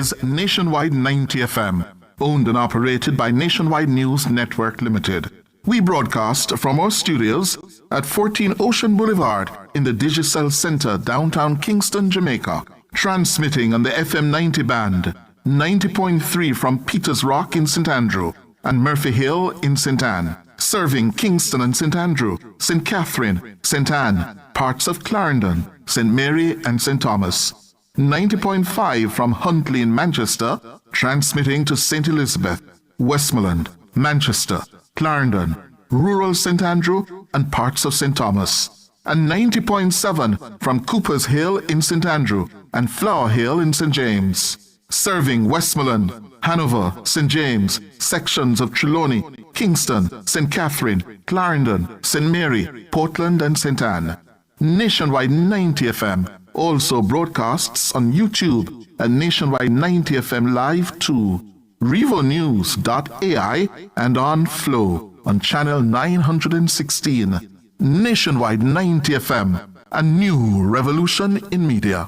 is Nationwide 90 FM, owned and operated by Nationwide News Network Limited. We broadcast from our studios at 14 Ocean Boulevard in the Digicel Center, downtown Kingston, Jamaica, transmitting on the FM 90 band, 90.3 from Peters Rock in St. Andrew and Murphy Hill in St. Anne, serving Kingston and St. Andrew, St. Catherine, St. Anne, parts of Clarendon, St. Mary and St. Thomas. 90.5 from Huntley in Manchester, transmitting to St. Elizabeth, Westmoreland, Manchester, Clarendon, rural St. Andrew and parts of St. Thomas. And 90.7 from Cooper's Hill in St. Andrew and Flower Hill in St. James, serving Westmoreland, Hanover, St. James, sections of Trelawney, Kingston, St. Catherine, Clarendon, St. Mary, Portland and St. Anne. Nationwide 90 FM also broadcasts on YouTube and Nationwide 90 FM Live too, RevoNews.ai and on Flow on channel 916. Nationwide 90 FM, a new revolution in media.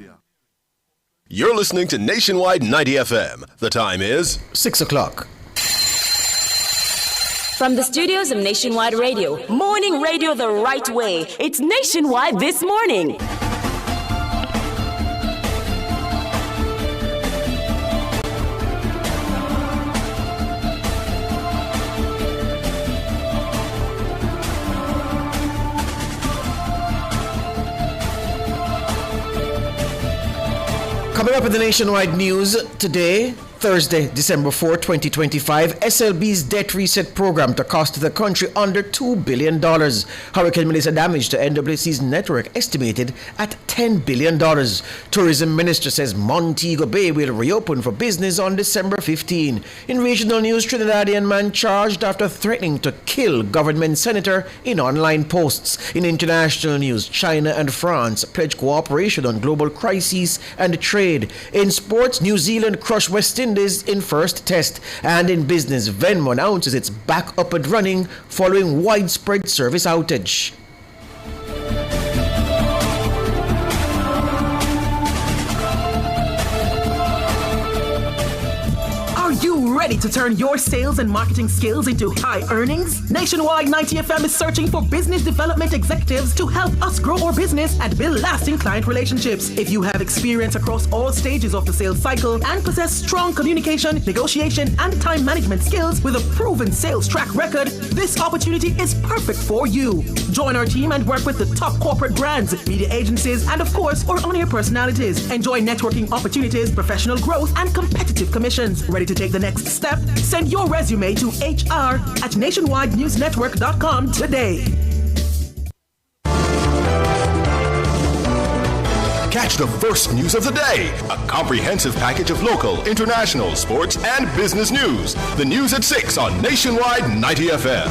You're listening to Nationwide 90 FM. The time is 6 o'clock. From the studios of Nationwide Radio, morning radio the right way. It's Nationwide This Morning. Coming up in the Nationwide news today, Thursday, December 4, 2025, SLB's debt reset program to cost the country under $2 billion. Hurricane Melissa damage to NWC's network estimated at $10 billion. Tourism Minister says Montego Bay will reopen for business on December 15. In regional news, Trinidadian man charged after threatening to kill government senator in online posts. In international news, China and France pledge cooperation on global crises and trade. In sports, New Zealand crushed West Indies in first test. And in business, Venmo announces it's back up and running following widespread service outage. Are you ready to turn your sales and marketing skills into high earnings? Nationwide 90 FM is searching for business development executives to help us grow our business and build lasting client relationships. If you have experience across all stages of the sales cycle and possess strong communication, negotiation, and time management skills with a proven sales track record, this opportunity is perfect for you. Join our team and work with the top corporate brands, media agencies, and of course, our on-air personalities. Enjoy networking opportunities, professional growth, and competitive commissions. Ready to take the next step? Send your resume to hr@nationwidenewsnetwork.com today. Catch the first news of the day. A comprehensive package of local, international, sports, and business news. The news at 6 on Nationwide 90 FM.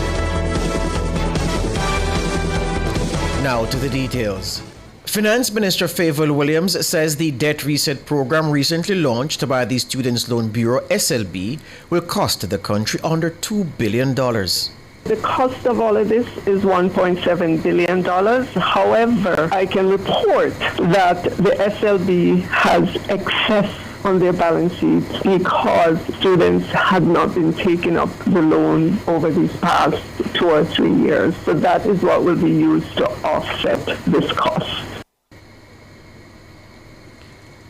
Now to the details. Finance Minister Favour Williams says the debt reset program recently launched by the Students' Loan Bureau, SLB, will cost the country under $2 billion. The cost of all of this is $1.7 billion. However, I can report that the SLB has excess on their balance sheet because students had not been taking up the loan over these past 2 or 3 years. So that is what will be used to offset this cost.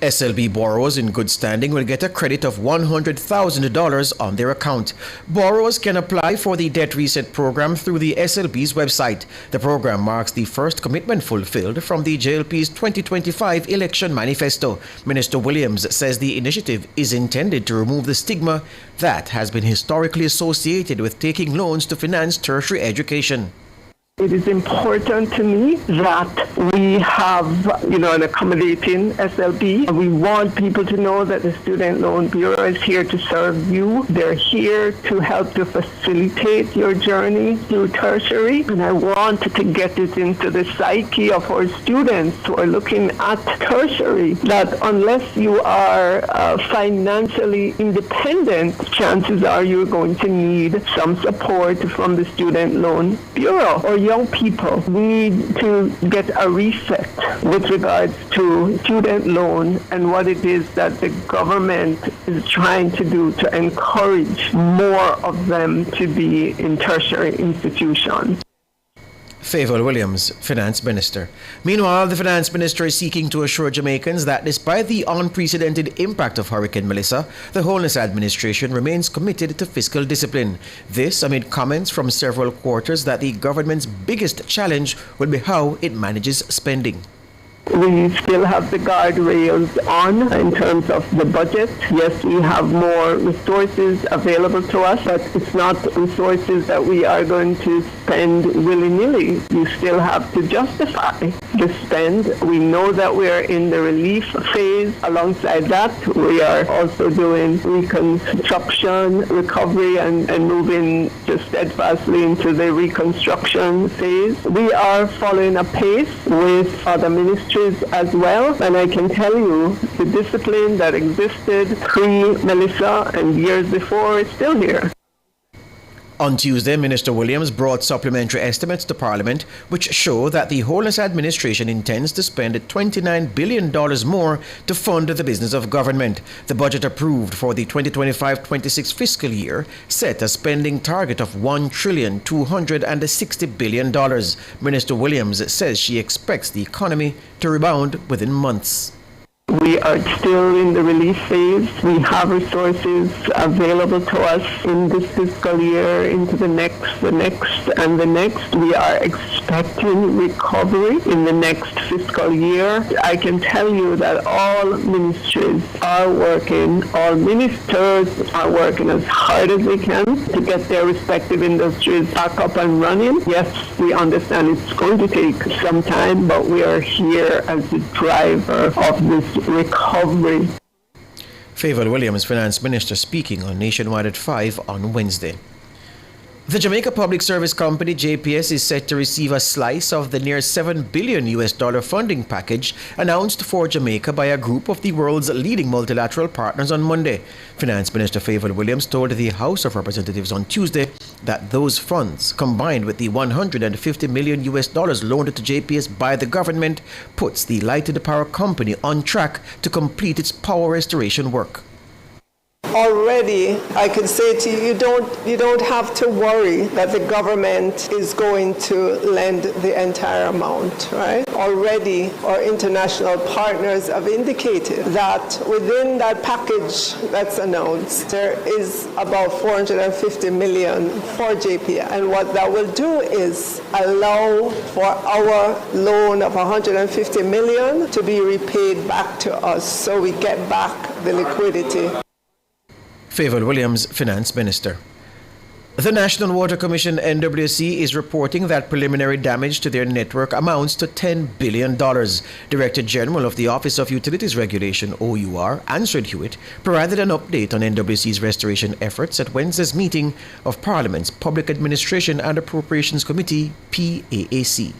SLB borrowers in good standing will get a credit of $100,000 on their account. Borrowers can apply for the debt reset program through the SLB's website. The program marks the first commitment fulfilled from the JLP's 2025 election manifesto. Minister Williams says the initiative is intended to remove the stigma that has been historically associated with taking loans to finance tertiary education. It is important to me that we have, an accommodating SLB. We want people to know that the Student Loan Bureau is here to serve you. They're here to help to facilitate your journey through tertiary. And I want to get it into the psyche of our students who are looking at tertiary, that unless you are financially independent, chances are you're going to need some support from the Student Loan Bureau, or young people need to get a reset with regards to student loan and what it is that the government is trying to do to encourage more of them to be in tertiary institutions. Favour Williams, Finance Minister. Meanwhile, the Finance Minister is seeking to assure Jamaicans that despite the unprecedented impact of Hurricane Melissa, the Holness administration remains committed to fiscal discipline. This amid comments from several quarters that the government's biggest challenge will be how it manages spending. We still have the guardrails on in terms of the budget. Yes, we have more resources available to us, but it's not resources that we are going to spend willy-nilly. You still have to justify the spend. We know that we are in the relief phase. Alongside that, we are also doing reconstruction, recovery, and moving just steadfastly into the reconstruction phase. We are following a pace with other ministries as well, and I can tell you the discipline that existed pre-Melissa and years before is still here. On Tuesday, Minister Williams brought supplementary estimates to Parliament which show that the Holness administration intends to spend $29 billion more to fund the business of government. The budget approved for the 2025-26 fiscal year set a spending target of $1,260 billion. Minister Williams says she expects the economy to rebound within months. We are still in the relief phase. We have resources available to us in this fiscal year, into the next, and the next. We are expecting recovery in the next fiscal year. I can tell you that all ministries are working, all ministers are working as hard as they can to get their respective industries back up and running. Yes, we understand it's going to take some time, but we are here as the driver of this recovery. Favour Williams, Finance Minister, speaking on Nationwide at 5 on Wednesday. The Jamaica Public Service Company, JPS, is set to receive a slice of the near $7 billion funding package announced for Jamaica by a group of the world's leading multilateral partners on Monday. Finance Minister Favour Williams told the House of Representatives on Tuesday that those funds, combined with the $150 million loaned to JPS by the government, puts the Lighted Power Company on track to complete its power restoration work. Already, I can say to you, you don't have to worry that the government is going to lend the entire amount, right? Already, our international partners have indicated that within that package that's announced, there is about $450 million for JPS. And what that will do is allow for our loan of $150 million to be repaid back to us, so we get back the liquidity. Favour Williams, Finance Minister. The National Water Commission, NWC, is reporting that preliminary damage to their network amounts to $10 billion. Director General of the Office of Utilities Regulation, OUR, Ansred Hewitt, provided an update on NWC's restoration efforts at Wednesday's meeting of Parliament's Public Administration and Appropriations Committee, PAAC.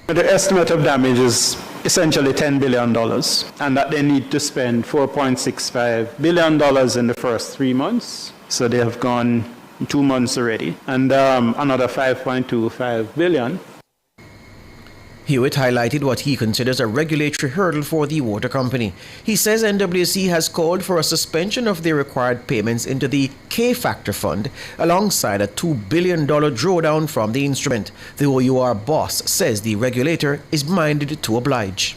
The estimate of damage is essentially $10 billion, and that they need to spend $4.65 billion in the first 3 months. So they have gone 2 months already, and another $5.25 billion. Hewitt highlighted what he considers a regulatory hurdle for the water company. He says NWC has called for a suspension of the required payments into the K-Factor Fund alongside a $2 billion drawdown from the instrument. The OUR boss says the regulator is minded to oblige.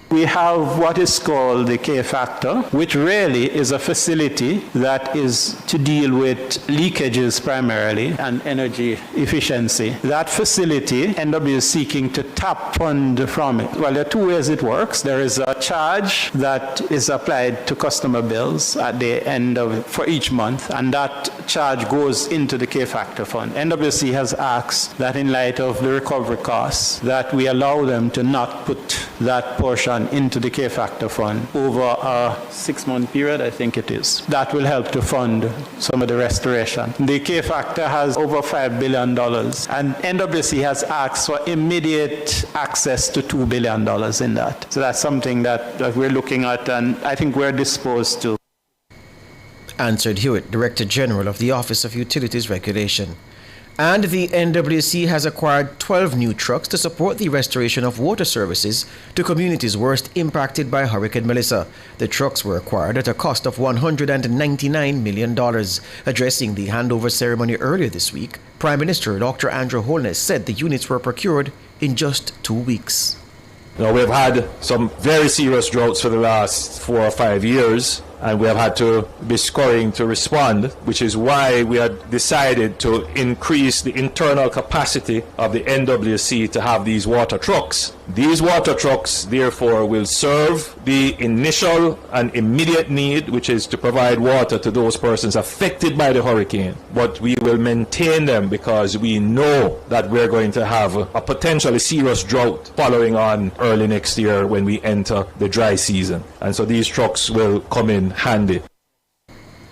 We have what is called the K-Factor, which really is a facility that is to deal with leakages primarily and energy efficiency. That facility, NW is seeking to tap fund from it. Well, there are two ways it works. There is a charge that is applied to customer bills at the end of for each month, and that charge goes into the K-Factor Fund. NWC has asked that in light of the recovery costs, that we allow them to not put that portion into the K-Factor Fund over a 6-month period, I think it is. That will help to fund some of the restoration. The K-Factor has over $5 billion, and NWC has asked for immediate access to $2 billion in that. So that's something that we're looking at, and I think we're disposed to. Ansred Hewitt, Director General of the Office of Utilities Regulation. And the NWC has acquired 12 new trucks to support the restoration of water services to communities worst impacted by Hurricane Melissa. The trucks were acquired at a cost of $199 million. Addressing the handover ceremony earlier this week, Prime Minister Dr. Andrew Holness said the units were procured in just 2 weeks. We've had some very serious droughts for the last 4 or 5 years, and we have had to be scurrying to respond, which is why we had decided to increase the internal capacity of the NWC to have these water trucks. These water trucks, therefore, will serve the initial and immediate need, which is to provide water to those persons affected by the hurricane. But we will maintain them because we know that we're going to have a potentially serious drought following on early next year when we enter the dry season. And so these trucks will come in handy.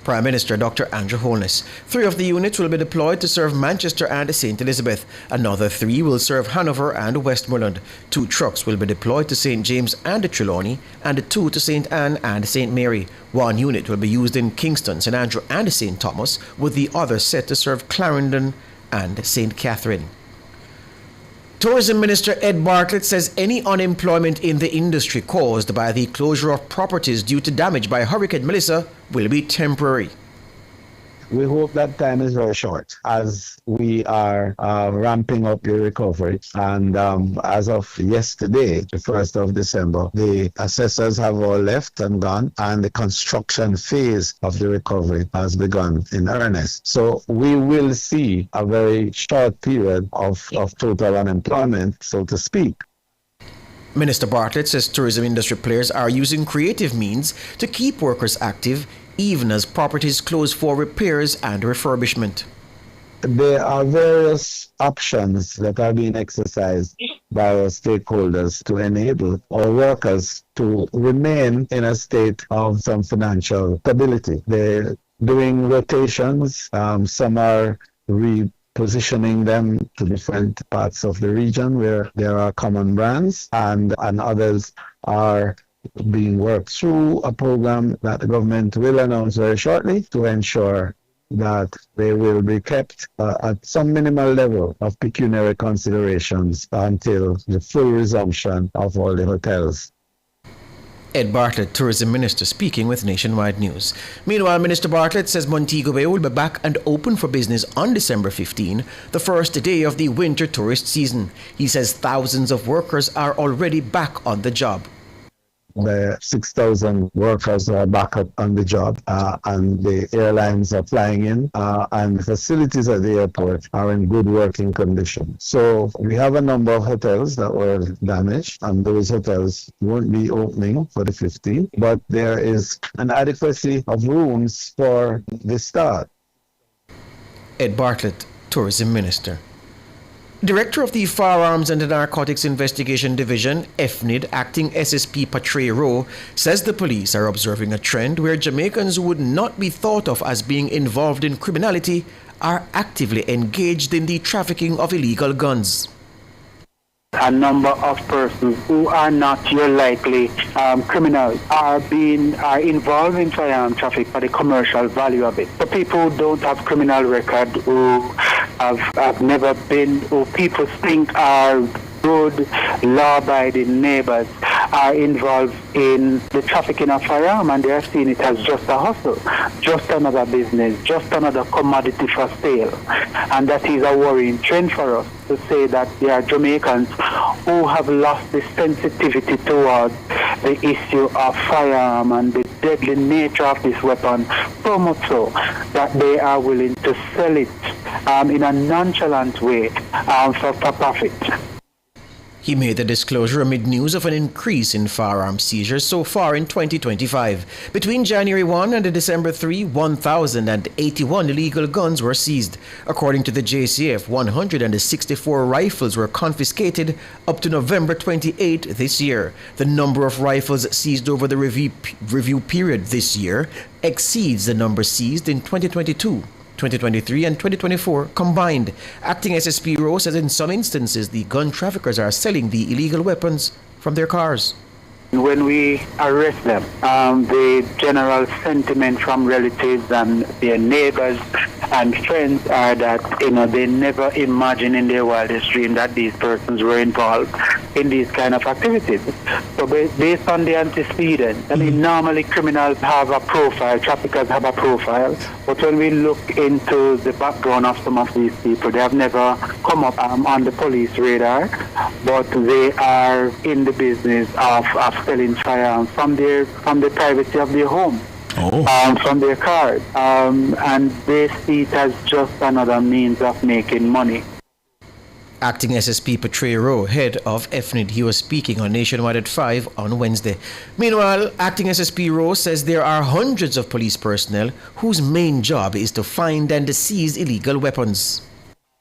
Prime Minister Dr. Andrew Holness. 3 of the units will be deployed to serve Manchester and St. Elizabeth. Another 3 will serve Hanover and Westmoreland. 2 trucks will be deployed to St. James and Trelawney, and 2 to St. Anne and St. Mary. 1 unit will be used in Kingston, St. Andrew and St. Thomas, with the other set to serve Clarendon and St. Catherine. Tourism Minister Ed Bartlett says any unemployment in the industry caused by the closure of properties due to damage by Hurricane Melissa will be temporary. We hope that time is very short as we are ramping up the recovery. And as of yesterday, the 1st of December, the assessors have all left and gone, and the construction phase of the recovery has begun in earnest. So we will see a very short period of total unemployment, so to speak. Minister Bartlett says tourism industry players are using creative means to keep workers active even as properties close for repairs and refurbishment. There are various options that are being exercised by our stakeholders to enable our workers to remain in a state of some financial stability. They're doing rotations. Some are repositioning them to different parts of the region where there are common brands, and others are being worked through a program that the government will announce very shortly to ensure that they will be kept at some minimal level of pecuniary considerations until the full resumption of all the hotels. Ed Bartlett, Tourism Minister, speaking with Nationwide News. Meanwhile, Minister Bartlett says Montego Bay will be back and open for business on December 15, the first day of the winter tourist season. He says thousands of workers are already back on the job. The 6,000 workers are back up on the job, and the airlines are flying in, and the facilities at the airport are in good working condition. So we have a number of hotels that were damaged, and those hotels won't be opening for the 15th, but there is an adequacy of rooms for the start. Ed Bartlett, Tourism Minister. Director of the Firearms and Narcotics Investigation Division, FNID, Acting SSP Patray Rowe, says the police are observing a trend where Jamaicans who would not be thought of as being involved in criminality are actively engaged in the trafficking of illegal guns. A number of persons who are not your likely criminals are involved in firearm traffic for the commercial value of it. So people who don't have criminal record, who have never been, who people think are good, law-abiding neighbors, are involved in the trafficking of firearms, and they are seeing it as just a hustle, just another business, just another commodity for sale. And that is a worrying trend for us, to say that there are Jamaicans who have lost the sensitivity towards the issue of firearm and the deadly nature of this weapon, so much so that they are willing to sell it in a nonchalant way for profit. He made the disclosure amid news of an increase in firearm seizures so far in 2025. Between January 1 and December 3, 1,081 illegal guns were seized. According to the JCF, 164 rifles were confiscated up to November 28 this year. The number of rifles seized over the review period this year exceeds the number seized in 2022. 2023 and 2024 combined. Acting SSP Rowe says in some instances the gun traffickers are selling the illegal weapons from their cars. When we arrest them, the general sentiment from relatives and their neighbors and friends are that, they never imagined in their wildest dream that these persons were involved in these kind of activities. So based on the antecedents, normally criminals have a profile, traffickers have a profile, but when we look into the background of some of these people, they have never come up on the police radar, but they are in the business of selling firearms from the privacy of their home. From their cars, and they see it as just another means of making money. Acting SSP Patrick Rowe, head of FNID, he was speaking on Nationwide at 5 on Wednesday. Meanwhile, Acting SSP Rowe says there are hundreds of police personnel whose main job is to find and seize illegal weapons.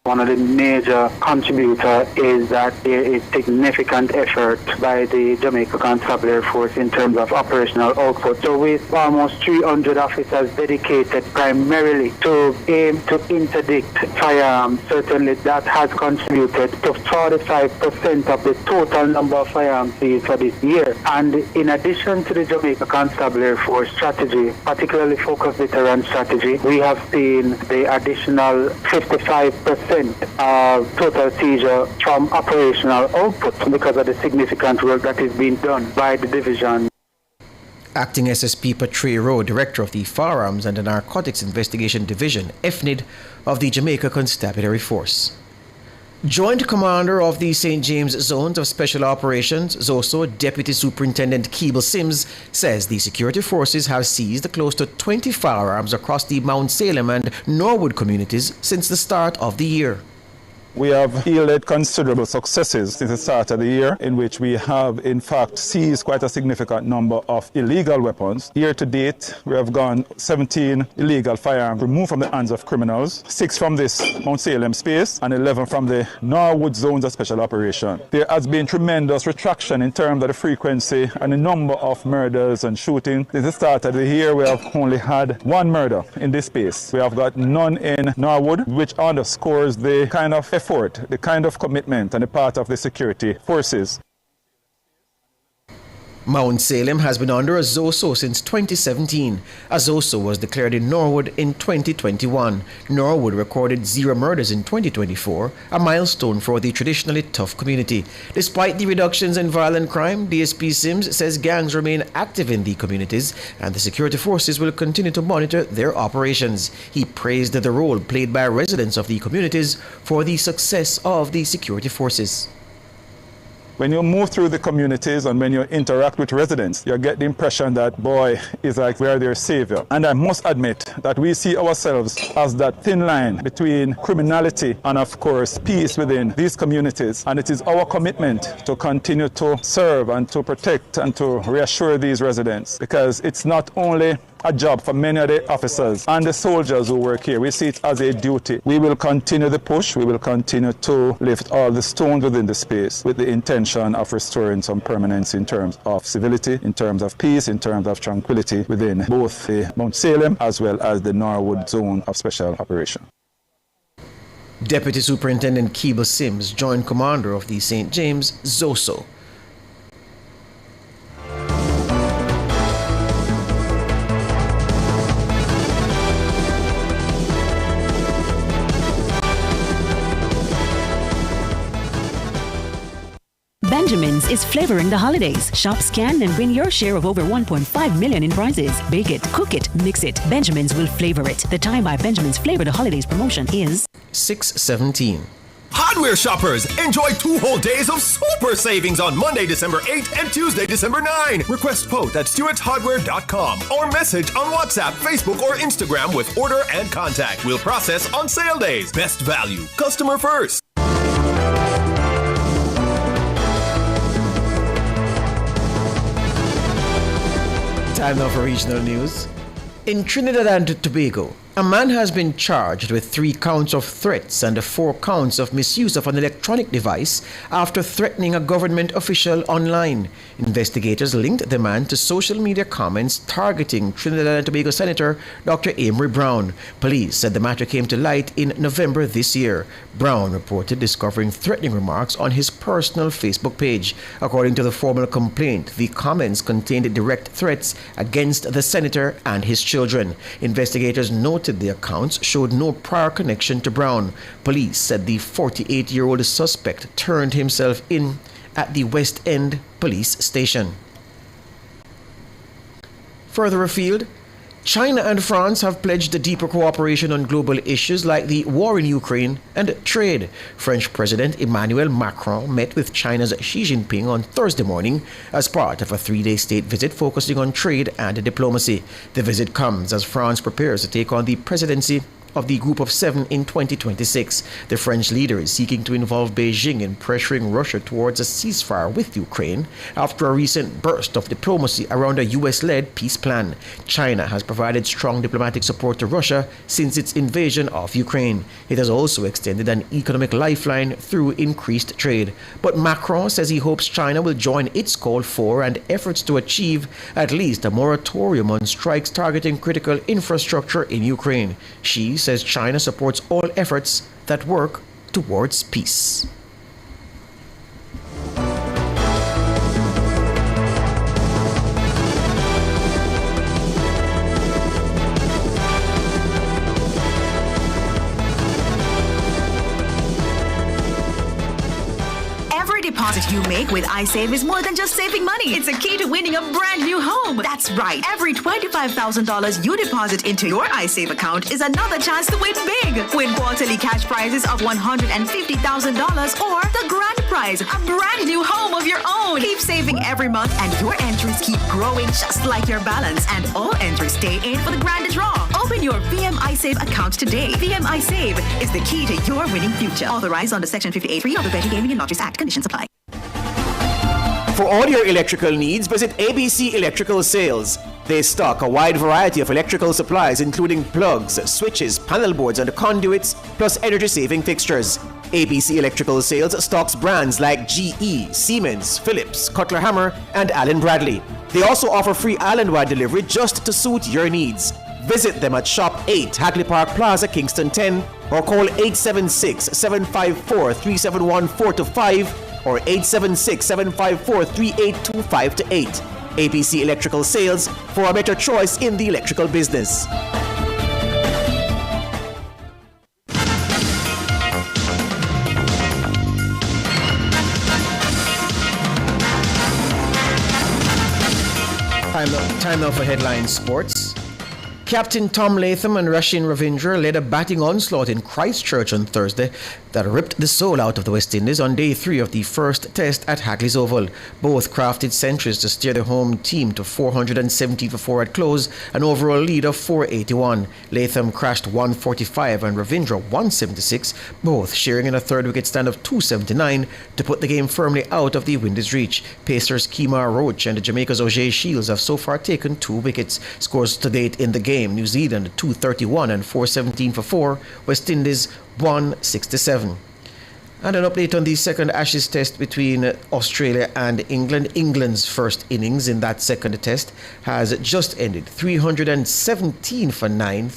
One of the major contributors is that there is significant effort by the Jamaica Constabulary Force in terms of operational output. So with almost 300 officers dedicated primarily to aim to interdict firearms, certainly that has contributed to 45% of the total number of firearms seized for this year. And in addition to the Jamaica Constabulary Force strategy, particularly focused veteran strategy, we have seen the additional 55% total seizure from operational output because of the significant work that is being done by the division. Acting SSP Patrick Rowe, Director of the Firearms and the Narcotics Investigation Division, FNID, of the Jamaica Constabulary Force. Joint Commander of the St. James Zones of Special Operations, ZOSO, Deputy Superintendent Keeble Sims, says the security forces have seized close to 20 firearms across the Mount Salem and Norwood communities since the start of the year. We have yielded considerable successes since the start of the year, in which we have, in fact, seized quite a significant number of illegal weapons. Year to date, we have gone 17 illegal firearms removed from the hands of criminals, 6 from this Mount Salem space, and 11 from the Norwood Zones of Special Operation. There has been tremendous retraction in terms of the frequency and the number of murders and shootings. Since the start of the year, we have only had 1 murder in this space. We have got none in Norwood, which underscores the kind of effort, the kind of commitment on the part of the security forces. Mount Salem has been under a ZOSO since 2017. A ZOSO was declared in Norwood in 2021. Norwood recorded 0 murders in 2024, a milestone for the traditionally tough community. Despite the reductions in violent crime, DSP Sims says gangs remain active in the communities and the security forces will continue to monitor their operations. He praised the role played by residents of the communities for the success of the security forces. When you move through the communities and when you interact with residents, you get the impression that, boy, is like we are their savior. And I must admit that we see ourselves as that thin line between criminality and, of course, peace within these communities. And it is our commitment to continue to serve and to protect and to reassure these residents, because it's not only a job for many of the officers and the soldiers who work here. We see it as a duty. We will continue the push. We will continue to lift all the stones within the space with the intention of restoring some permanence in terms of civility, in terms of peace, in terms of tranquility within both the Mount Salem as well as the Norwood Zone of Special Operation. Deputy Superintendent Keeble Sims, Joint Commander of the St. James ZOSO. Benjamin's is flavoring the holidays. Shop, scan, and win your share of over 1.5 million in prizes. Bake it, cook it, mix it. Benjamin's will flavor it. The time our Benjamin's Flavor the Holidays promotion is 6/17. Hardware shoppers, enjoy 2 whole days of super savings on Monday, December 8 and Tuesday, December 9. Request quote at stewartshardware.com or message on WhatsApp, Facebook, or Instagram with order and contact. We'll process on sale days. Best value, customer first. Time now for regional news. In Trinidad and Tobago, A man has been charged with 3 counts of threats and 4 counts of misuse of an electronic device after threatening a government official online. Investigators linked the man to social media comments targeting Trinidad and Tobago Senator Dr. Amory Brown. Police said the matter came to light in November this year. Brown reported discovering threatening remarks on his personal Facebook page. According to the formal complaint, the comments contained direct threats against the senator and his children. Investigators noted the accounts showed no prior connection to Brown. Police said the 48-year-old suspect turned himself in at the West End police station. Further afield, China and France have pledged deeper cooperation on global issues like the war in Ukraine and trade. French President Emmanuel Macron met with China's Xi Jinping on Thursday morning as part of a 3-day state visit focusing on trade and diplomacy. The visit comes as France prepares to take on the presidency of the Group of 7 in 2026. The French leader is seeking to involve Beijing in pressuring Russia towards a ceasefire with Ukraine after a recent burst of diplomacy around a US-led peace plan. China has provided strong diplomatic support to Russia since its invasion of Ukraine. It has also extended an economic lifeline through increased trade. But Macron says he hopes China will join its call for and efforts to achieve at least a moratorium on strikes targeting critical infrastructure in Ukraine. Xi says China supports all efforts that work towards peace. Deposit you make with iSave is more than just saving money. It's a key to winning a brand new home. That's right. Every $25,000 you deposit into your iSave account is another chance to win big. Win quarterly cash prizes of $150,000 or the grand prize, a brand new home of your own. Keep saving every month and your entries keep growing just like your balance. And all entries stay in for the grand draw. Open your VM iSave account today. VM iSave is the key to your winning future. Authorized under Section 58(3) of the Betting, Gaming and Lotteries Act. Conditions apply. For all your electrical needs, visit ABC Electrical Sales. They stock a wide variety of electrical supplies including plugs, switches, panel boards and conduits, plus energy-saving fixtures. ABC Electrical Sales stocks brands like GE, Siemens, Philips, Cutler Hammer and Allen Bradley. They also offer free island-wide delivery just to suit your needs. Visit them at Shop 8, Hagley Park Plaza, Kingston 10 or call 876-754-3714-5 or 876-754-3825-8. ABC Electrical Sales for a better choice in the electrical business. Time now for Headline Sports. Captain Tom Latham and Rashin Ravindra led a batting onslaught in Christchurch on Thursday that ripped the soul out of the West Indies on day 3 of the first test at Hagley's Oval. Both crafted centuries to steer the home team to 417 for 4 at close, an overall lead of 481. Latham crashed 145 and Ravindra 176, both sharing in a third wicket stand of 279 to put the game firmly out of the Windies' reach. Pacers Kemar Roach and Jamaica's O'Shea Shields have so far taken 2 wickets. Scores to date in the game: New Zealand 231 and 417 for 4, West Indies 167. And an update on the second Ashes test between Australia and England. England's first innings in that second test has just ended. 317 for 9.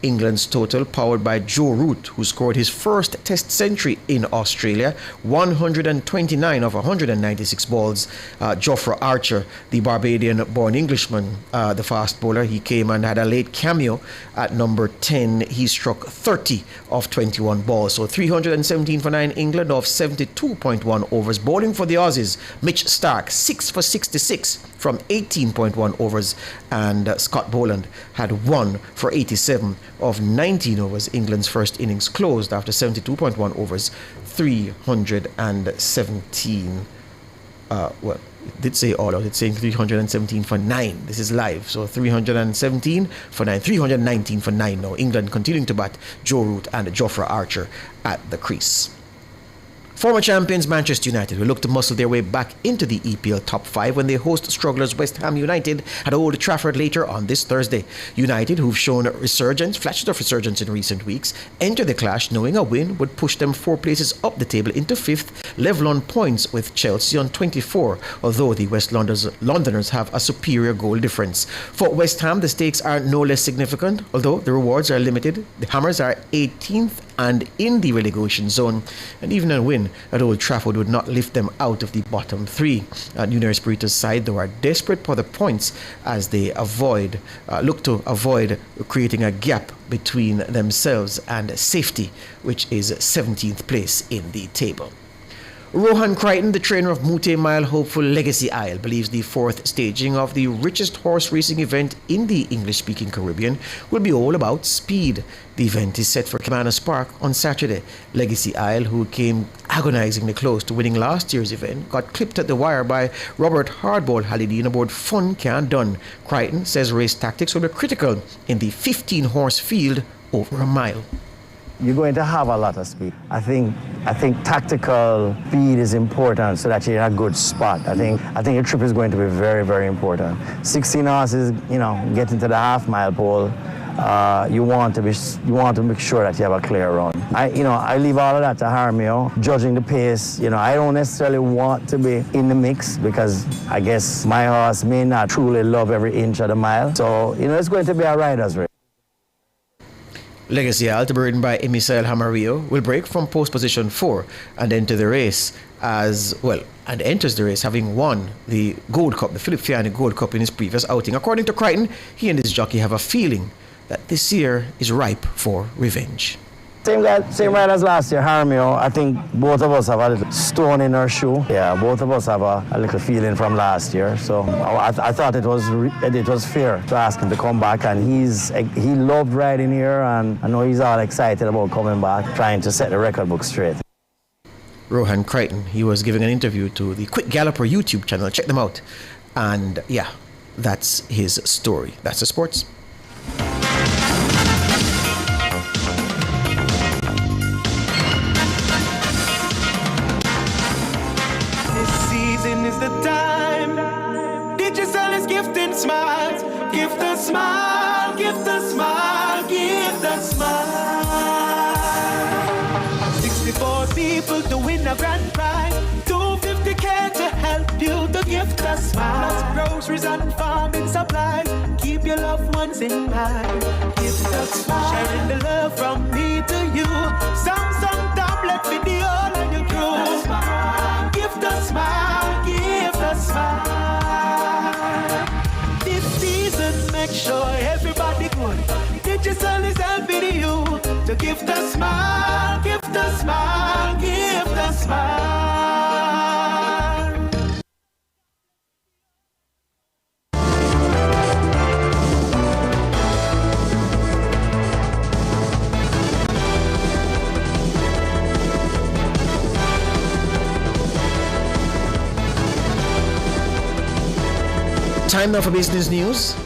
England's total, powered by Joe Root, who scored his first test century in Australia. 129 of 196 balls. Jofra Archer, the Barbadian-born Englishman, the fast bowler, he came and had a late cameo at number 10. He struck 30 of 21 balls. So 317 for 9 England off 72.1 overs. Bowling for the Aussies, Mitch Stark 6 for 66 from 18.1 overs, and Scott Boland had 1 for 87 of 19 overs. England's first innings closed after 72.1 overs, 317. Well, it did say all out. It's saying 317 for 9. This is live. So 317 for 9. 319 for 9 now. England continuing to bat Joe Root and Jofra Archer at the crease. Former champions Manchester United will look to muscle their way back into the EPL top 5 when they host strugglers West Ham United at Old Trafford later on this Thursday. United, who've shown flashes of resurgence in recent weeks, enter the clash knowing a win would push them 4 places up the table into 5th, level on points with Chelsea on 24, although the West Londoners have a superior goal difference. For West Ham, the stakes are no less significant, although the rewards are limited. The Hammers are 18th and in the relegation zone, and even a win at Old Trafford would not lift them out of the bottom 3. Nuno Espirito's side, though, are desperate for the points as they look to avoid creating a gap between themselves and safety, which is 17th place in the table. Rohan Crichton, the trainer of Mute Mile hopeful Legacy Isle, believes the 4th staging of the richest horse racing event in the English-speaking Caribbean will be all about speed. The event is set for Camanas Park on Saturday. Legacy Isle, who came agonizingly close to winning last year's event, got clipped at the wire by Robert Hardball Halidine aboard Fun Can't Done. Crichton says race tactics will be critical in the 15-horse field over a mile. You're going to have a lot of speed. I think tactical speed is important so that you're in a good spot. I think your trip is going to be very, very important. 16 horses, getting to the half-mile pole, you want to make sure that you have a clear run. I leave all of that to Jaramillo, judging the pace. I don't necessarily want to be in the mix because I guess my horse may not truly love every inch of the mile. So, it's going to be a rider's race. Legacy Isle, to be ridden by Emisael Hamarillo, will break from post position 4 and enter the race enters the race having won the Gold Cup, the Philip Fiani Gold Cup in his previous outing. According to Crichton, he and his jockey have a feeling that this year is ripe for revenge. Same ride as last year, Jaramillo. I think both of us have a little stone in our shoe. Yeah, both of us have a little feeling from last year. So I thought it was fair to ask him to come back, and he loved riding here, and I know he's all excited about coming back, trying to set the record book straight. Rohan Crichton, he was giving an interview to the Quick Galloper YouTube channel. Check them out. And yeah, that's his story. That's the sports. Is the time. Digital is gifting smiles. Gift a smile, gift a smile, gift a smile. 64 people to win a grand prize. 250K to help you to gift a smile. Plus groceries and farming supplies. Keep your loved ones in mind. Gift a smile. Sharing the love from me to you. Samsung tablet video and your crew. Gift a smile, give a smile. This season, make sure everybody good. Digital is helping you to give the smile, give the smile, give the smile. Time now for business news.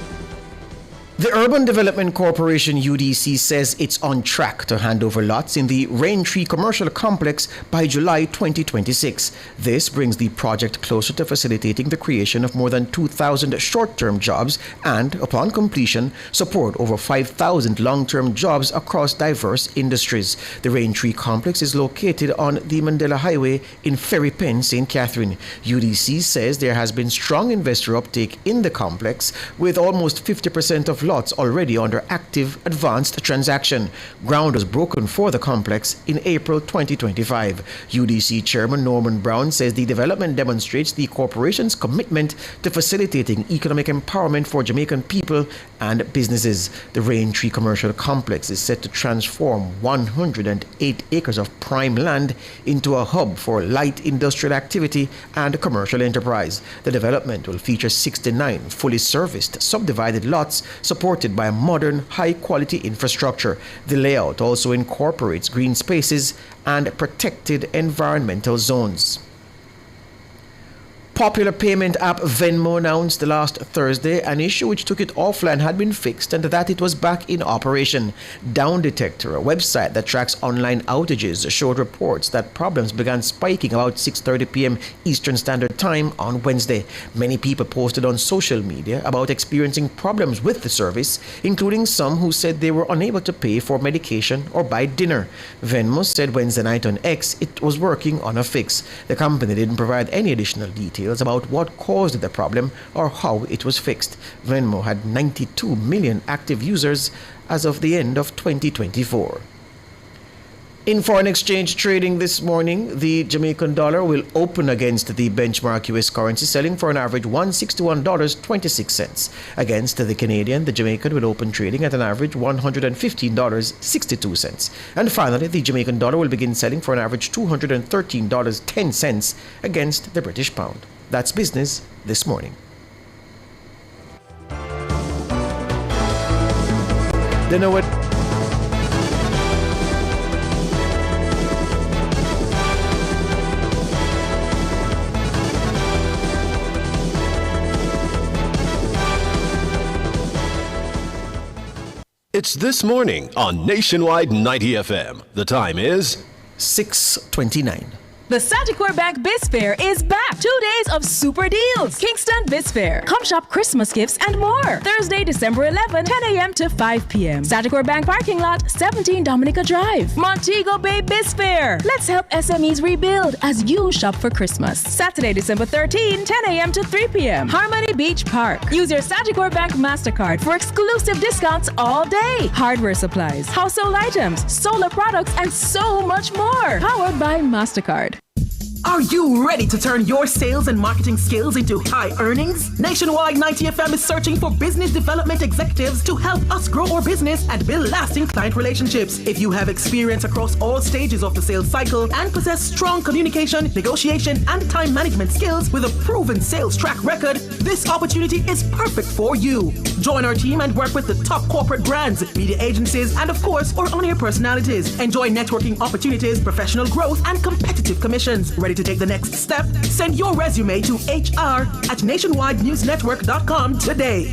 The Urban Development Corporation UDC says it's on track to hand over lots in the Raintree Commercial Complex by July 2026. This brings the project closer to facilitating the creation of more than 2,000 short-term jobs and, upon completion, support over 5,000 long-term jobs across diverse industries. The Raintree Complex is located on the Mandela Highway in Ferry Pen, St. Catherine. UDC says there has been strong investor uptake in the complex, with almost 50% of lots already under active advanced transaction. Ground was broken for the complex in April 2025. UDC Chairman Norman Brown says the development demonstrates the corporation's commitment to facilitating economic empowerment for Jamaican people and businesses. The Raintree Commercial Complex is set to transform 108 acres of prime land into a hub for light industrial activity and commercial enterprise. The development will feature 69 fully serviced subdivided lots supported by a modern, high-quality infrastructure. The layout also incorporates green spaces, and protected environmental zones. Popular payment app Venmo announced last Thursday an issue which took it offline had been fixed and that it was back in operation. Down Detector, a website that tracks online outages, showed reports that problems began spiking about 6:30 p.m. Eastern Standard Time on Wednesday. Many people posted on social media about experiencing problems with the service, including some who said they were unable to pay for medication or buy dinner. Venmo said Wednesday night on X it was working on a fix. The company didn't provide any additional details about what caused the problem or how it was fixed. Venmo had 92 million active users as of the end of 2024. In foreign exchange trading this morning, the Jamaican dollar will open against the benchmark US currency, selling for an average $161.26. Against the Canadian, the Jamaican will open trading at an average $115.62. And finally, the Jamaican dollar will begin selling for an average $213.10 against the British pound. That's business this morning. Don't know what. It's This Morning on Nationwide 90 FM. The time is 6:29. The Sagicor Bank Biz Fair is back. 2 days of super deals. Kingston Biz Fair. Come shop Christmas gifts and more. Thursday, December 11, 10 a.m. to 5 p.m. Sagicor Bank Parking Lot, 17 Dominica Drive. Montego Bay Biz Fair. Let's help SMEs rebuild as you shop for Christmas. Saturday, December 13, 10 a.m. to 3 p.m. Harmony Beach Park. Use your Sagicor Bank MasterCard for exclusive discounts all day. Hardware supplies, household items, solar products, and so much more. Powered by MasterCard. Are you ready to turn your sales and marketing skills into high earnings? Nationwide 90 FM is searching for business development executives to help us grow our business and build lasting client relationships. If you have experience across all stages of the sales cycle and possess strong communication, negotiation, and time management skills with a proven sales track record, this opportunity is perfect for you. Join our team and work with the top corporate brands, media agencies, and of course, our on-air personalities. Enjoy networking opportunities, professional growth, and competitive commissions. Ready to take the next step? Send your resume to hr@nationwidenewsnetwork.com today.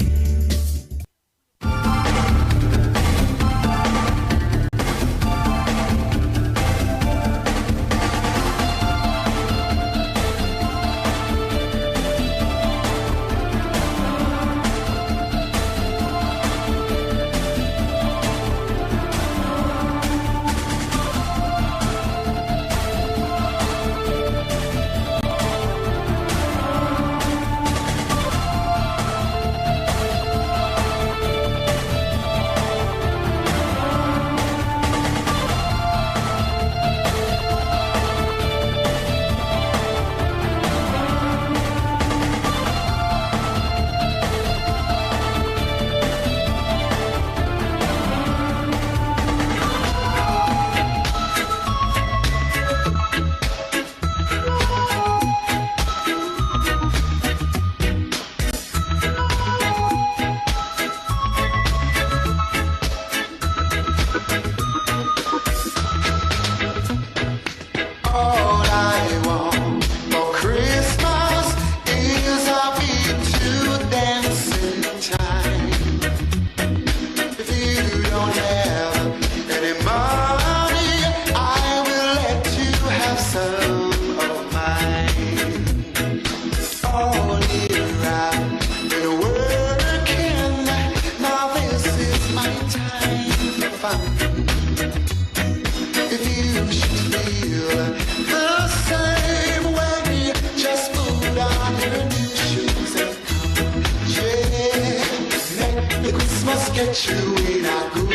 get you in a good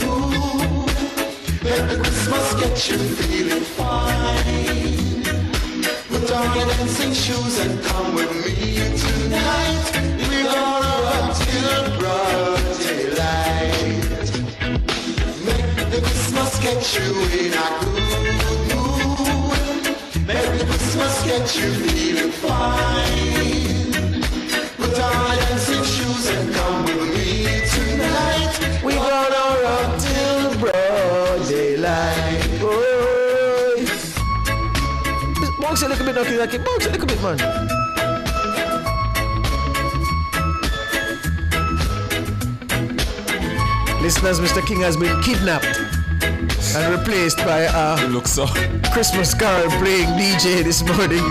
mood. Let the Christmas get you feeling fine. Put on your dancing shoes and come with me tonight. We're gonna rock till broad daylight. Make the Christmas get you in a good mood. Make the Christmas get you feeling fine. Put on your dancing shoes and come with me tonight. We gonna rock till broad daylight. Oh, bounce a little bit, okay, bounce a little bit, man. Listeners, Mr. King has been kidnapped and replaced by a Christmas Carol playing DJ this morning.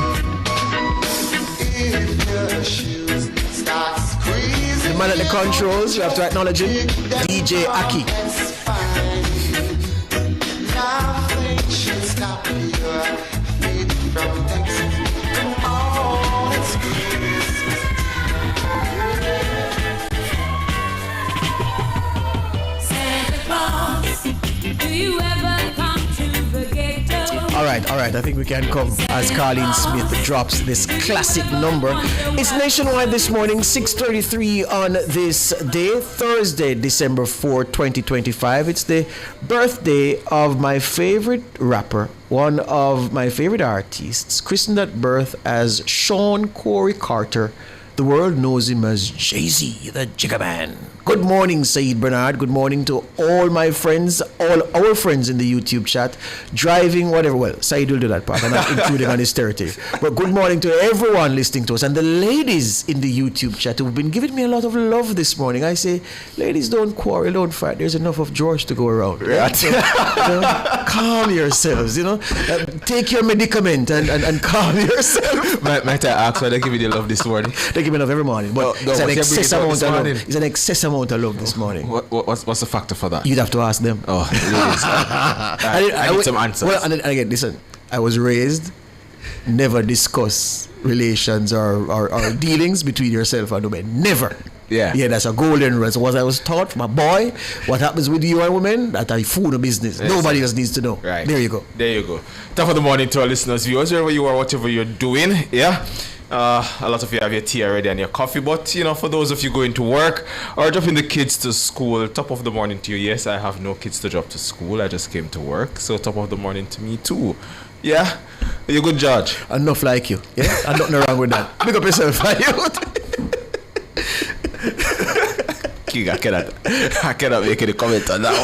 The man at the controls, you have to acknowledge him, DJ Aki. All right, I think we can come as Carleen Smith drops this classic number. It's Nationwide this morning, 6:33 on this day, Thursday, December 4, 2025. It's the birthday of my favorite rapper, one of my favorite artists, christened at birth as Sean Corey Carter. The world knows him as Jay-Z, the Jigga Man. Good morning, Saeed Bernard. Good morning to all my friends, all our friends in the YouTube chat, driving, whatever. Well, Saeed will do that part. I'm not intruding on his territory. But good morning to everyone listening to us and the ladies in the YouTube chat who've been giving me a lot of love this morning. I say, ladies, don't quarrel, don't fight. There's enough of George to go around. Right? So, calm yourselves, take your medicament and calm yourself. Might I ask why they give you the love this morning? They give me love every morning, but it's an excess amount of love. It's an excess amount of love this morning. What's the factor for that? You'd have to ask them. Oh, I need some answers. Well, and again, listen, I was raised never discuss relations or dealings between yourself and women. Never. Yeah, that's a golden rule. So what I was taught from a boy, what happens with you and women, that I fool the business. Yes. Nobody else needs to know. Right. There you go. Top of the morning to our listeners, viewers, wherever you are, whatever you're doing. Yeah. A lot of you have your tea already and your coffee, but for those of you going to work or dropping the kids to school, top of the morning to you. Yes, I have no kids to drop to school. I just came to work, so top of the morning to me too. Yeah, you're a good judge. Enough like you. Yeah, and nothing wrong with that. Big up yourself, I cannot make any comment on that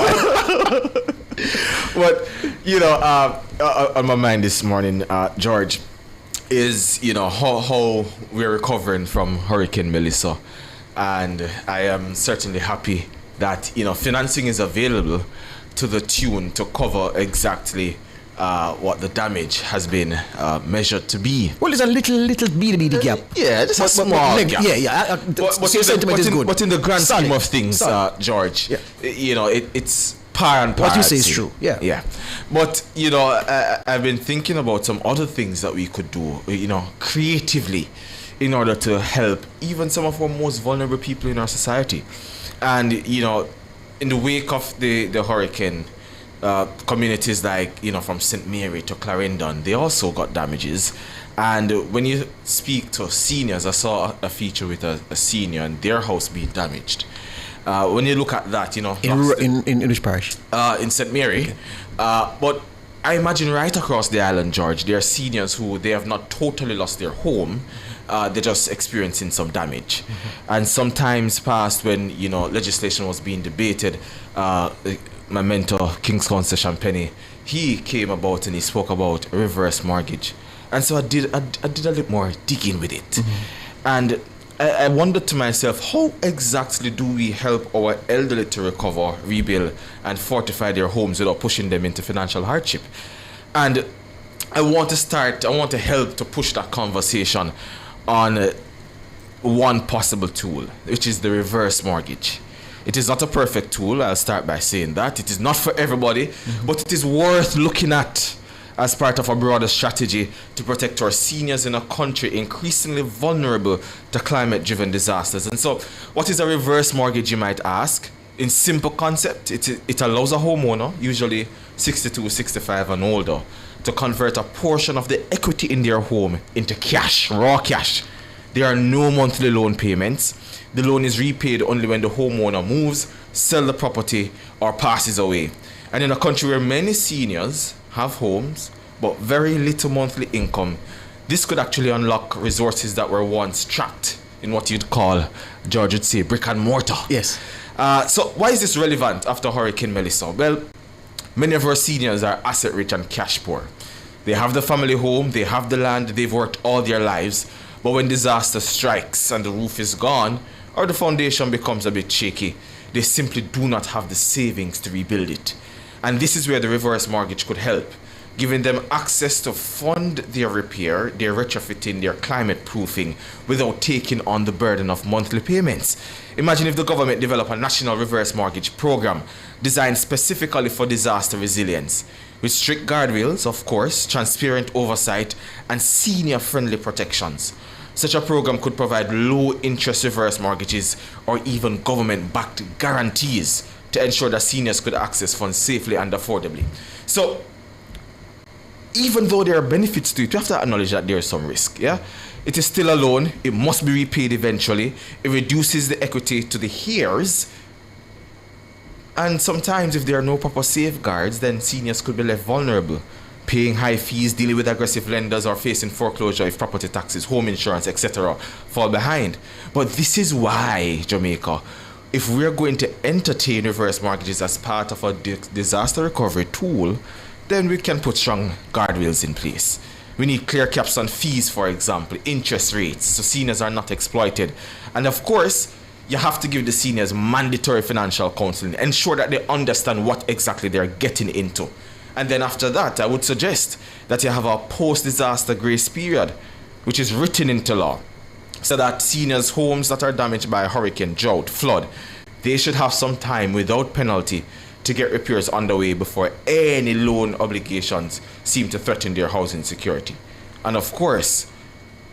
one. But on my mind this morning, George, is how we're recovering from Hurricane Melissa, and I am certainly happy that financing is available to the tune to cover exactly what the damage has been measured to be. Well, it's a little bitty gap. Yeah, just a small gap. Yeah. But in the grand scheme of things, George, it's par and par. What you say is true. Yeah. But I've been thinking about some other things that we could do, creatively, in order to help even some of our most vulnerable people in our society. And in the wake of the hurricane, communities like from St. Mary to Clarendon, they also got damages. And when you speak to seniors, I saw a feature with a senior and their house being damaged. When you look at that, in which parish? In St. Mary. Okay. But I imagine right across the island, George, there are seniors who they have not totally lost their home. They're just experiencing some damage. Mm-hmm. And sometimes past when legislation was being debated, my mentor, King's Counsel Champagne, he came about and he spoke about reverse mortgage. And so I did a little more digging with it. Mm-hmm. And I wondered to myself, how exactly do we help our elderly to recover, rebuild, and fortify their homes without pushing them into financial hardship? And I want to help to push that conversation on one possible tool, which is the reverse mortgage. It is not a perfect tool, I'll start by saying that. It is not for everybody, but it is worth looking at as part of a broader strategy to protect our seniors in a country increasingly vulnerable to climate-driven disasters. And so, what is a reverse mortgage, you might ask? In simple concept, it allows a homeowner, usually 62, 65 and older, to convert a portion of the equity in their home into cash, raw cash. There are no monthly loan payments. The loan is repaid only when the homeowner moves, sells the property, or passes away. And in a country where many seniors have homes, but very little monthly income, this could actually unlock resources that were once trapped in what you'd call, George would say, brick and mortar. Yes. So why is this relevant after Hurricane Melissa? Well, many of our seniors are asset rich and cash poor. They have the family home, they have the land, they've worked all their lives, but when disaster strikes and the roof is gone, or the foundation becomes a bit shaky, they simply do not have the savings to rebuild it. And this is where the reverse mortgage could help, giving them access to fund their repair, their retrofitting, their climate proofing without taking on the burden of monthly payments. Imagine if the government developed a national reverse mortgage program designed specifically for disaster resilience, with strict guardrails, of course, transparent oversight, and senior-friendly protections. Such a program could provide low-interest reverse mortgages or even government-backed guarantees to ensure that seniors could access funds safely and affordably. So, even though there are benefits to it, you have to acknowledge that there is some risk. Yeah, it is still a loan. It must be repaid eventually. It reduces the equity to the heirs. And sometimes if there are no proper safeguards, then seniors could be left vulnerable, paying high fees, dealing with aggressive lenders, or facing foreclosure if property taxes, home insurance, etc. fall behind. But this is why, Jamaica, if we're going to entertain reverse mortgages as part of a disaster recovery tool, then we can put strong guardrails in place. We need clear caps on fees, for example, interest rates, so seniors are not exploited. And of course, you have to give the seniors mandatory financial counseling, ensure that they understand what exactly they're getting into. And then after that, I would suggest that you have a post-disaster grace period, which is written into law, so that seniors' homes that are damaged by a hurricane, drought, flood, they should have some time without penalty to get repairs underway before any loan obligations seem to threaten their housing security. And of course,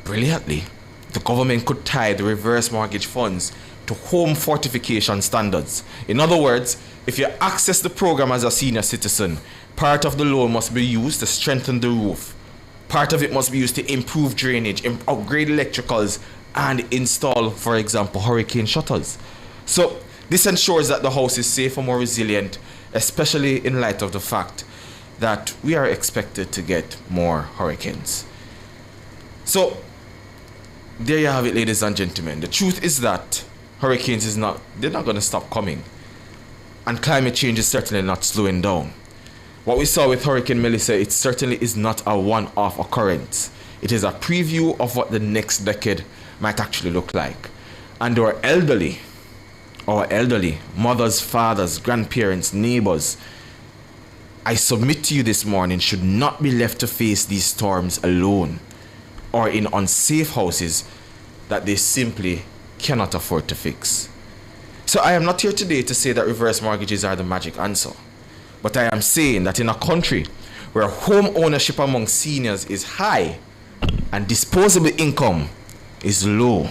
brilliantly, the government could tie the reverse mortgage funds to home fortification standards. In other words, if you access the program as a senior citizen, part of the loan must be used to strengthen the roof. Part of it must be used to improve drainage, upgrade electricals, and install, for example, hurricane shutters. So this ensures that the house is safe and more resilient, especially in light of the fact that we are expected to get more hurricanes. So there you have it, ladies and gentlemen. The truth is that hurricanes they're not going to stop coming. And climate change is certainly not slowing down. What we saw with Hurricane Melissa, it certainly is not a one-off occurrence. It is a preview of what the next decade might actually look like. And our elderly, mothers, fathers, grandparents, neighbors, I submit to you this morning, should not be left to face these storms alone or in unsafe houses that they simply cannot afford to fix. So I am not here today to say that reverse mortgages are the magic answer. But I am saying that in a country where home ownership among seniors is high and disposable income is low,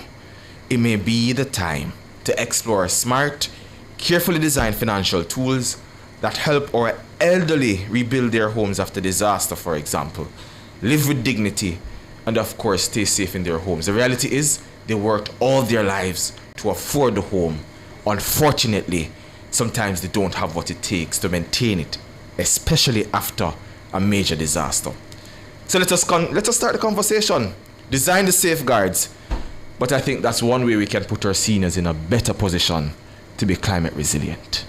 it may be the time to explore smart, carefully designed financial tools that help our elderly rebuild their homes after disaster, for example, live with dignity, and of course stay safe in their homes. The reality is they worked all their lives to afford the home. Unfortunately, sometimes they don't have what it takes to maintain it, especially after a major disaster. So let us start the conversation. Design the safeguards. But I think that's one way we can put our seniors in a better position to be climate resilient.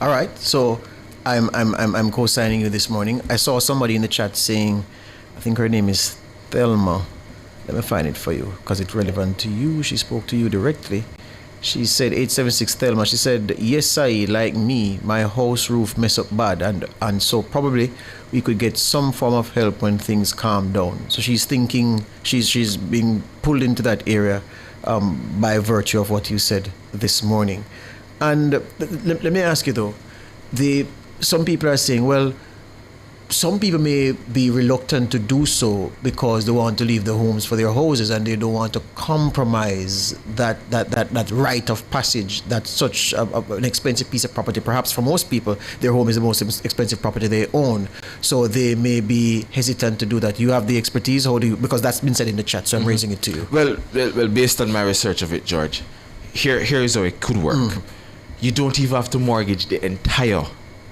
All right. So I'm co-signing you this morning. I saw somebody in the chat saying, I think her name is Thelma. Let me find it for you because it's relevant to you. She spoke to you directly. She said 876 Thelma. She said, yes, I, like me, my house roof mess up bad, and so probably we could get some form of help when things calm down. So she's thinking she's being pulled into that area by virtue of what you said this morning. And let me ask you though, some people are saying, well, some people may be reluctant to do so because they want to leave the homes for their houses and they don't want to compromise that rite of passage, that such an expensive piece of property. Perhaps for most people, their home is the most expensive property they own. So they may be hesitant to do that. You have the expertise, because that's been said in the chat, so I'm raising it to you. Well, based on my research of it, George, here is how it could work. You don't even have to mortgage the entire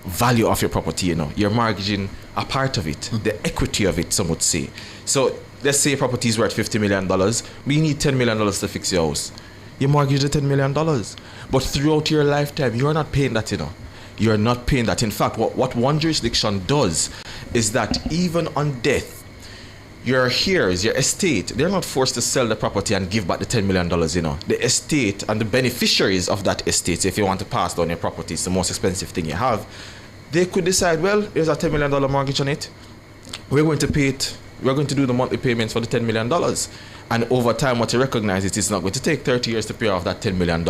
value of your property, you're mortgaging a part of it, the equity of it, some would say. So let's say your property is worth $50 million, but you need $10 million to fix your house. You mortgage the $10 million. But throughout your lifetime, you're not paying that, You're not paying that. In fact, what one jurisdiction does is that even on death, your heirs, your estate, they're not forced to sell the property and give back the $10 million, you know. The estate and the beneficiaries of that estate, so if you want to pass down your property, it's the most expensive thing you have, they could decide, well, there's a $10 million mortgage on it. We're going to pay it. We're going to do the monthly payments for the $10 million. And over time, what you recognize is it's not going to take 30 years to pay off that $10 million.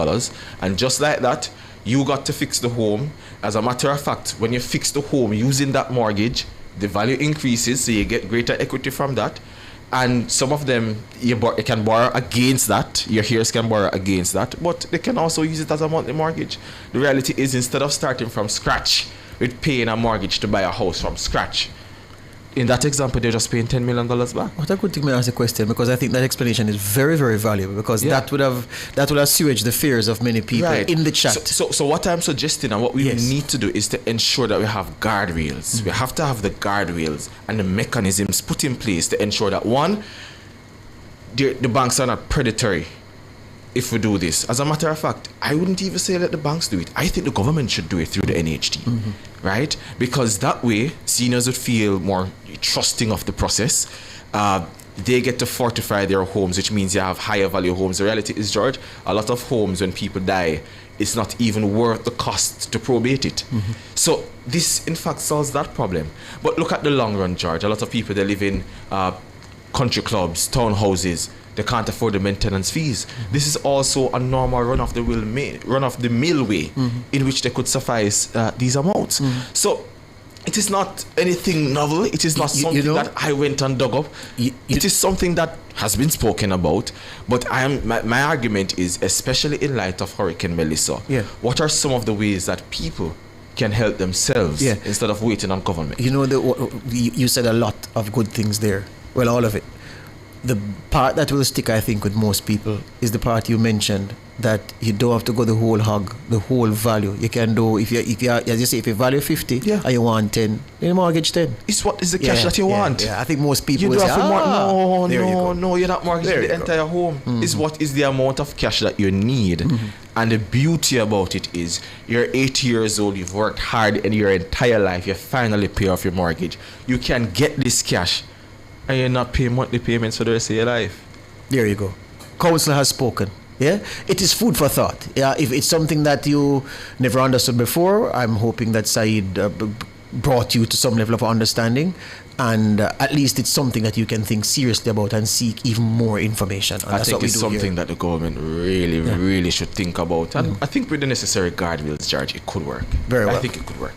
And just like that, you got to fix the home. As a matter of fact, when you fix the home using that mortgage, the value increases, so you get greater equity from that. And some of them, you can borrow against that. Your heirs can borrow against that. But they can also use it as a monthly mortgage. The reality is, instead of starting from scratch with paying a mortgage to buy a house from scratch, in that example, they're just paying $10 million back. What a good thing to ask a question, because I think that explanation is very, very valuable, because that would have assuaged the fears of many people in the chat. So what I'm suggesting and what we need to do is to ensure that we have guardrails. We have to have the guardrails and the mechanisms put in place to ensure that, one, the banks are not predatory if we do this. As a matter of fact, I wouldn't even say let the banks do it. I think the government should do it through the NHT, right? Because that way, seniors would feel more trusting of the process. They get to fortify their homes, which means you have higher value homes. The reality is, George, a lot of homes, when people die, it's not even worth the cost to probate it. So this, in fact, solves that problem. But look at the long run, George. A lot of people, they live in country clubs, townhouses. They can't afford the maintenance fees. This is also a normal run-of-the-mill way in which they could suffice these amounts. So it is not anything novel. It is not something that I went and dug up. It is something that has been spoken about. But my argument is, especially in light of Hurricane Melissa, what are some of the ways that people can help themselves instead of waiting on government? You know, you said a lot of good things there. Well, all of it. The part that will stick, I think, with most people is the part you mentioned, that you don't have to go the whole hog, the whole value. You can do, if you as you say, if you value 50 and you want 10, then you mortgage 10. It's what is the cash that you want. Yeah, I think most people you will don't say, have to you're not mortgaging the entire home. It's what is the amount of cash that you need. And the beauty about it is, you're 80 years old, you've worked hard in your entire life, you finally pay off your mortgage. You can get this cash and you're not paying monthly payments for the rest of your life. There you go. Council has spoken. Yeah, it is food for thought. Yeah, if it's something that you never understood before, I'm hoping that Saeed brought you to some level of understanding, and at least it's something that you can think seriously about and seek even more information. And I think it's something that the government really should think about. And I think with the necessary guardrails, George, it could work. Very well. I think it could work.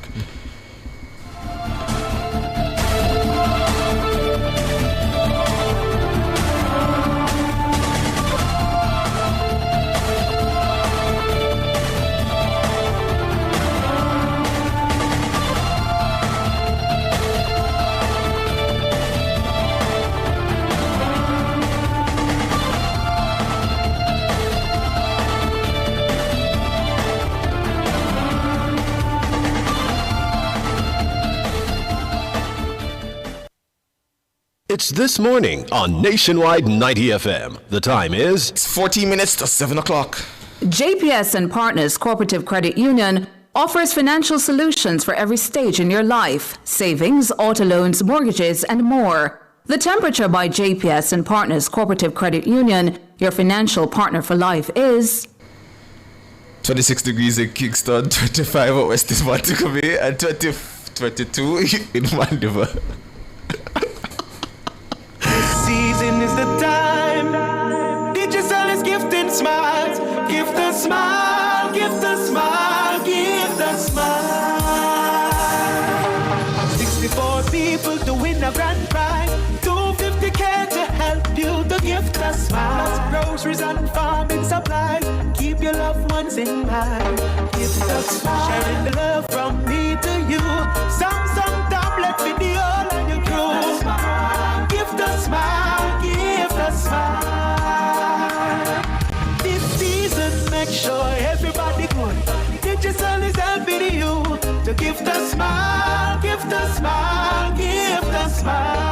It's This Morning on Nationwide 90 FM. The time is 14 minutes to 7 o'clock. JPS and Partners Cooperative Credit Union offers financial solutions for every stage in your life: savings, auto loans, mortgages, and more. The Temperature by JPS and Partners Cooperative Credit Union, your financial partner for life, is 26 degrees in Kingston, 25 at West Montego Bay, and 22 in Mandeville. Season is the time. Digital is gifting smiles. Gift a smile, gift a smile, gift a smile. 64 people to win a grand prize. 250K to help you to gift a smile. Plus groceries and farming supplies. Keep your loved ones in mind. Gift a smile. Sharing the love from me to you. Samsung tablet video and your crew. Gift a smile, give a smile. This season, make sure everybody good. Digital is helping you to give the smile, give the smile, give the smile.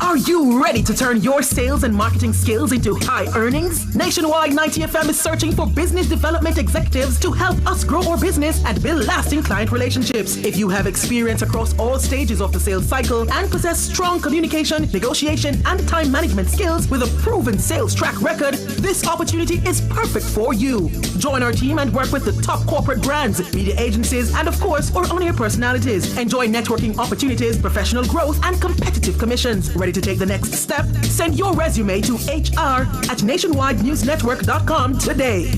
Are you ready to turn your sales and marketing skills into high earnings? Nationwide 90 FM is searching for business development executives to help us grow our business and build lasting client relationships. If you have experience across all stages of the sales cycle and possess strong communication, negotiation, and time management skills with a proven sales track record, this opportunity is perfect for you. Join our team and work with the top corporate brands, media agencies, and of course, our on-air personalities. Enjoy networking opportunities, professional growth, and competitive commissions. Ready to take the next step? Send your resume to hr@nationwidenewsnetwork.com today.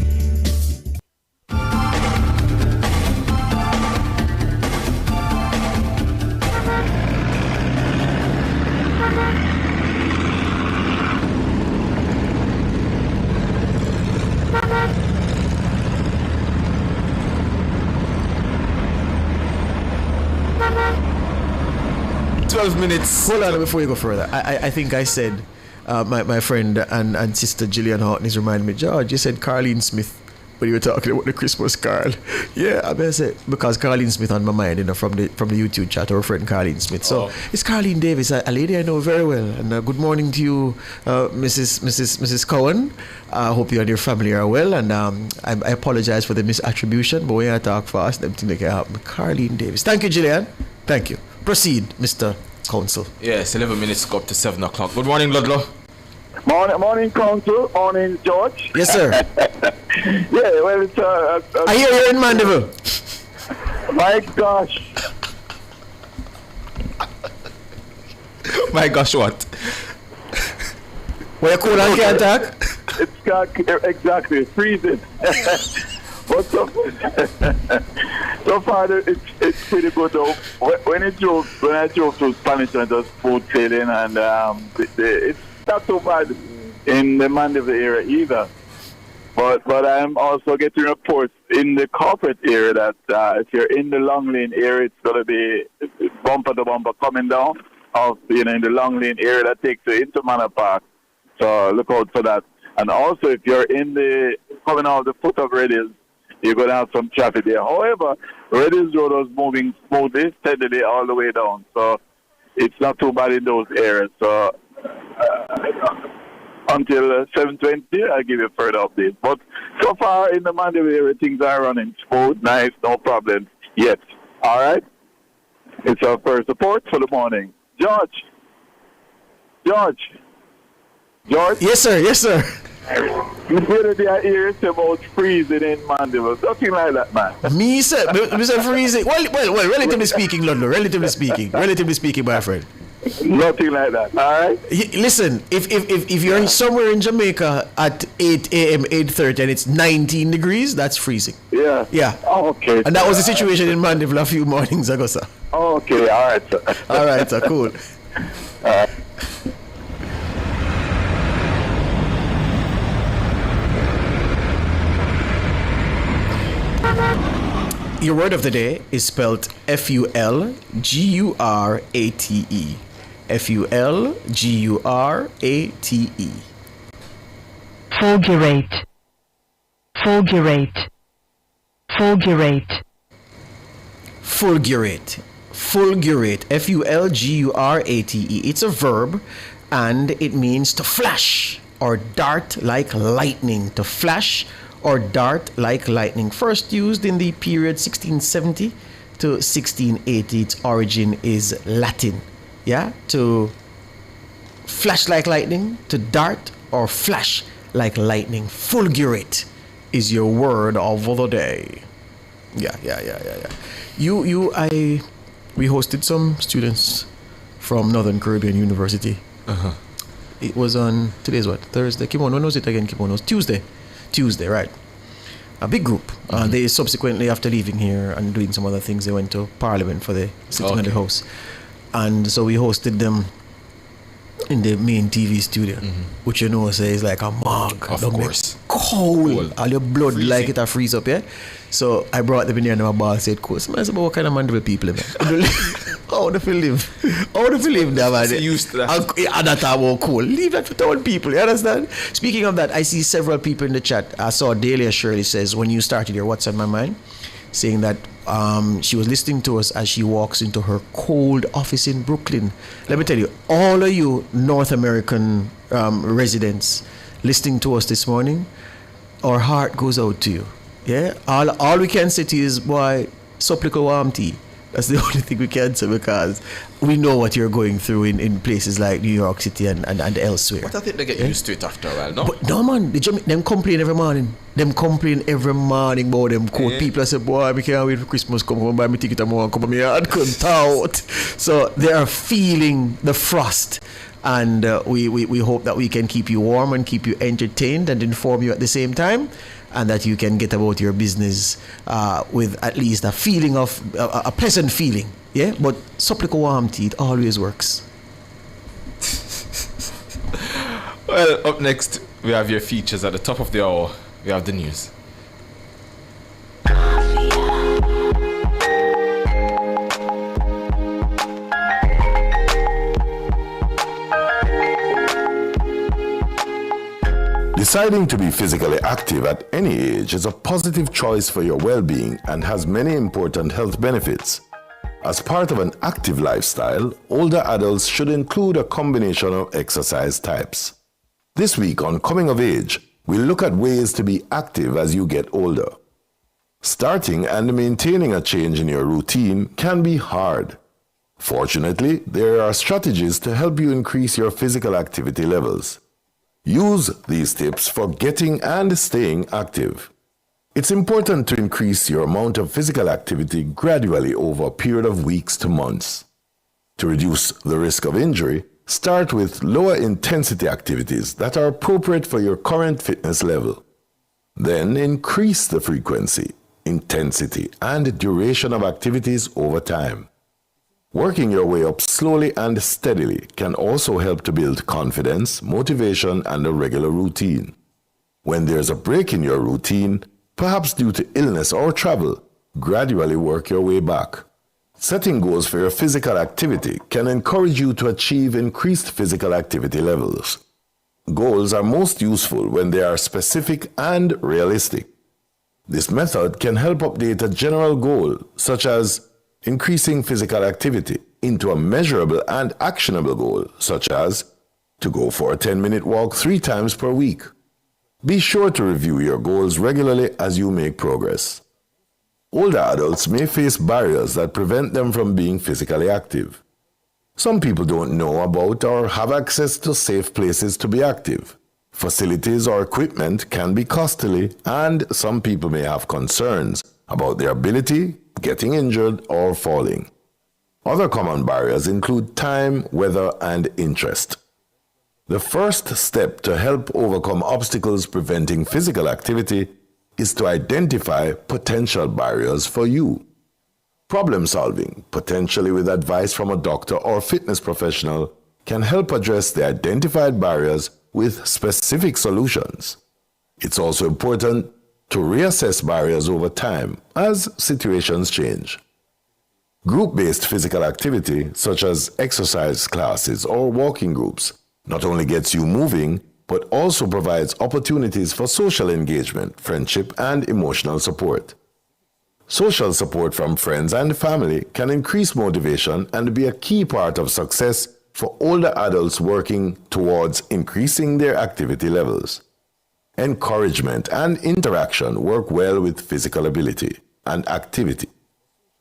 Minutes. Hold on before you go further. I think I said my friend and sister Gillian Horton is reminding me, George, you said Carleen Smith when you were talking about the Christmas card. Yeah, I mean, I said, because Carleen Smith on my mind, from the YouTube chat, our friend Carleen Smith. So it's Carleen Davis, a lady I know very well. And good morning to you, Mrs. Cohen. I hope you and your family are well. And I apologize for the misattribution, but when I talk fast, them think they can help me. Carleen Davis. Thank you, Gillian. Thank you. Proceed, Mr. Council. Yes, 11 minutes to go up to 7 o'clock. Good morning, Ludlow. Morning, Council. Morning, George. Yes, sir. Yeah, well, it's I hear you're in Mandeville. My gosh. My gosh, what? Where you cool and can't talk? It's got, exactly, freezing. But so far, it's pretty good though. When I drove to Spanish and just boat sailing, and it's not so bad in the Mandeville area either. But I'm also getting reports in the corporate area that if you're in the Long Lane area, it's going to be bumper to bumper coming down in the Long Lane area that takes you into Manor Park. So look out for that. And also, if you're coming out the foot of Redis, you're going to have some traffic there. However, Redis Road was moving smoothly, steadily all the way down. So it's not too bad in those areas. So until 7:20, I'll give you a further update. But so far in the Mandeville area, things are running smooth, nice, no problem yet. All right? It's our first report for the morning. George? Yes, sir. You better be here about freezing in Mandeville. Nothing like that, man. Me, sir. Mr. Freezing. Well, relatively speaking, London. Relatively speaking, my friend. Nothing like that, all right? Listen, if you're somewhere in Jamaica at 8 a.m., 8:30 and it's 19 degrees, that's freezing. Yeah. Oh, okay. And that was the situation in Mandeville a few mornings ago, sir. Okay, all right, sir. All right, sir, cool. All right. Your word of the day is spelled Fulgurate. Fulgurate. Fulgurate. Fulgurate. It's a verb and it means to flash or dart like lightning. To flash or dart like lightning. First used in the period 1670 to 1680. Its origin is Latin. Yeah? To flash like lightning, to dart or flash like lightning. Fulgurate is your word of the day. Yeah. We hosted some students from Northern Caribbean University. It was on, today's what? Thursday? Kimon, when was it again, Kimon? It was Tuesday, right? A big group. They subsequently, after leaving here and doing some other things, they went to Parliament for the sitting of the House. And so we hosted them in the main TV studio, which is like a mug. Of course. Cold. All your blood freezing. Like it a freeze up, yeah? So I brought them in here and my boss said, cool. So I said, what kind of Mandeville people, man? How do you live? There, man? Used to that. And that about cool. Leave that with our people, you understand? Speaking of that, I see several people in the chat. I saw Dahlia Shirley says, when you started here, what's on my mind? Saying that She was listening to us as she walks into her cold office in Brooklyn. Let me tell you, all of you North American residents listening to us this morning, our heart goes out to you. Yeah, all we can say to you is, boy, supplico warm tea. That's the only thing we can say, because we know what you're going through in places like New York City and elsewhere. But I think they get used to it after a while, no? But no, man, them complain every morning. Them complain every morning about them cold. Yeah. People say, boy, I can't wait for Christmas, come and buy me ticket and come me and couldn't out. So they are feeling the frost. And we hope that we can keep you warm and keep you entertained and inform you at the same time, and that you can get about your business with at least a feeling of a pleasant feeling. Yeah, but supplico warm tea, it always works. Well, up next, we have your features. At the top of the hour, we have the news. Deciding to be physically active at any age is a positive choice for your well-being and has many important health benefits. As part of an active lifestyle, older adults should include a combination of exercise types. This week on Coming of Age, we'll look at ways to be active as you get older. Starting and maintaining a change in your routine can be hard. Fortunately, there are strategies to help you increase your physical activity levels. Use these tips for getting and staying active. It's important to increase your amount of physical activity gradually over a period of weeks to months. To reduce the risk of injury, start with lower intensity activities that are appropriate for your current fitness level. Then increase the frequency, intensity, and duration of activities over time. Working your way up slowly and steadily can also help to build confidence, motivation, and a regular routine. When there's a break in your routine, perhaps due to illness or travel, gradually work your way back. Setting goals for your physical activity can encourage you to achieve increased physical activity levels. Goals are most useful when they are specific and realistic. This method can help update a general goal, such as increasing physical activity, into a measurable and actionable goal, such as to go for a 10-minute walk 3 times per week. Be sure to review your goals regularly as you make progress. Older adults may face barriers that prevent them from being physically active. Some people don't know about or have access to safe places to be active. Facilities or equipment can be costly, and some people may have concerns about their ability, getting injured, or falling. Other common barriers include time, weather, and interest. The first step to help overcome obstacles preventing physical activity is to identify potential barriers for you. Problem solving, potentially with advice from a doctor or fitness professional, can help address the identified barriers with specific solutions. It's also important to reassess barriers over time as situations change. Group-based physical activity, such as exercise classes or walking groups, not only gets you moving, but also provides opportunities for social engagement, friendship, and emotional support. Social support from friends and family can increase motivation and be a key part of success for older adults working towards increasing their activity levels. Encouragement and interaction work well with physical ability and activity.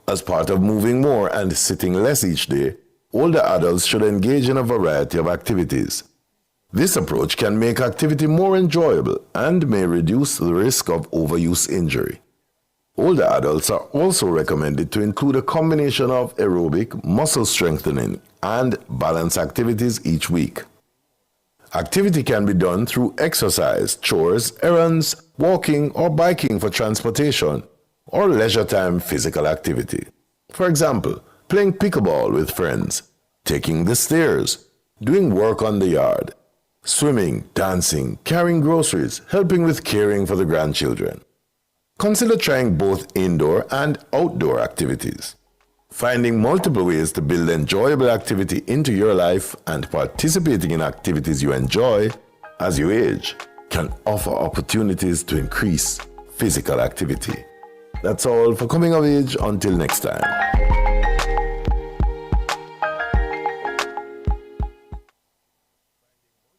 As part of moving more and sitting less each day, older adults should engage in a variety of activities. This approach can make activity more enjoyable and may reduce the risk of overuse injury. Older adults are also recommended to include a combination of aerobic, muscle strengthening, and balance activities each week. Activity can be done through exercise, chores, errands, walking or biking for transportation, or leisure time physical activity. For example, playing pickleball with friends, taking the stairs, doing work on the yard, swimming, dancing, carrying groceries, helping with caring for the grandchildren. Consider trying both indoor and outdoor activities. Finding multiple ways to build enjoyable activity into your life and participating in activities you enjoy as you age can offer opportunities to increase physical activity. That's all for Coming of Age. Until next time.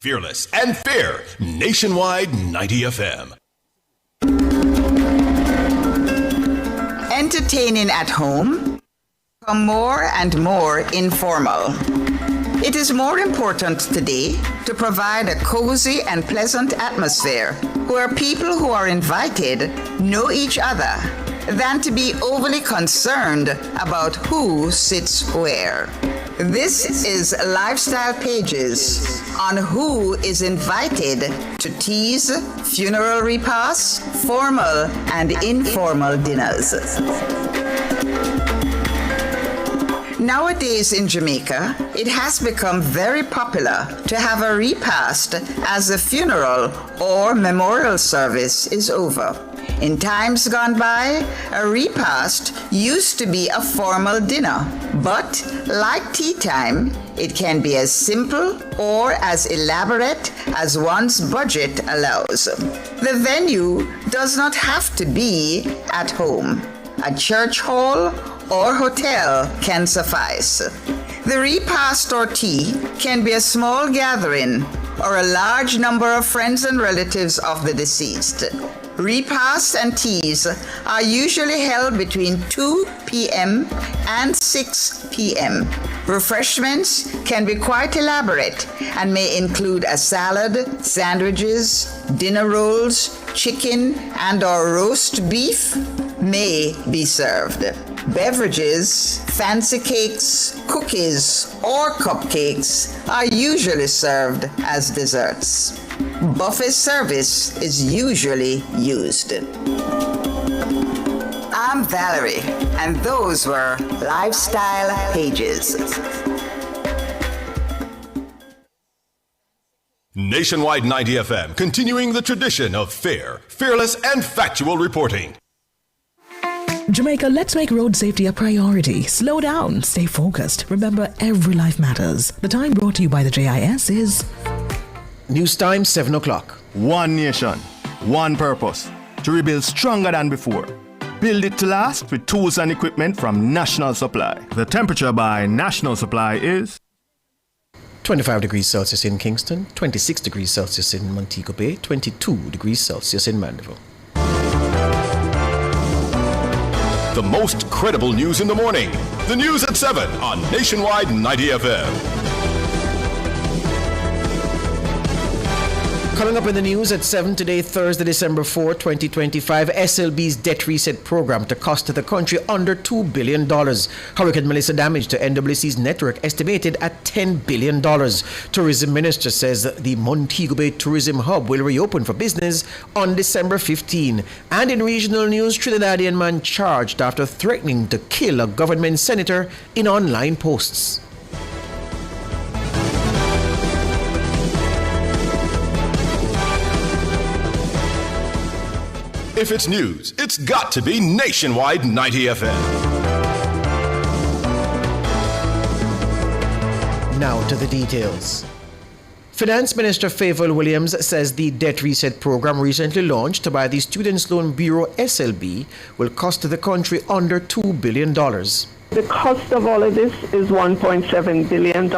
Fearless and fair. Nationwide 90 FM. Entertaining at home, become more and more informal. It is more important today to provide a cozy and pleasant atmosphere where people who are invited know each other than to be overly concerned about who sits where. This is Lifestyle Pages on who is invited to teas, funeral repasts, formal and informal dinners. Nowadays in Jamaica, it has become very popular to have a repast as the funeral or memorial service is over. In times gone by, a repast used to be a formal dinner, but like tea time, it can be as simple or as elaborate as one's budget allows. The venue does not have to be at home. A church hall or hotel can suffice. The repast or tea can be a small gathering or a large number of friends and relatives of the deceased. Repasts and teas are usually held between 2 p.m. and 6 p.m. Refreshments can be quite elaborate and may include a salad, sandwiches, dinner rolls, chicken and/or roast beef may be served. Beverages, fancy cakes, cookies, or cupcakes are usually served as desserts. Buffet service is usually used. I'm Valerie, and those were Lifestyle Pages. Nationwide 90 FM, continuing the tradition of fair, fearless, and factual reporting. Jamaica, let's make road safety a priority. Slow down, stay focused. Remember, every life matters. The time brought to you by the JIS is... News time, 7 o'clock. One nation, one purpose. To rebuild stronger than before. Build it to last with tools and equipment from National Supply. The temperature by National Supply is... 25 degrees Celsius in Kingston, 26 degrees Celsius in Montego Bay, 22 degrees Celsius in Mandeville. The most credible news in the morning. The news at 7 on Nationwide 90 FM. Coming up in the news at 7 today, Thursday, December 4, 2025, SLB's debt reset program to cost the country under $2 billion. Hurricane Melissa damage to NWC's network estimated at $10 billion. Tourism Minister says the Montego Bay Tourism Hub will reopen for business on December 15. And in regional news, Trinidadian man charged after threatening to kill a government senator in online posts. If it's news, it's got to be Nationwide 90 FM. Now to the details. Finance Minister Favour Williams says the debt reset program recently launched by the Students' Loan Bureau SLB will cost the country under $2 billion. The cost of all of this is $1.7 billion.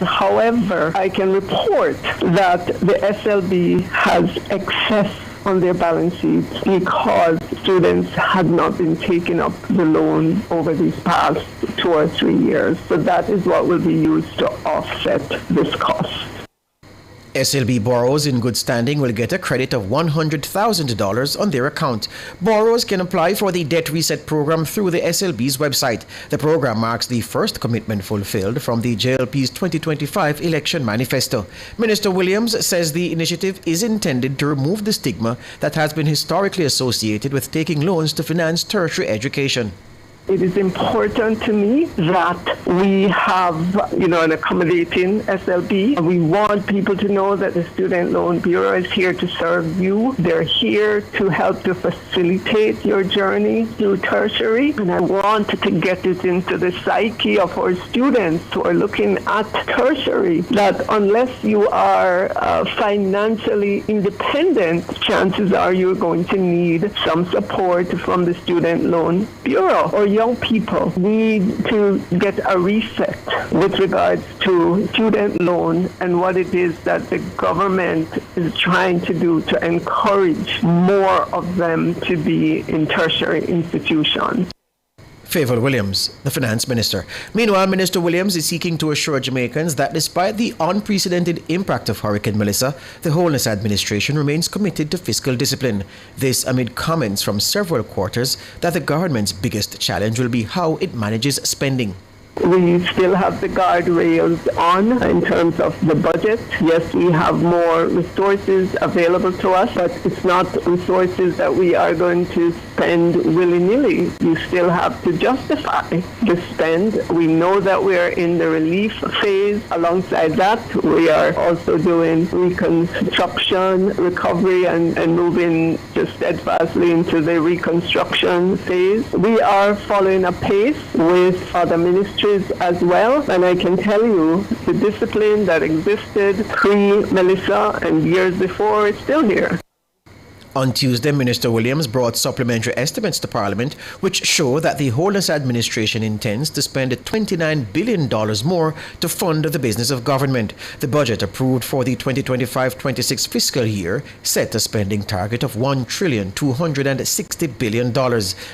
However, I can report that the SLB has excess on their balance sheets because students had not been taking up the loan over these past 2 or 3 years. So that is what will be used to offset this cost. SLB borrowers in good standing will get a credit of $100,000 on their account. Borrowers can apply for the debt reset program through the SLB's website. The program marks the first commitment fulfilled from the JLP's 2025 election manifesto. Minister Williams says the initiative is intended to remove the stigma that has been historically associated with taking loans to finance tertiary education. It is important to me that we have, an accommodating SLB. We want people to know that the Student Loan Bureau is here to serve you. They're here to help to facilitate your journey through tertiary. And I want to get it into the psyche of our students who are looking at tertiary, that unless you are financially independent, chances are you're going to need some support from the Student Loan Bureau. Or young people need to get a reset with regards to student loan and what it is that the government is trying to do to encourage more of them to be in tertiary institutions. Favour Williams, the Finance Minister. Meanwhile, Minister Williams is seeking to assure Jamaicans that despite the unprecedented impact of Hurricane Melissa, the Holness administration remains committed to fiscal discipline. This amid comments from several quarters that the government's biggest challenge will be how it manages spending. We still have the guardrails on in terms of the budget. Yes, we have more resources available to us, but it's not resources that we are going to spend willy-nilly. You still have to justify the spend. We know that we are in the relief phase. Alongside that, we are also doing reconstruction, recovery, and moving just steadfastly into the reconstruction phase. We are following a pace with other ministries as well, and I can tell you the discipline that existed pre-Melissa and years before is still here. On Tuesday, Minister Williams brought supplementary estimates to Parliament which show that the Holness administration intends to spend $29 billion more to fund the business of government. The budget approved for the 2025-26 fiscal year set a spending target of $1,260 billion.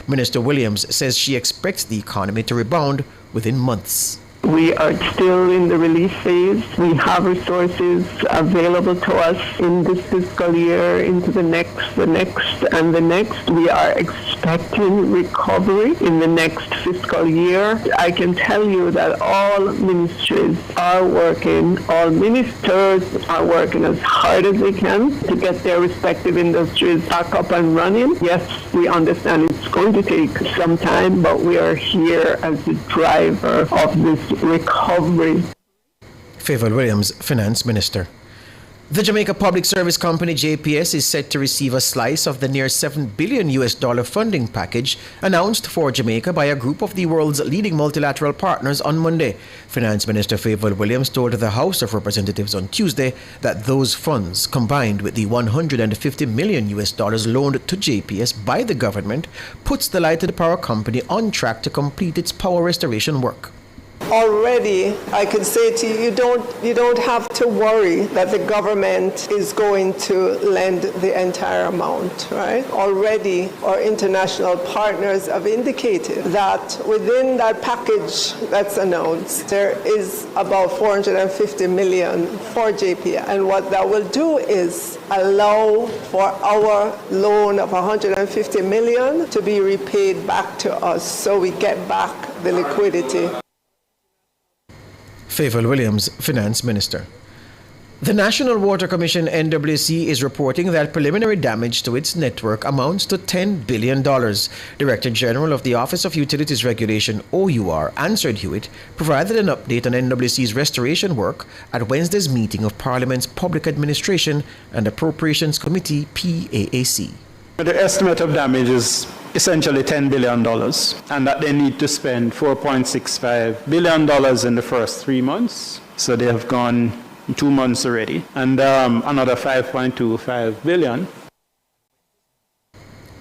Minister Williams says she expects the economy to rebound within months. We are still in the relief phase. We have resources available to us in this fiscal year, into the next, and the next. We are expecting recovery in the next fiscal year. I can tell you that all ministries are working, all ministers are working as hard as they can to get their respective industries back up and running. Yes, we understand it's going to take some time, but we are here as the driver of this recovery. Favour Williams, Finance Minister. The Jamaica Public Service Company JPS is set to receive a slice of the near $7 billion funding package announced for Jamaica by a group of the world's leading multilateral partners on Monday. Finance Minister Favour Williams told the House of Representatives on Tuesday that those funds, combined with the $150 million loaned to JPS by the government, puts the Lighted Power Company on track to complete its power restoration work. Already, I can say to you, you don't have to worry that the government is going to lend the entire amount, right? Already, our international partners have indicated that within that package that's announced, there is about $450 million for JPS. And what that will do is allow for our loan of $150 million to be repaid back to us, so we get back the liquidity. Favour Williams, Finance Minister. The National Water Commission NWC is reporting that preliminary damage to its network amounts to $10 billion. Director General of the Office of Utilities Regulation, OUR, Ansard Hewitt, provided an update on NWC's restoration work at Wednesday's meeting of Parliament's Public Administration and Appropriations Committee, PAAC. The estimate of damage is essentially $10 billion, and that they need to spend $4.65 billion in the first 3 months. So they have gone 2 months already, and another $5.25 billion.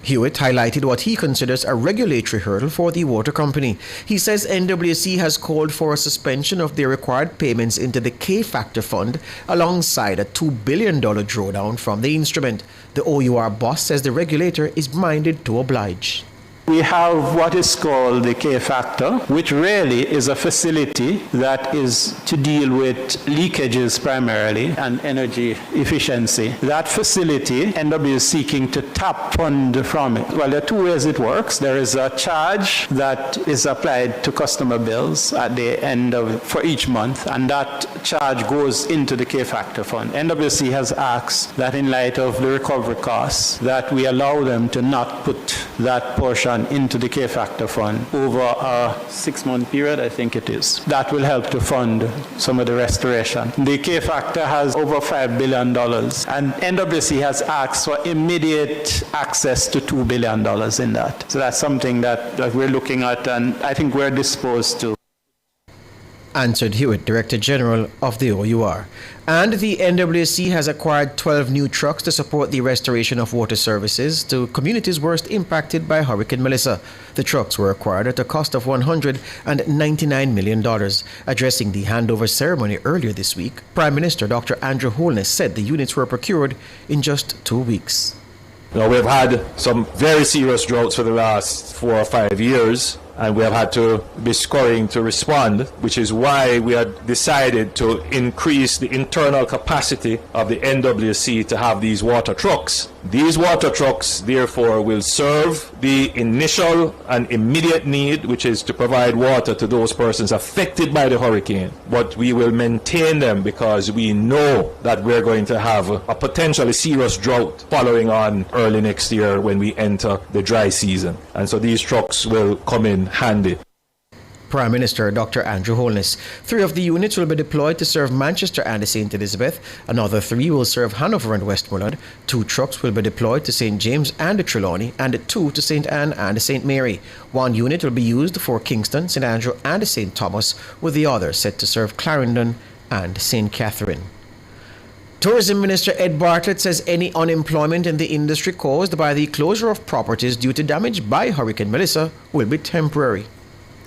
Hewitt highlighted what he considers a regulatory hurdle for the water company. He says NWC has called for a suspension of their required payments into the K-Factor Fund alongside a $2 billion drawdown from the instrument. The OUR boss says the regulator is minded to oblige. We have what is called the K-Factor, which really is a facility that is to deal with leakages primarily and energy efficiency. That facility, NW is seeking to tap fund from it. Well, there are two ways it works. There is a charge that is applied to customer bills at the end for each month, and that charge goes into the K-Factor fund. NWC has asked that in light of the recovery costs, that we allow them to not put that portion million into the K-Factor fund over a 6-month period, I think it is. That will help to fund some of the restoration. The K-Factor has over $5 billion, and NWC has asked for immediate access to $2 billion in that. So that's something that we're looking at, and I think we're disposed to. Answered Hewitt, Director General of the OUR. And the NWC has acquired 12 new trucks to support the restoration of water services to communities worst impacted by Hurricane Melissa. The trucks were acquired at a cost of $199 million. Addressing the handover ceremony earlier this week, Prime Minister Dr. Andrew Holness said the units were procured in just 2 weeks. We've had some very serious droughts for the last 4 or 5 years, and we have had to be scurrying to respond, which is why we had decided to increase the internal capacity of the NWC to have these water trucks. These water trucks, therefore, will serve the initial and immediate need, which is to provide water to those persons affected by the hurricane. But we will maintain them because we know that we're going to have a potentially serious drought following on early next year when we enter the dry season. And so these trucks will come in handy. Prime Minister Dr. Andrew Holness. 3 of the units will be deployed to serve Manchester and St. Elizabeth. Another 3 will serve Hanover and Westmoreland. 2 trucks will be deployed to St. James and Trelawney, and 2 to St. Anne and St. Mary. 1 unit will be used for Kingston, St. Andrew and St. Thomas, with the other set to serve Clarendon and St. Catherine. Tourism Minister Ed Bartlett says any unemployment in the industry caused by the closure of properties due to damage by Hurricane Melissa will be temporary.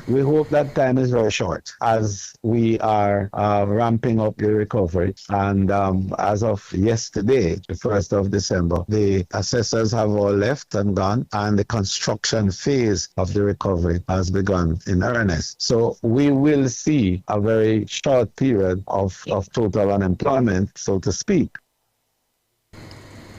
We hope that time is very short as we are ramping up the recovery. And as of yesterday, the 1st of December, the assessors have all left and gone, and the construction phase of the recovery has begun in earnest. So we will see a very short period of total unemployment, so to speak.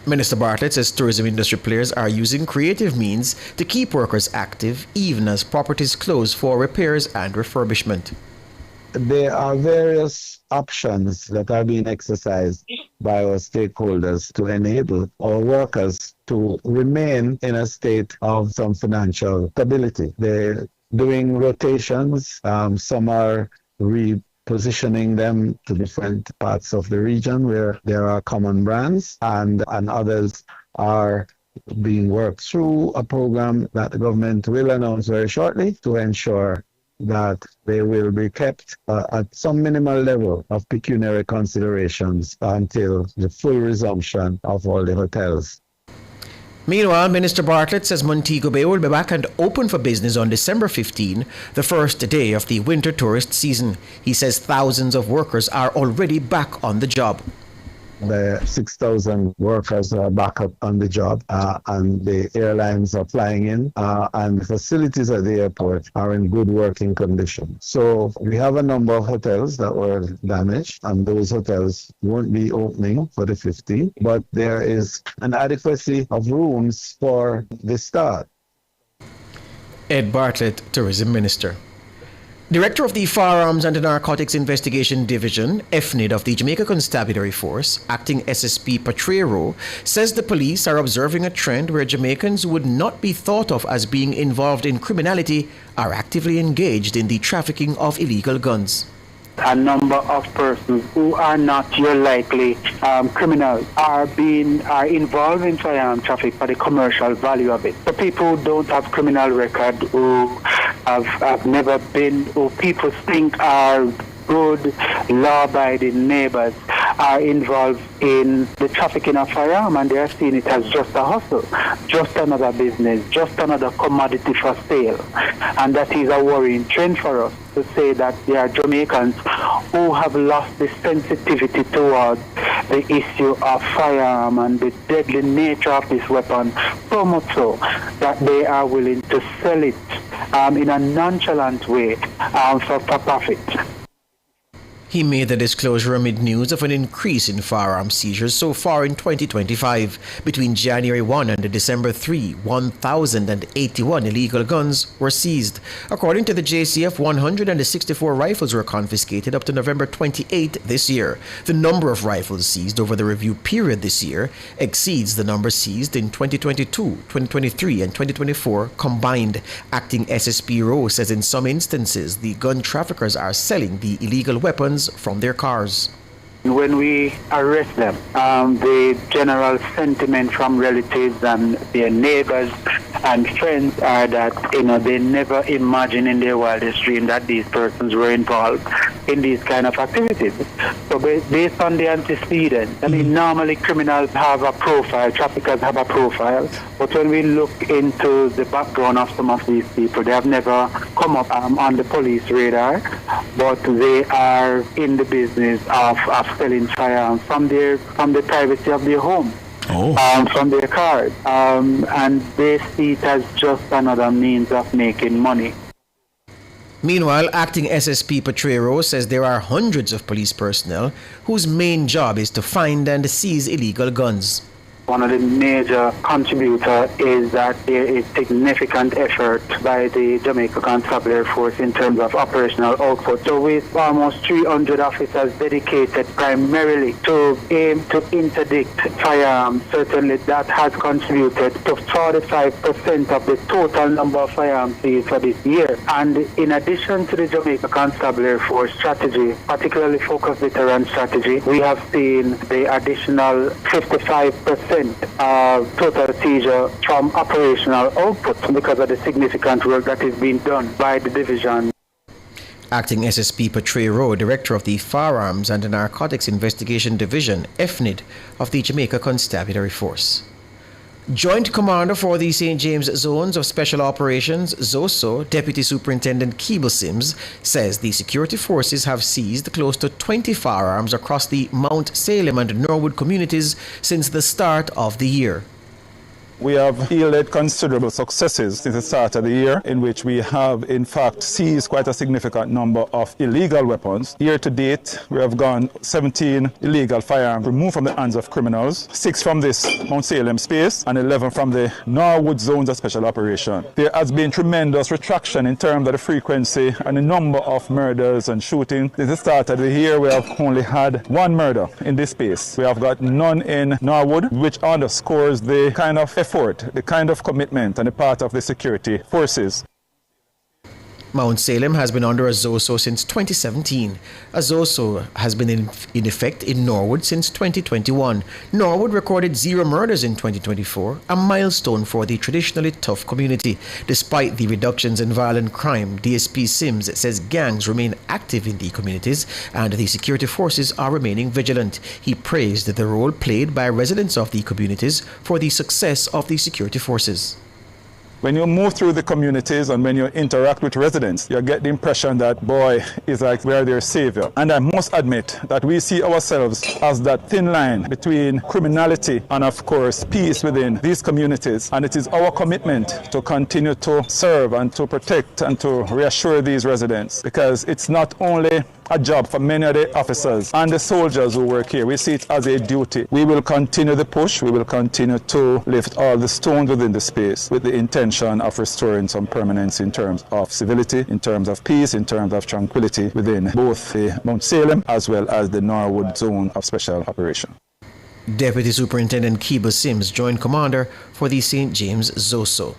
Minister Bartlett says tourism industry players are using creative means to keep workers active even as properties close for repairs and refurbishment. There are various options that are being exercised by our stakeholders to enable our workers to remain in a state of some financial stability. They're doing rotations. Some are positioning them to different parts of the region where there are common brands, and others are being worked through a program that the government will announce very shortly to ensure that they will be kept at some minimal level of pecuniary considerations until the full resumption of all the hotels. Meanwhile, Minister Bartlett says Montego Bay will be back and open for business on December 15, the first day of the winter tourist season. He says thousands of workers are already back on the job. The 6,000 workers are back up on the job, and the airlines are flying in, and the facilities at the airport are in good working condition. So we have a number of hotels that were damaged, and those hotels won't be opening for the 15th, but there is an adequacy of rooms for the start. Ed Bartlett, Tourism Minister. Director of the Firearms and Narcotics Investigation Division, FNID of the Jamaica Constabulary Force, acting SSP Patrero, says the police are observing a trend where Jamaicans who would not be thought of as being involved in criminality are actively engaged in the trafficking of illegal guns. A number of persons who are not your likely criminals are involved in firearm traffic for the commercial value of it. The people who don't have criminal record, who have never been, who people think are good, law-abiding neighbors, are involved in the trafficking of firearms, and they are seeing it as just a hustle, just another business, just another commodity for sale. And that is a worrying trend for us, to say that there are Jamaicans who have lost the sensitivity towards the issue of firearm and the deadly nature of this weapon, so much so that they are willing to sell it in a nonchalant way for profit. He made the disclosure amid news of an increase in firearm seizures so far in 2025. Between January 1 and December 3, 1,081 illegal guns were seized. According to the JCF, 164 rifles were confiscated up to November 28 this year. The number of rifles seized over the review period this year exceeds the number seized in 2022, 2023, and 2024 combined. Acting SSP Rowe says in some instances, the gun traffickers are selling the illegal weapons from their cars. When we arrest them, the general sentiment from relatives and their neighbors and friends are that, they never imagined in their wildest dream that these persons were involved in these kind of activities. So based on the antecedents, normally criminals have a profile, traffickers have a profile, but when we look into the background of some of these people, they have never come up on the police radar, but they are in the business of selling firearms from the privacy of their home. From their cars, and they see it as just another means of making money. Meanwhile, acting SSP Petrero says there are hundreds of police personnel whose main job is to find and seize illegal guns. One of the major contributors is that there is significant effort by the Jamaica Constabulary Force in terms of operational output. So with almost 300 officers dedicated primarily to aim to interdict firearms, certainly that has contributed to 45% of the total number of firearms seized for this year. And in addition to the Jamaica Constabulary Force strategy, particularly focused veteran strategy, we have seen the additional 55% total seizure from operational output because of the significant work that is being done by the division. Acting SSP Petrero, Director of the Firearms and Narcotics Investigation Division, FNID, of the Jamaica Constabulary Force. Joint Commander for the St. James Zones of Special Operations, ZOSO, Deputy Superintendent Keeble Sims, says the security forces have seized close to 20 firearms across the Mount Salem and Norwood communities since the start of the year. We have yielded considerable successes since the start of the year, in which we have, in fact, seized quite a significant number of illegal weapons. Year to date, we have gone 17 illegal firearms removed from the hands of criminals, 6 from this Mount Salem space, and 11 from the Norwood Zones of Special Operation. There has been tremendous retraction in terms of the frequency and the number of murders and shootings. Since the start of the year, we have only had 1 murder in this space. We have got none in Norwood, which underscores the kind of effort, the kind of commitment on the part of the security forces. Mount Salem has been under a ZOSO since 2017. A ZOSO has been in effect in Norwood since 2021. Norwood recorded 0 murders in 2024, a milestone for the traditionally tough community. Despite the reductions in violent crime, DSP Sims says gangs remain active in the communities and the security forces are remaining vigilant. He praised the role played by residents of the communities for the success of the security forces. When you move through the communities and when you interact with residents, you get the impression that, boy, is like we are their savior. And I must admit that we see ourselves as that thin line between criminality and, of course, peace within these communities. And it is our commitment to continue to serve and to protect and to reassure these residents, because it's not only a job for many of the officers and the soldiers who work here. We see it as a duty. We will continue the push. We will continue to lift all the stones within the space with the intention of restoring some permanence in terms of civility, in terms of peace, in terms of tranquility within both the Mount Salem as well as the Norwood Zone of Special Operation. Deputy Superintendent Keeble Sims, Joint Commander for the St. James ZOSO.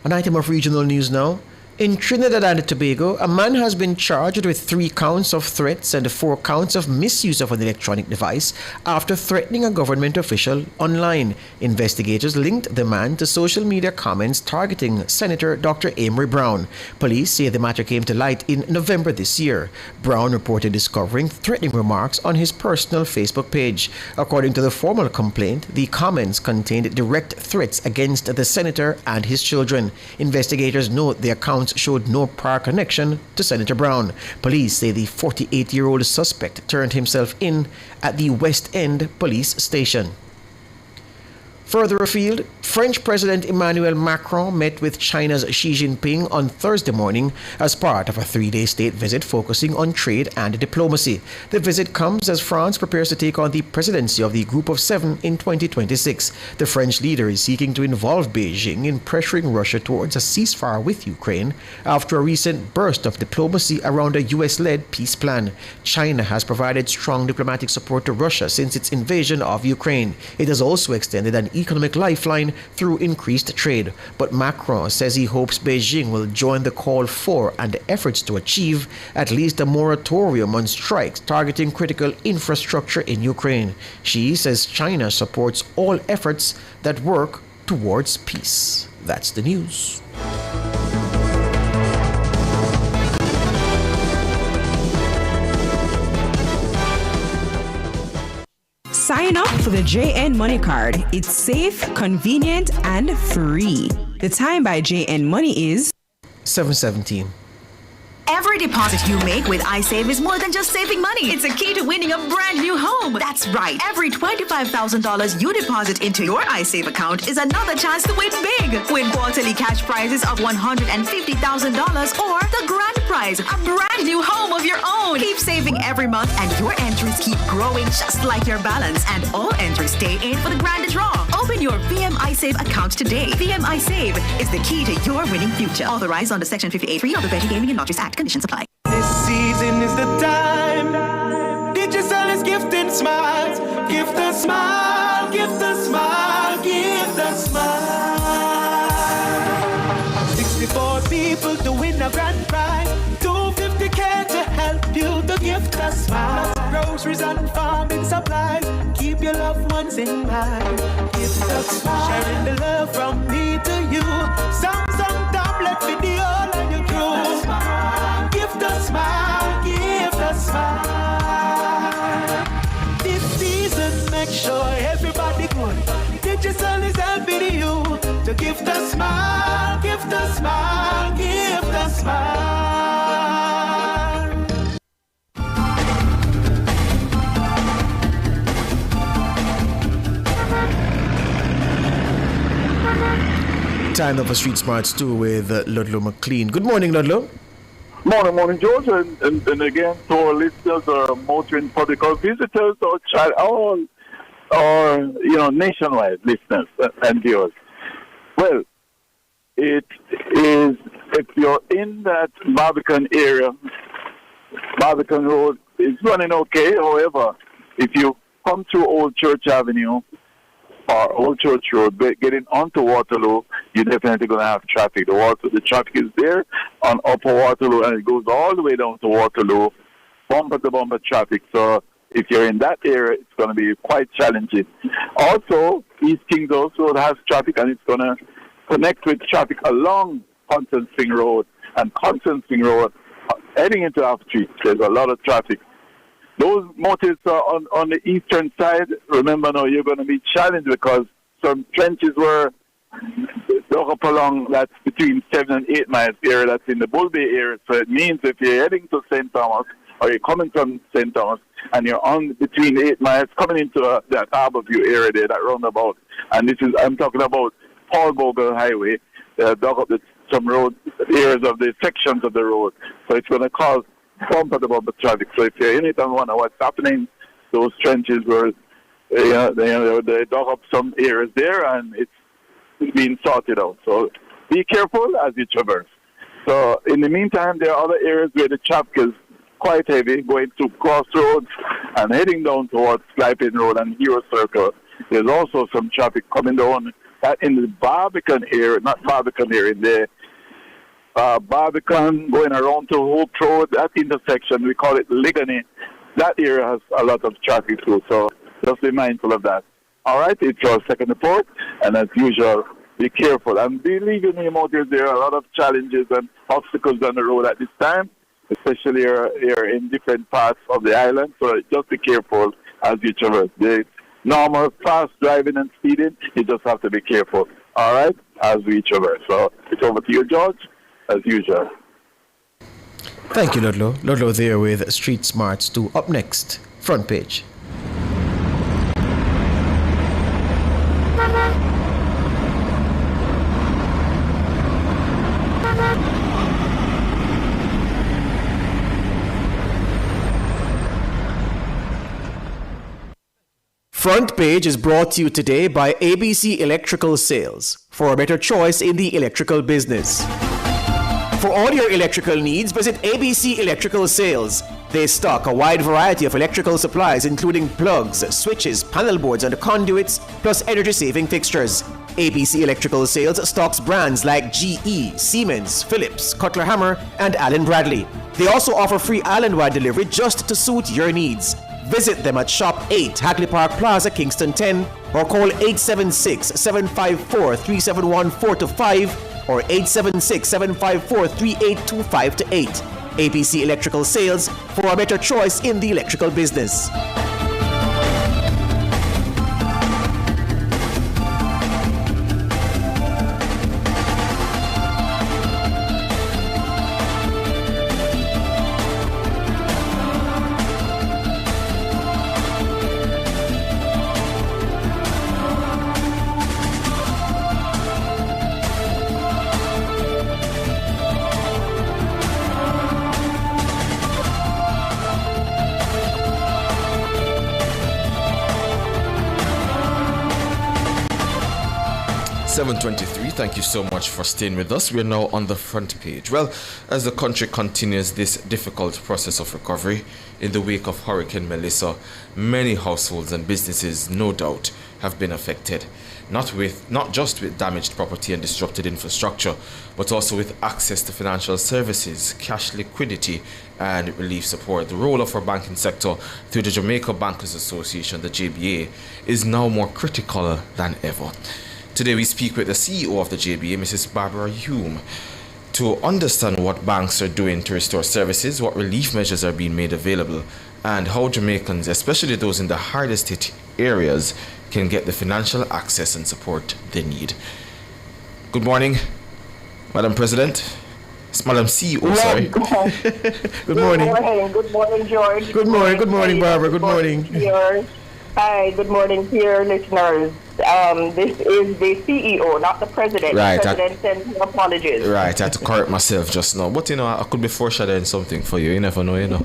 An item of regional news now. In Trinidad and Tobago, a man has been charged with 3 counts of threats and 4 counts of misuse of an electronic device after threatening a government official online. Investigators linked the man to social media comments targeting Senator Dr. Amory Brown. Police say the matter came to light in November this year. Brown reported discovering threatening remarks on his personal Facebook page. According to the formal complaint, the comments contained direct threats against the senator and his children. Investigators note the accounts showed no prior connection to Senator Brown. Police say the 48-year-old suspect turned himself in at the West End police station. Further afield, French President Emmanuel Macron met with China's Xi Jinping on Thursday morning as part of a 3-day state visit focusing on trade and diplomacy. The visit comes as France prepares to take on the presidency of the Group of Seven in 2026. The French leader is seeking to involve Beijing in pressuring Russia towards a ceasefire with Ukraine after a recent burst of diplomacy around a US-led peace plan. China has provided strong diplomatic support to Russia since its invasion of Ukraine. It has also extended an economic lifeline through increased trade. But Macron says he hopes Beijing will join the call for and efforts to achieve at least a moratorium on strikes targeting critical infrastructure in Ukraine. Xi says China supports all efforts that work towards peace. That's the news. Sign up for the JN Money Card. It's safe, convenient, and free. The time by JN Money is 7:17. Every deposit you make with iSave is more than just saving money. It's a key to winning a brand new home. That's right. Every $25,000 you deposit into your iSave account is another chance to win big. Win quarterly cash prizes of $150,000 or the grand prize, a brand new home of your own. Keep saving every month and your entries keep growing just like your balance. And all entries stay in for the grand draw. Open your VM iSave account today. VM iSave is the key to your winning future. Authorized under Section 58.3 of the Betting, Gaming and Lotteries Act. Conditions apply. This season is the time. Digital is gifting smiles. Gift a smile, gift a smile, gift a smile. 64 people to win a grand prize. $250K to help you to gift a smile. Groceries and farming supplies. Keep your loved ones in mind. Gift a smile. Sharing the love from me to you. Samsung tablet video and your crew. Gift a smile, give a smile. This season, make sure everybody good. Digital is helping you to gift a smile, gift a smile, gift a smile. Time up for Street Smarts 2 with Ludlow McLean. Good morning, Ludlow. Morning, George, and again to our listeners, our motoring public, our visitors, all nationwide listeners and viewers. Well, it is, if you're in that Barbican area, Barbican Road is running okay. However, if you come through Old Church Avenue or Old Church Road, getting onto Waterloo, you're definitely going to have traffic. The traffic is there on Upper Waterloo, and it goes all the way down to Waterloo, bumper-to-bumper traffic. So if you're in that area, it's going to be quite challenging. Also, East Kings Road has traffic, and it's going to connect with traffic along Constance Swing Road. And Constance Swing Road, heading into Half Street, there's a lot of traffic. Those motorists are on the eastern side. Remember now, you're going to be challenged because some trenches were dug up along that's between 7 and 8 miles area that's in the Bull Bay area. So it means if you're heading to St. Thomas or you're coming from St. Thomas and you're on between 8 miles coming into that Harbour View area there, that roundabout, and I'm talking about Paul Bogle Highway, dug up some road areas of the sections of the road. So it's going to cause bumper-to-bumper traffic. So if you're in it and wonder what's happening, those trenches were, they dug up some areas there and it's being sorted out. So be careful as you traverse. So in the meantime, there are other areas where the traffic is quite heavy, going to Crossroads and heading down towards Slypin Road and Hero Circle. There's also some traffic coming down in the Barbican area, not Barbican area, in the Barbican going around to Hope Road, that intersection, we call it Ligony. That area has a lot of traffic too, so just be mindful of that. All right, it's your second report, and as usual, be careful. And believe in me, motorists, there are a lot of challenges and obstacles on the road at this time, especially here in different parts of the island, so just be careful as you traverse. The normal fast driving and speeding, you just have to be careful, all right, as we traverse. So it's over to you, George, as usual. Thank you, Ludlow. Ludlow there with Street Smarts 2. Up next, Front Page. Front Page is brought to you today by ABC Electrical Sales, for a better choice in the electrical business. For all your electrical needs, visit ABC Electrical Sales. They stock a wide variety of electrical supplies, including plugs, switches, panel boards, and conduits, plus energy-saving fixtures. ABC Electrical Sales stocks brands like GE, Siemens, Philips, Cutler Hammer, and Allen Bradley. They also offer free island-wide delivery just to suit your needs. Visit them at Shop 8, Hagley Park Plaza, Kingston 10, or call 876-754-3714-5 or 876-754-3825-8. ABC Electrical Sales, for a better choice in the electrical business. Thank you so much for staying with us. We're now on the front page. Well, as the country continues this difficult process of recovery in the wake of Hurricane Melissa, many households and businesses, no doubt, have been affected. Not just with damaged property and disrupted infrastructure, but also with access to financial services, cash liquidity, and relief support. The role of our banking sector through the Jamaica Bankers Association, the JBA, is now more critical than ever. Today we speak with the CEO of the JBA, Mrs. Barbara Hume, to understand what banks are doing to restore services, what relief measures are being made available, and how Jamaicans, especially those in the hardest hit areas, can get the financial access and support they need. Good morning, Madam President. Madam CEO, sorry. Good morning. Good morning, George. Good morning, Barbara. Good morning. Hi, good morning, dear listeners. This is the CEO, not the president. Right. The president sends me apologies. Right, I had to correct myself just now. But, I could be foreshadowing something for you. You never know,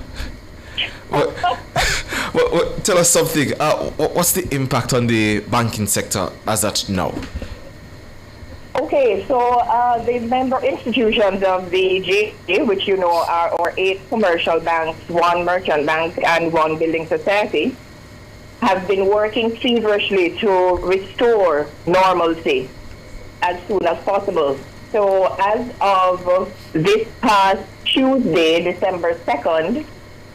Well, tell us something. What's the impact on the banking sector as at now? Okay, so the member institutions of the JBA, which are our 8 commercial banks, 1 merchant bank, and 1 building society, have been working feverishly to restore normalcy as soon as possible. So as of this past Tuesday, December 2nd,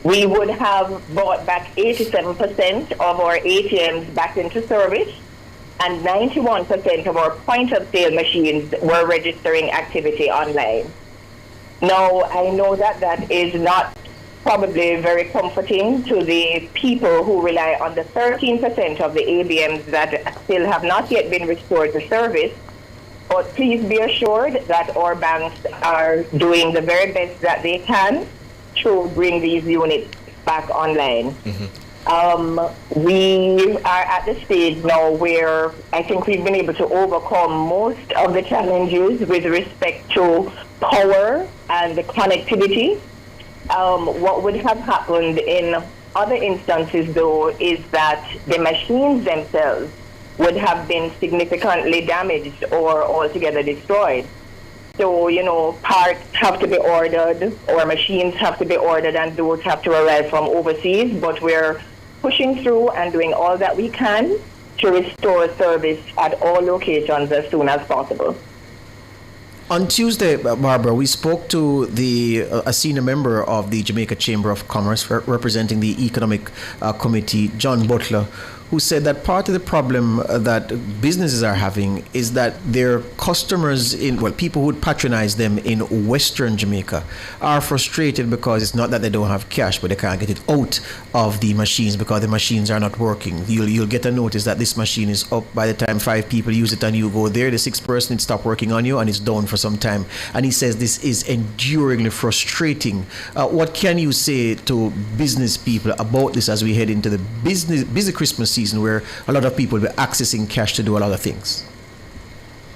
we would have brought back 87% of our ATMs back into service, and 91% of our point-of-sale machines were registering activity online. Now, I know that is not probably very comforting to the people who rely on the 13% of the ABMs that still have not yet been restored to service. But please be assured that our banks are doing the very best that they can to bring these units back online. We are at the stage now where I think we've been able to overcome most of the challenges with respect to power and the connectivity. What would have happened in other instances, though, is that the machines themselves would have been significantly damaged or altogether destroyed. So, parts have to be ordered, or machines have to be ordered, and those have to arrive from overseas. But we're pushing through and doing all that we can to restore service at all locations as soon as possible. On Tuesday, Barbara, we spoke to a senior member of the Jamaica Chamber of Commerce representing the Economic Committee, John Butler, who said that part of the problem that businesses are having is that their customers, people who would patronize them in Western Jamaica are frustrated because it's not that they don't have cash, but they can't get it out of the machines because the machines are not working. You'll get a notice that this machine is up by the time 5 people use it and you go there, the 6th person, it stopped working on you and it's down for some time. And he says this is enduringly frustrating. What can you say to business people about this as we head into the busy Christmas season where a lot of people will be accessing cash to do a lot of things?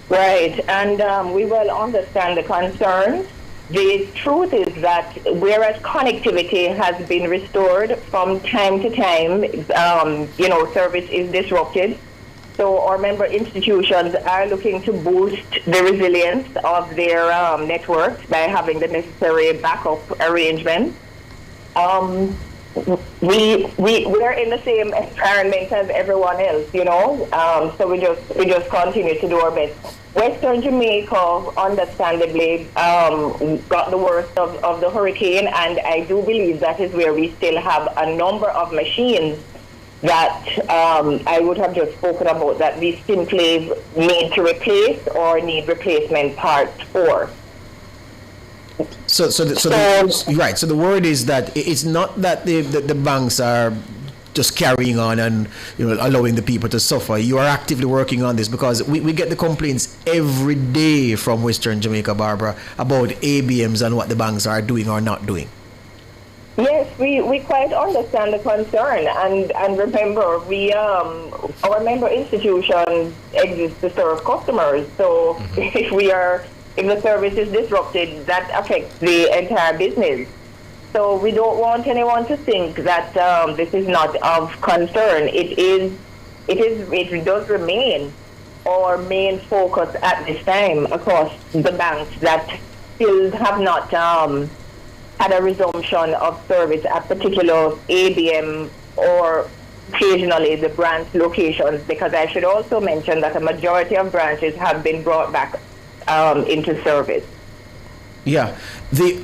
Right, and we will understand the concerns. the truth is that whereas connectivity has been restored from time to time, service is disrupted. So our member institutions are looking to boost the resilience of their networks by having the necessary backup arrangements. We're in the same environment as everyone else, so we just continue to do our best. Western Jamaica, understandably, got the worst of the hurricane, and I do believe that is where we still have a number of machines that I would have just spoken about that we simply need to replace or need replacement parts for. So the word is that it's not that the banks are just carrying on and allowing the people to suffer. You are actively working on this, because we get the complaints every day from Western Jamaica, Barbara, about ABMs and what the banks are doing or not doing. Yes, we quite understand the concern, and remember, our member institutions exist to serve customers. So if the service is disrupted, that affects the entire business. So we don't want anyone to think that this is not of concern. It does remain our main focus at this time across the banks that still have not had a resumption of service at particular ABM or occasionally the branch locations, because I should also mention that a majority of branches have been brought back into service. Yeah, the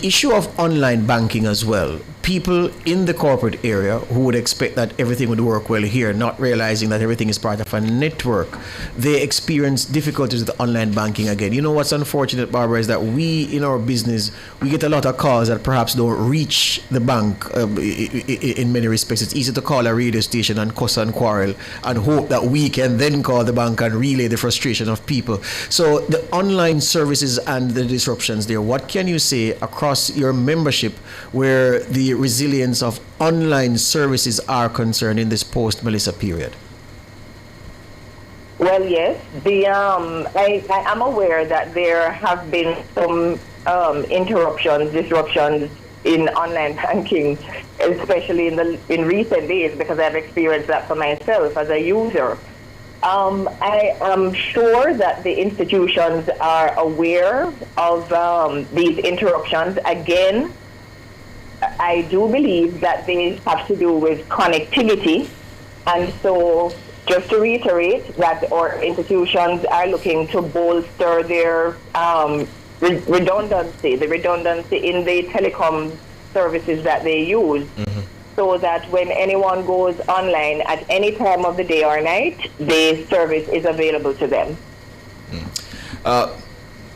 issue of online banking as well. People in the corporate area who would expect that everything would work well here, not realizing that everything is part of a network, they experience difficulties with online banking again. You know what's unfortunate, Barbara, is that we in our business, we get a lot of calls that perhaps don't reach the bank in many respects. It's easy to call a radio station and cuss and quarrel and hope that we can then call the bank and relay the frustration of people. So the online services and the disruptions there, what can you say across your membership where the resilience of online services are concerned in this post-Melissa period? Well, yes. I am aware that there have been some disruptions in online banking, especially in recent days, because I've experienced that for myself as a user. I am sure that the institutions are aware of these interruptions. Again, I do believe that they have to do with connectivity. And so, just to reiterate, that our institutions are looking to bolster their redundancy in the telecom services that they use. So that when anyone goes online at any time of the day or night, the service is available to them.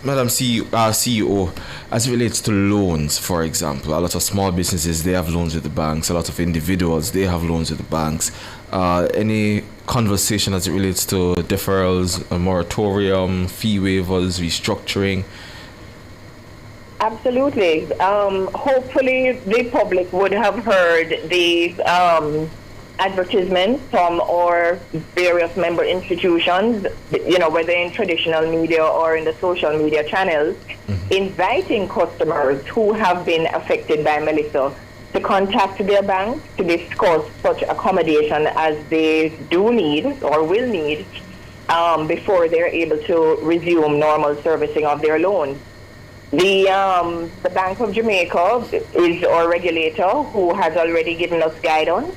Madam CEO, as it relates to loans, for example, a lot of small businesses, they have loans with the banks. A lot of individuals, they have loans with the banks. Any conversation as it relates to deferrals, a moratorium, fee waivers, restructuring? Absolutely. Hopefully the public would have heard the advertisements from our various member institutions, whether in traditional media or in the social media channels, inviting customers who have been affected by Melissa to contact their banks to discuss such accommodation as they do need or will need before they're able to resume normal servicing of their loans. The Bank of Jamaica is our regulator who has already given us guidance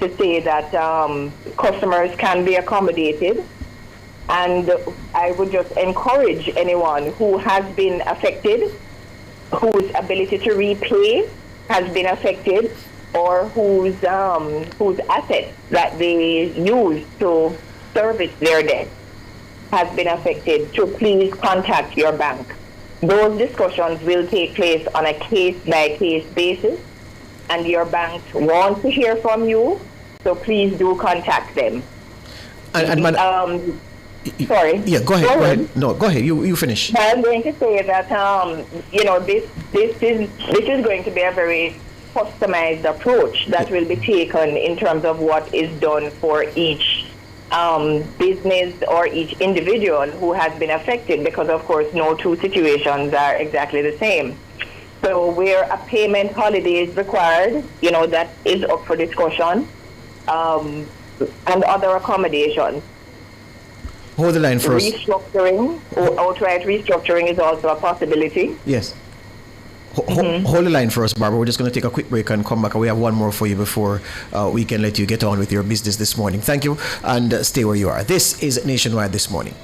to say that customers can be accommodated. And I would just encourage anyone who has been affected, whose ability to repay has been affected, or whose assets that they use to service their debt has been affected, to please contact your bank. Those discussions will take place on a case-by-case basis, and your bank wants to hear from you, so please do contact them. Sorry. Yeah, go ahead. No, go ahead. You finish. I'm going to say that this is going to be a very customized approach that will be taken in terms of what is done for each business or each individual who has been affected, because of course no two situations are exactly the same. So where a payment holiday is required, that is up for discussion, and other accommodations. Hold the line for us. Restructuring, or outright restructuring is also a possibility. Yes. Hold the line for us, Barbara. We're just going to take a quick break and come back. We have one more for you before we can let you get on with your business this morning. Thank you, and stay where you are. This is Nationwide This Morning.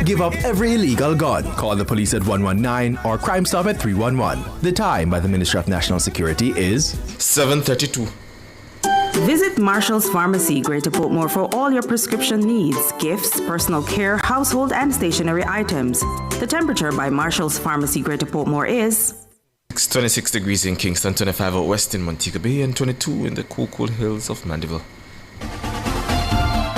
Give up every illegal gun. Call the police at 119 or Crime Stop at 311. The time by the Ministry of National Security is 7:32. Visit Marshall's Pharmacy, Greater Portmore, for all your prescription needs, gifts, personal care, household, and stationery items. The temperature by Marshall's Pharmacy, Greater Portmore is 26 degrees in Kingston, 25 out west in Montego Bay, and 22 in the cool hills of Mandeville.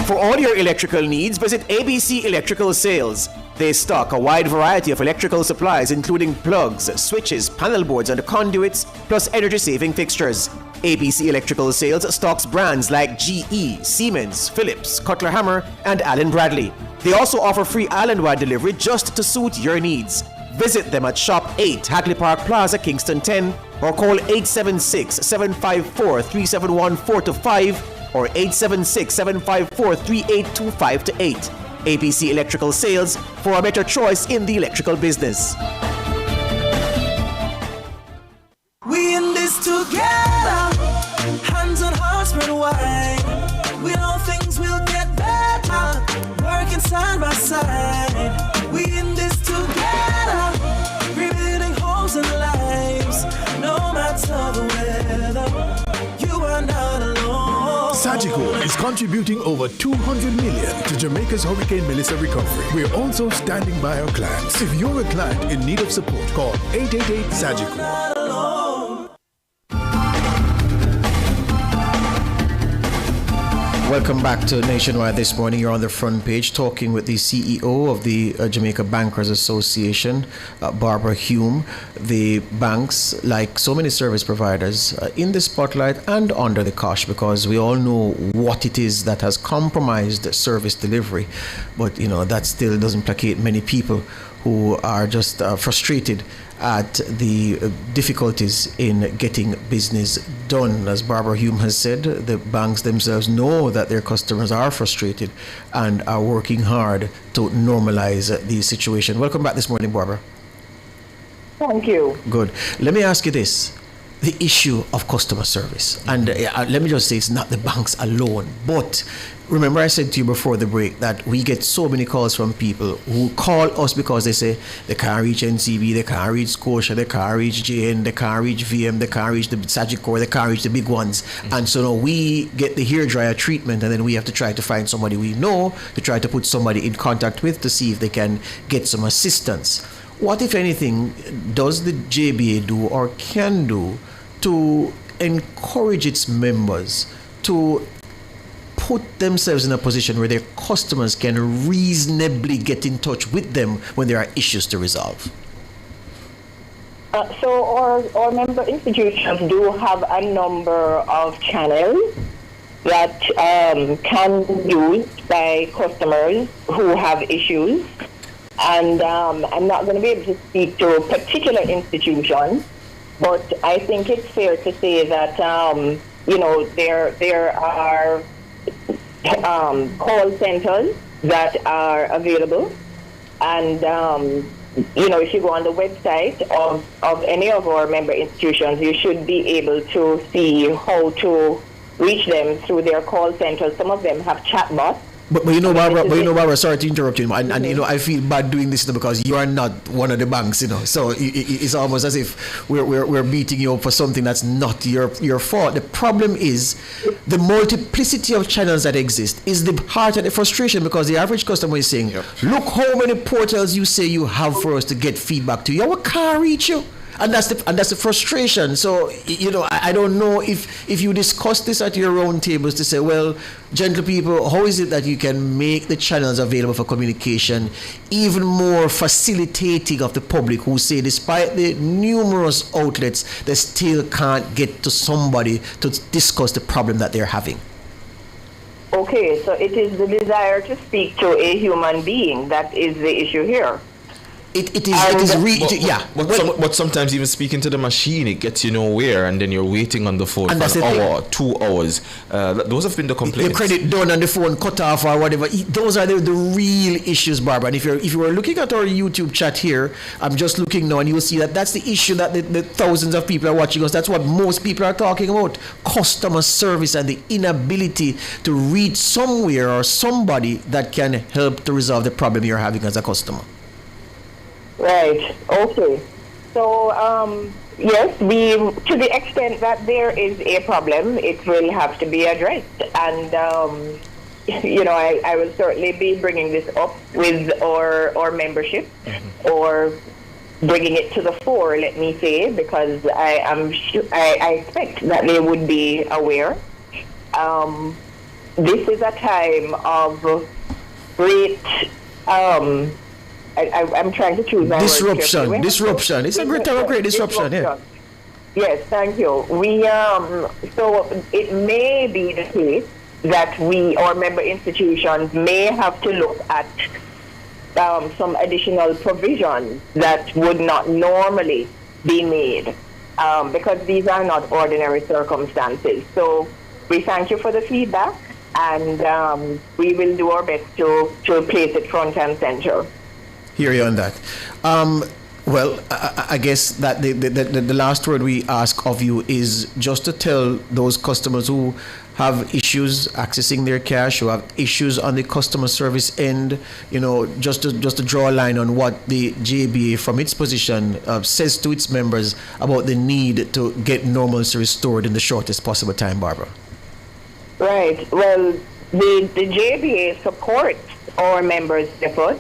For all your electrical needs, visit ABC Electrical Sales. They stock a wide variety of electrical supplies, including plugs, switches, panel boards, and conduits, plus energy-saving fixtures. ABC Electrical Sales stocks brands like GE, Siemens, Philips, Cutler Hammer, and Allen Bradley. They also offer free island-wide delivery just to suit your needs. Visit them at Shop 8, Hagley Park Plaza, Kingston 10, or call 876-754-3714-5 or 876-754-3825-8. ABC Electrical Sales, for a better choice in the electrical business. We in this together, hands on hearts spread wide. We know things will get better, working side by side. We in this together, rebuilding homes and lives, no matter the weather. You are not alone. Sagicor is contributing over $200 million to Jamaica's Hurricane Melissa recovery. We're also standing by our clients. If you're a client in need of support, call 888-SAGICOR. Welcome back to Nationwide This Morning. You're on the front page talking with the CEO of the Jamaica Bankers Association, Barbara Hume. The banks, like so many service providers, in the spotlight and under the cosh, because we all know what it is that has compromised service delivery. But, that still doesn't placate many people who are just frustrated at the difficulties in getting business done. As Barbara Hume has said, the banks themselves know that their customers are frustrated and are working hard to normalize the situation. Welcome back this morning, Barbara. Thank you. Good. Let me ask you this. The issue of customer service. And let me just say, it's not the banks alone. But remember I said to you before the break that we get so many calls from people who call us because they say they can't reach NCB, they can't reach Scotia, they can't reach JN, they can't reach VM, they can't reach the Sagicor, they can't reach the big ones. And so now we get the hairdryer treatment, and then we have to try to find somebody we know to try to put somebody in contact with to see if they can get some assistance. What, if anything, does the JBA do or can do to encourage its members to put themselves in a position where their customers can reasonably get in touch with them when there are issues to resolve? So our member institutions do have a number of channels that can be used by customers who have issues. And I'm not going to be able to speak to a particular institution, but I think it's fair to say that, there are call centers that are available. And, if you go on the website of any of our member institutions, you should be able to see how to reach them through their call centers. Some of them have chatbots. But Barbara, sorry to interrupt you, and I feel bad doing this because you are not one of the banks, so it's almost as if we're beating you up for something that's not your fault. The problem is the multiplicity of channels that exist is the heart of the frustration, because the average customer is saying, look how many portals you say you have for us to get feedback to. We can't reach you. And that's the frustration. So, I don't know if you discuss this at your round tables to say, well, gentle people, how is it that you can make the channels available for communication even more facilitating of the public who say despite the numerous outlets, they still can't get to somebody to discuss the problem that they're having? Okay, so it is the desire to speak to a human being that is the issue here. But sometimes even speaking to the machine, it gets you nowhere, and then you're waiting on the phone for an hour, 2 hours. Those have been the complaints. The credit done on the phone, cut off or whatever. Those are the real issues, Barbara. And if you were looking at our YouTube chat here, I'm just looking now, and you'll see that that's the issue that the thousands of people are watching us. That's what most people are talking about: customer service and the inability to reach somewhere or somebody that can help to resolve the problem you're having as a customer. Right. Okay. So, yes, to the extent that there is a problem, it will have to be addressed. And, I will certainly be bringing this up with our membership, or bringing it to the fore, let me say, because I expect that they would be aware. This is a time of great... I'm trying to choose my disruption. It's a great disruption. Yeah. Yes, thank you. So it may be the case that our member institutions may have to look at some additional provisions that would not normally be made, because these are not ordinary circumstances. So we thank you for the feedback, and we will do our best to place it front and center. Hear you on that. Well, I guess that the last word we ask of you is just to tell those customers who have issues accessing their cash, who have issues on the customer service end, just to draw a line on what the JBA from its position says to its members about the need to get normalcy restored in the shortest possible time, Barbara. Right. Well, the JBA supports our members' effort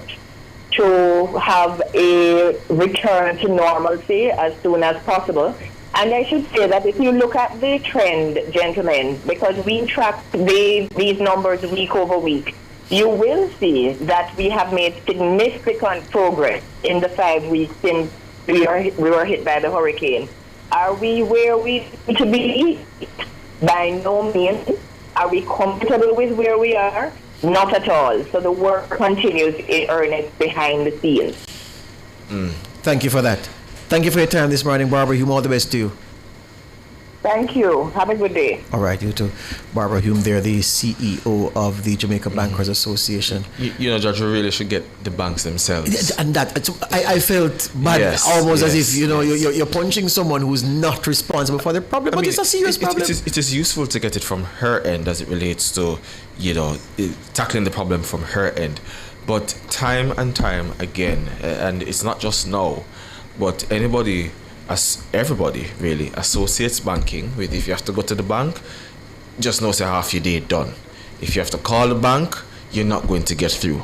to have a return to normalcy as soon as possible. And I should say that if you look at the trend, gentlemen, because we track these numbers week over week, you will see that we have made significant progress in the 5 weeks since we were hit by the hurricane. Are we where we need to be? By no means. Are we comfortable with where we are? Not at all. So the work continues in earnest behind the scenes. Thank you for that. Thank you for your time this morning, Barbara Hume. All the best to you. Thank you. Have a good day. All right, you too. Barbara Hume there, the CEO of the Jamaica Bankers Association. Judge, we really should get the banks themselves. And that, I felt bad, as if, you're punching someone who's not responsible for the problem. But it's a serious problem. It is useful to get it from her end as it relates to, tackling the problem from her end. But time and time again, and it's not just now, but everybody really associates banking with, if you have to go to the bank, just know say half your day done. If you have to call the bank, you're not going to get through.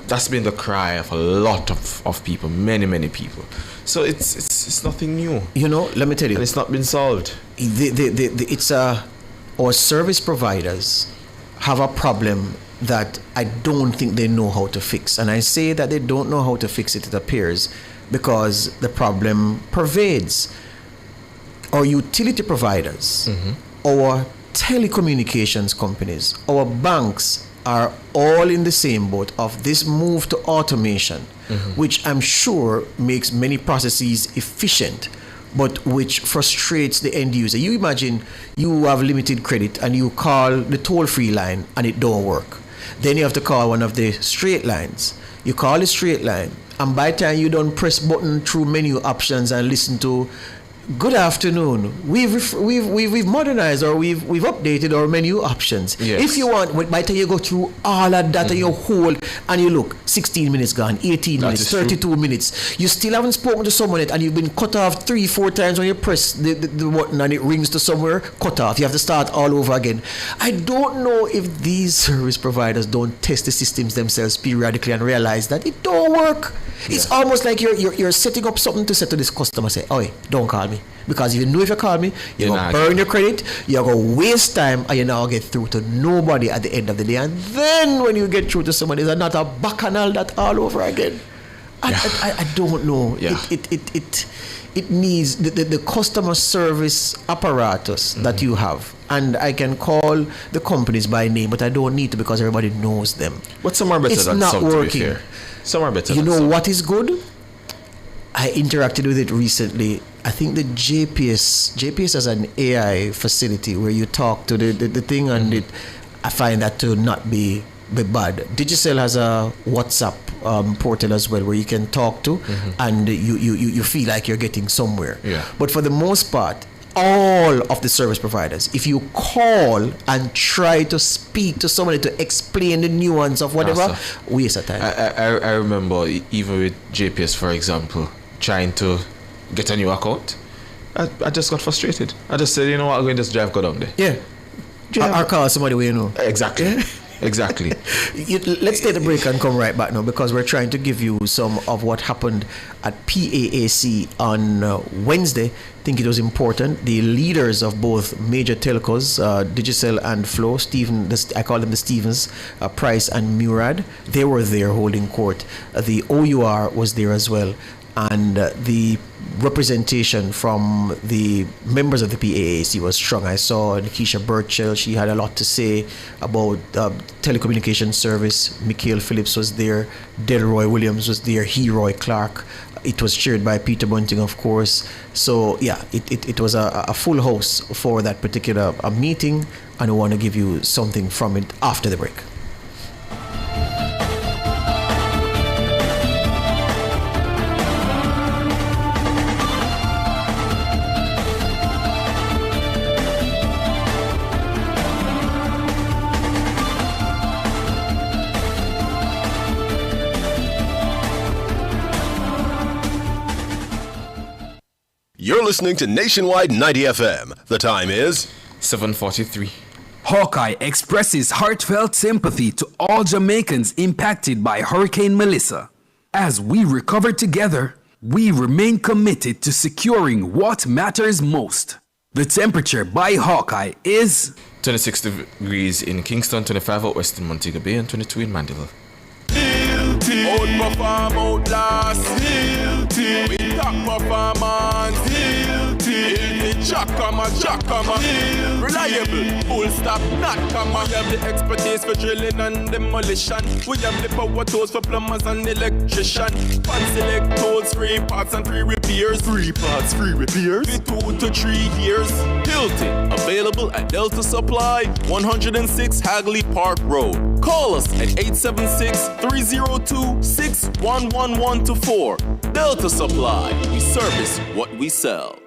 That's been the cry of a lot of people, many people. So it's nothing new. Let me tell you, and it's not been solved. Our service providers have a problem that I don't think they know how to fix. And I say that they don't know how to fix it appears, because the problem pervades. Our utility providers, our telecommunications companies, our banks are all in the same boat of this move to automation, which I'm sure makes many processes efficient, but which frustrates the end user. You imagine you have limited credit and you call the toll-free line and it don't work. Then you have to call one of the straight lines. You call the straight line, and by the time you don't press button through menu options and listen to good afternoon, we've modernized, or we've updated our menu options. Yes. If you want, by the time you go through all of that and you hold and you look, 16 minutes gone, 18 minutes, 32 minutes, you still haven't spoken to someone yet, and you've been cut off 3-4 times when you press the button and it rings to somewhere, cut off. You have to start all over again. I don't know if these service providers don't test the systems themselves periodically and realize that it don't work. It's almost like you're setting up something to say to this customer, say, "Oh, don't call me," because you know if you call me, you're gonna burn your credit, you're gonna waste time, and you now get through to nobody at the end of the day. And then when you get through to somebody, it's not a bacchanal that all over again. I don't know. Yeah. It needs the customer service apparatus that you have. And I can call the companies by name, but I don't need to because everybody knows them. But some are better it's than not some, working. to be fair. Some are better You than know some. what is good? I interacted with it recently. I think the JPS has an AI facility where you talk to the thing, and I find that to not be bad. Digicel has a WhatsApp portal as well where you can talk to, and you feel like you're getting somewhere. Yeah. But for the most part, all of the service providers, if you call and try to speak to somebody to explain the nuance of whatever, waste of time. I remember even with JPS, for example, trying to get a new account, I just got frustrated. I just said, you know what, I'm going to just go down there. Yeah. Or call somebody where you know. Exactly. Yeah. Exactly. Let's take a break and come right back now, because we're trying to give you some of what happened at PAAC on Wednesday. I think it was important. The leaders of both major telcos, Digicel and Flow, I call them the Stevens, Price and Murad, they were there holding court. The OUR was there as well. And the representation from the members of the PAAC was strong. I saw Nikisha Burchell. She had a lot to say about telecommunication service. Mikhail Phillips was there. Delroy Williams was there. Heroy Clark. It was chaired by Peter Bunting, of course. So, yeah, it was a full house for that particular meeting. And I want to give you something from it after the break. You're listening to Nationwide 90 FM. The time is 7:43. Hawkeye expresses heartfelt sympathy to all Jamaicans impacted by Hurricane Melissa. As we recover together, we remain committed to securing what matters most. The temperature by Hawkeye is 26 degrees in Kingston, 25 at Western Montego Bay, and 22 in Mandeville. Outperform, outlast. We top performance. Jackhammer. Reliable, full stop, not comma. We have the expertise for drilling and demolition. We have the power tools for plumbers and electrician. Pan select tools, 3 parts and 3 repairs. 3 parts, 3 repairs. The 2 to 3 years. Hilton, available at Delta Supply, 106 Hagley Park Road. Call us at 876-302-6111-4. Delta Supply, we service what we sell.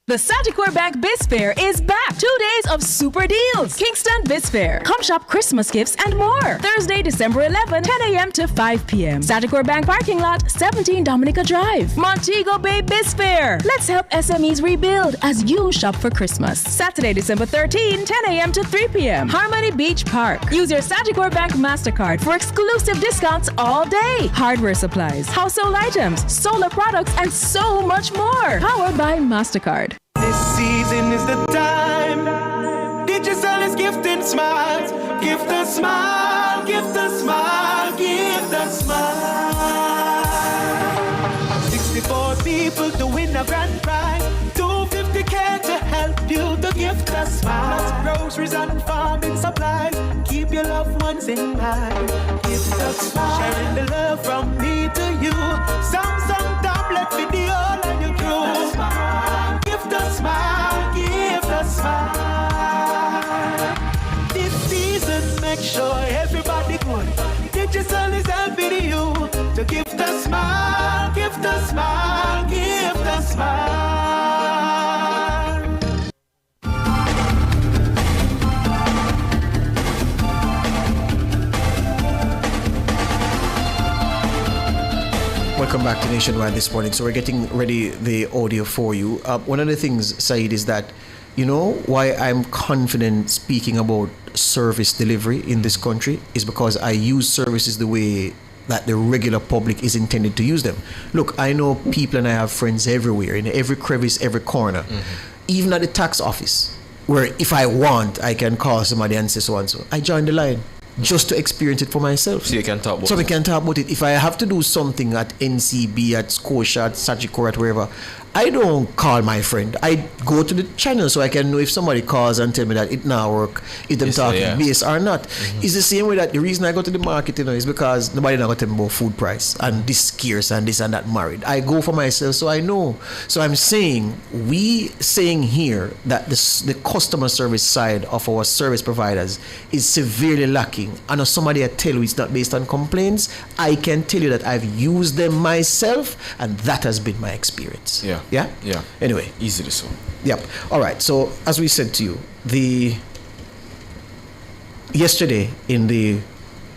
The Sagicor Bank Biz Fair is back. 2 days of super deals. Kingston Biz Fair. Come shop Christmas gifts and more. Thursday, December 11, 10 a.m. to 5 p.m. Sagicor Bank Parking Lot, 17 Dominica Drive. Montego Bay Biz Fair. Let's help SMEs rebuild as you shop for Christmas. Saturday, December 13, 10 a.m. to 3 p.m. Harmony Beach Park. Use your Sagicor Bank MasterCard for exclusive discounts all day. Hardware supplies, household items, solar products, and so much more. Powered by MasterCard. This season is the time. Digicel is gifting smiles. Gift a smile, gift a smile, gift a smile. 64 people to win a grand prize. 250K to help you to gift a smile. Plus groceries and farming supplies. Keep your loved ones in mind. Gift a smile. Sharing the love from me to you. Samsung tablet video and your crew. Gift a smile, give a smile. This season, make sure everybody good. Digicel is helping you to gift a smile, gift a smile, gift a smile. Welcome back to Nationwide this morning. So we're getting ready the audio for you. One of the things, Saeed, is that, you know, why I'm confident speaking about service delivery in this country is because I use services the way that the regular public is intended to use them. Look, I know people and I have friends everywhere, in every crevice, every corner, even at the tax office, where if I want, I can call somebody and say so and so. I join the line just to experience it for myself. So you can talk about So we can talk about it. If I have to do something at NCB, at Scotia, at Sagicor, at wherever, I don't call my friend. I go to the channel so I can know if somebody calls and tell me that it now work, if them talking base or not. It's the same way that the reason I go to the market, is because nobody now got to tell me about food price and this scarce and this and that married. I go for myself so I know. So I'm saying, here that the customer service side of our service providers is severely lacking. And if somebody I tell you it's not based on complaints, I can tell you that I've used them myself and that has been my experience. Yeah? Anyway. Easily so. Yep. All right. So, as we said to you, yesterday in the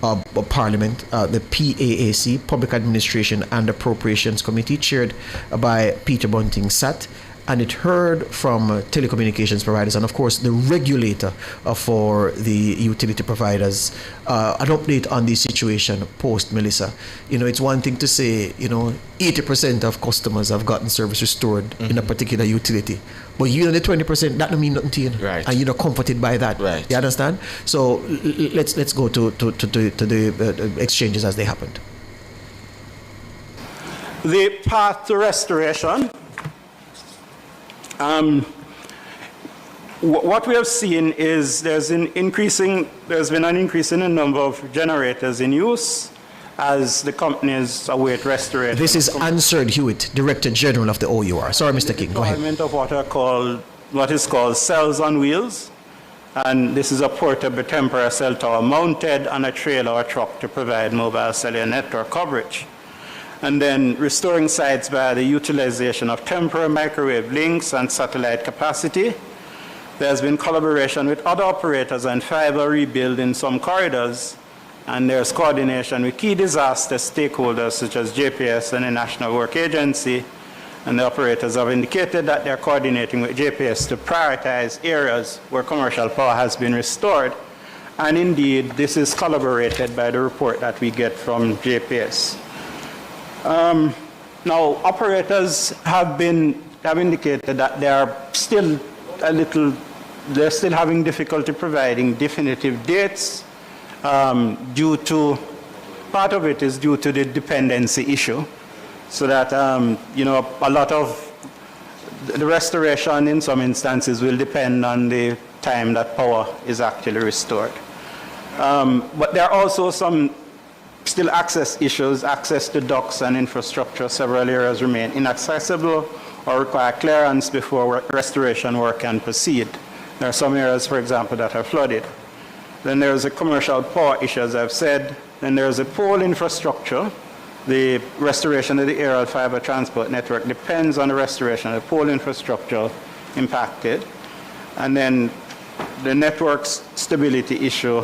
Parliament, the PAAC, Public Administration and Appropriations Committee, chaired by Peter Bunting, sat, and it heard from telecommunications providers and, of course, the regulator for the utility providers an update on the situation post Melissa. It's one thing to say, 80% of customers have gotten service restored in a particular utility. But the 20%, that don't mean nothing to you. Right. And you're not comforted by that. Right. You understand? So let's go to the exchanges as they happened. The path to restoration. What we have seen is there's been an increase in the number of generators in use as the companies await restoration. This is Anserd Hewitt, Director General of the OUR. Sorry, Mr. King, go ahead. Deployment of what is called cells on wheels, and this is a portable temporary cell tower mounted on a trailer or truck to provide mobile cellular network coverage. And then restoring sites via the utilization of temporary microwave links and satellite capacity. There's been collaboration with other operators and fiber rebuild in some corridors, and there's coordination with key disaster stakeholders such as JPS and the National Work Agency, and the operators have indicated that they're coordinating with JPS to prioritize areas where commercial power has been restored, and indeed this is corroborated by the report that we get from JPS. Now, operators have indicated that they are still they're still having difficulty providing definitive dates due to, part of it is due to the dependency issue, so that, a lot of the restoration in some instances will depend on the time that power is actually restored. But there are also some still access issues, access to docks and infrastructure. Several areas remain inaccessible or require clearance before restoration work can proceed. There are some areas, for example, that are flooded. Then there's a commercial power issue, as I've said. Then there's a pole infrastructure. The restoration of the aerial fiber transport network depends on the restoration of the pole infrastructure impacted. And then the network stability issue.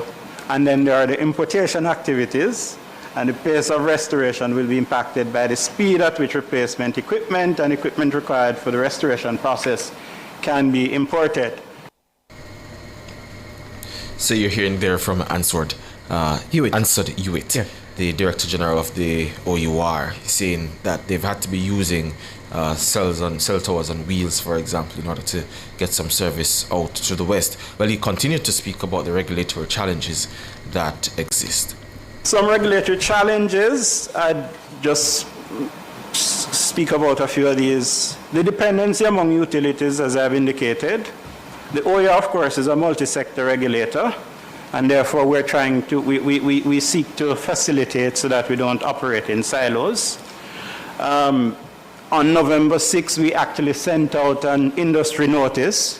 And then there are the importation activities. And the pace of restoration will be impacted by the speed at which replacement equipment and equipment required for the restoration process can be imported. So you're hearing there from Anserd Hewitt, the Director General of the OUR, saying that they've had to be using cell towers on wheels, for example, in order to get some service out to the west. Well, he continued to speak about the regulatory challenges that exist. Some regulatory challenges, I'd just speak about a few of these. The dependency among utilities, as I've indicated. The OIR, of course, is a multi-sector regulator, and therefore we're trying to, we seek to facilitate so that we don't operate in silos. On November 6th, we actually sent out an industry notice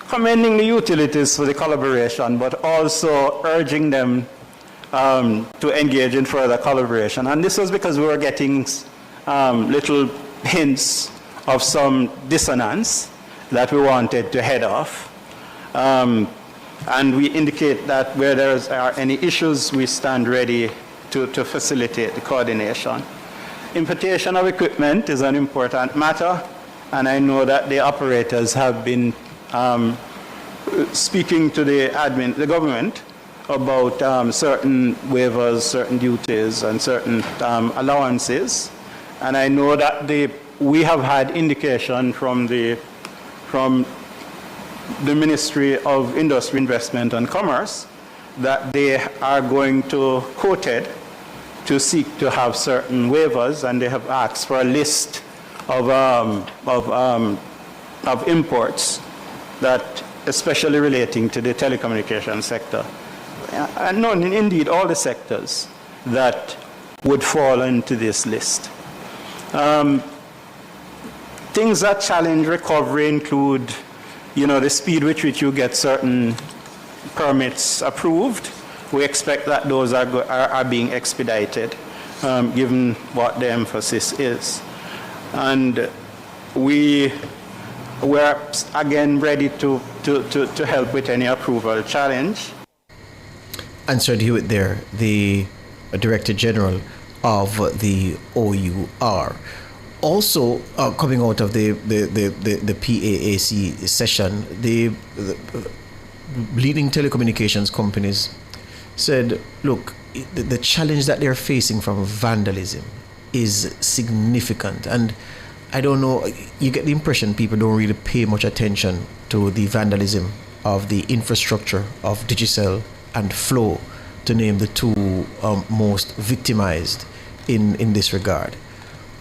commending the utilities for the collaboration, but also urging them to engage in further collaboration. And this was because we were getting little hints of some dissonance that we wanted to head off. And we indicate that where there are any issues, we stand ready to facilitate the coordination. Importation of equipment is an important matter, and I know that the operators have been speaking to the government about certain waivers, certain duties, and certain allowances. And I know that we have had indication from the Ministry of Industry, Investment and Commerce that they are going to quote it to seek to have certain waivers, and they have asked for a list of imports that, especially relating to the telecommunications sector, and no, indeed all the sectors that would fall into this list. Things that challenge recovery include, the speed with which you get certain permits approved. We expect that those are being expedited, given what the emphasis is. And we're again ready to help with any approval challenge. Answered Hewitt there, the Director General of the OUR. Also, coming out of the PAAC session, the leading telecommunications companies said, look, the challenge that they're facing from vandalism is significant. And I don't know, you get the impression people don't really pay much attention to the vandalism of the infrastructure of Digicel and Flow, to name the two most victimized in this regard.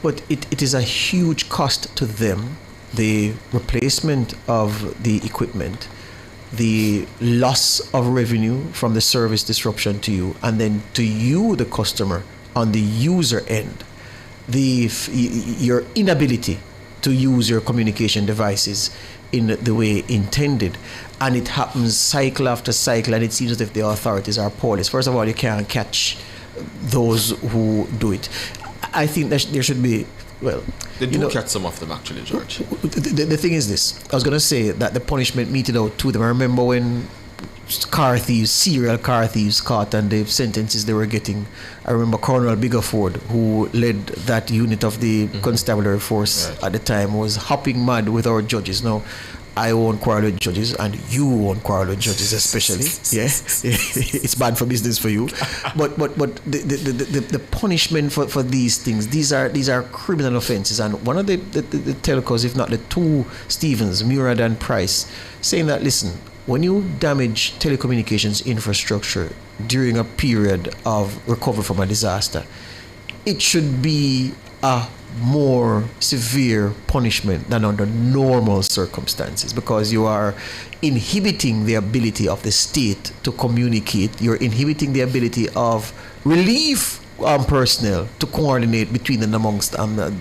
But it is a huge cost to them, the replacement of the equipment, the loss of revenue from the service disruption to you, and then to you, the customer, on the user end, your inability to use your communication devices in the way intended. And it happens cycle after cycle, and it seems as if the authorities are powerless. First of all, you can't catch those who do it. I think there should be, well... They do catch some of them, actually, George. The thing is this. I was going to say that the punishment meted out to them. I remember when car thieves, serial car thieves caught, and the sentences they were getting. I remember Colonel Biggerford, who led that unit of the constabulary force at the time, was hopping mad with our judges. Now, I won't quarrel with judges, and you won't quarrel with judges, especially. Yeah, it's bad for business for you. But the punishment for these things, these are criminal offences. And one of the telcos, if not the two Stevens, Murad and Price, saying that, listen, when you damage telecommunications infrastructure during a period of recovery from a disaster, it should be a more severe punishment than under normal circumstances, because you are inhibiting the ability of the state to communicate. You're inhibiting the ability of relief personnel to coordinate between and amongst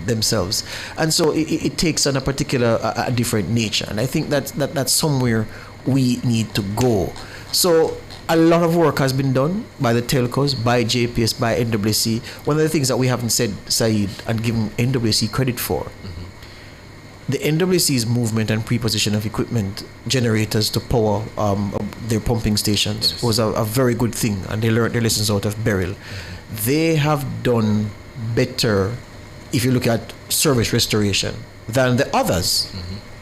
themselves, and so it takes on a particular a different nature. And I think that's somewhere we need to go. So a lot of work has been done by the telcos, by JPS, by NWC. One of the things that we haven't said, Saeed, and given NWC credit for, the NWC's movement and preposition of equipment generators to power their pumping stations was a very good thing, and they learned their lessons out of Beryl. They have done better, if you look at service restoration, than the others.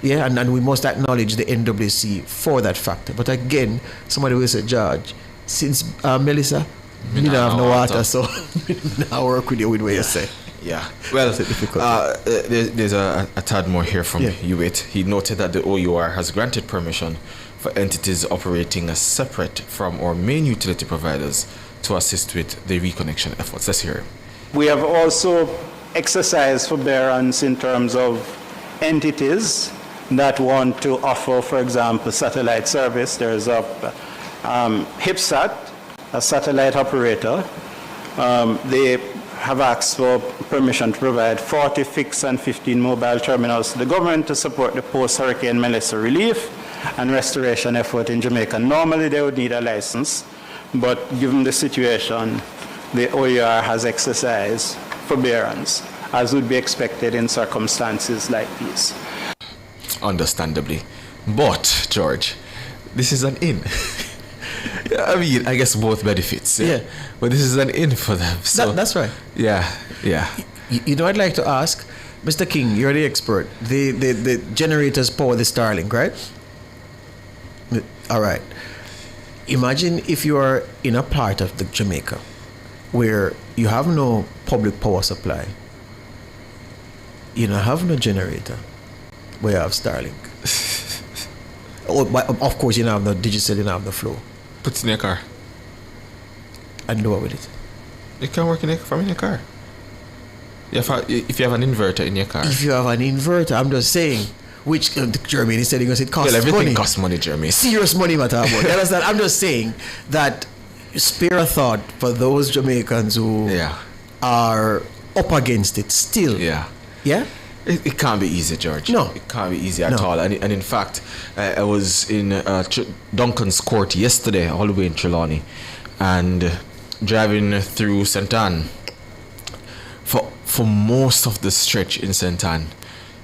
Yeah, and we must acknowledge the NWC for that factor. But again, somebody will say, George, since Melissa, we don't have no water, so now work with you with what you say. Yeah, well, there's a tad more here from Hewitt. He noted that the OUR has granted permission for entities operating as separate from our main utility providers to assist with the reconnection efforts. Let's hear him. We have also exercised forbearance in terms of entities that want to offer, for example, satellite service. There's a HIPSAT, a satellite operator. They have asked for permission to provide 40 fixed and 15 mobile terminals to the government to support the post-Hurricane Melissa relief and restoration effort in Jamaica. Normally they would need a license, but given the situation, the OUR has exercised forbearance, as would be expected in circumstances like these. Understandably. But, George, this is an in. I mean, I guess both benefits. Yeah. But this is an in for them. So that's right. Yeah. You know, I'd like to ask, Mr. King, you're the expert. The generators power the Starlink, right? All right. Imagine if you are in a part of the Jamaica where you have no public power supply, you don't have no generator, but you have Starlink. But of course, you don't have no digital, you don't have no flow. Put it in your car. And do what with it? It can work from your car. If you have an inverter in your car. If you have an inverter, I'm just saying, which Jermaine is telling us it costs everything money. Costs money, Jermaine. Serious money, matter about. You understand? I'm just saying that spare a thought for those Jamaicans who are up against it still. Yeah. Yeah? It can't be easy, George. No. It can't be easy at all. And in fact, I was in Duncan's Court yesterday, all the way in Trelawney, and driving through St. Anne. For most of the stretch in St. Anne,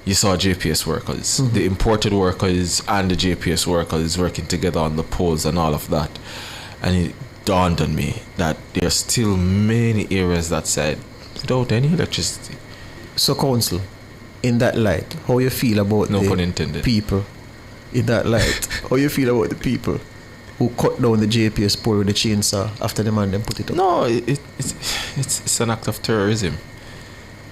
you saw JPS workers, the imported workers and the JPS workers working together on the poles and all of that. And it dawned on me that there are still many areas that said without any electricity. So, Council, in that light, how you feel about no the pun intended. People in that light? How you feel about the people who cut down the JPS pole with the chainsaw after the man then put it up? No, it's an act of terrorism.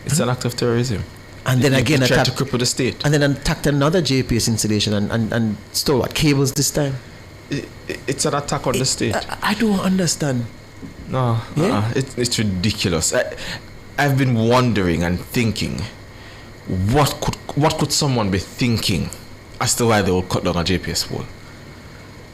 It's an act of terrorism. And then again, try to cripple the state. And then attacked another JPS installation and stole what, cables this time? It's an attack on the state. I don't understand. No, it's ridiculous. I've been wondering and thinking, what could someone be thinking as to why they will cut down a JPS pole?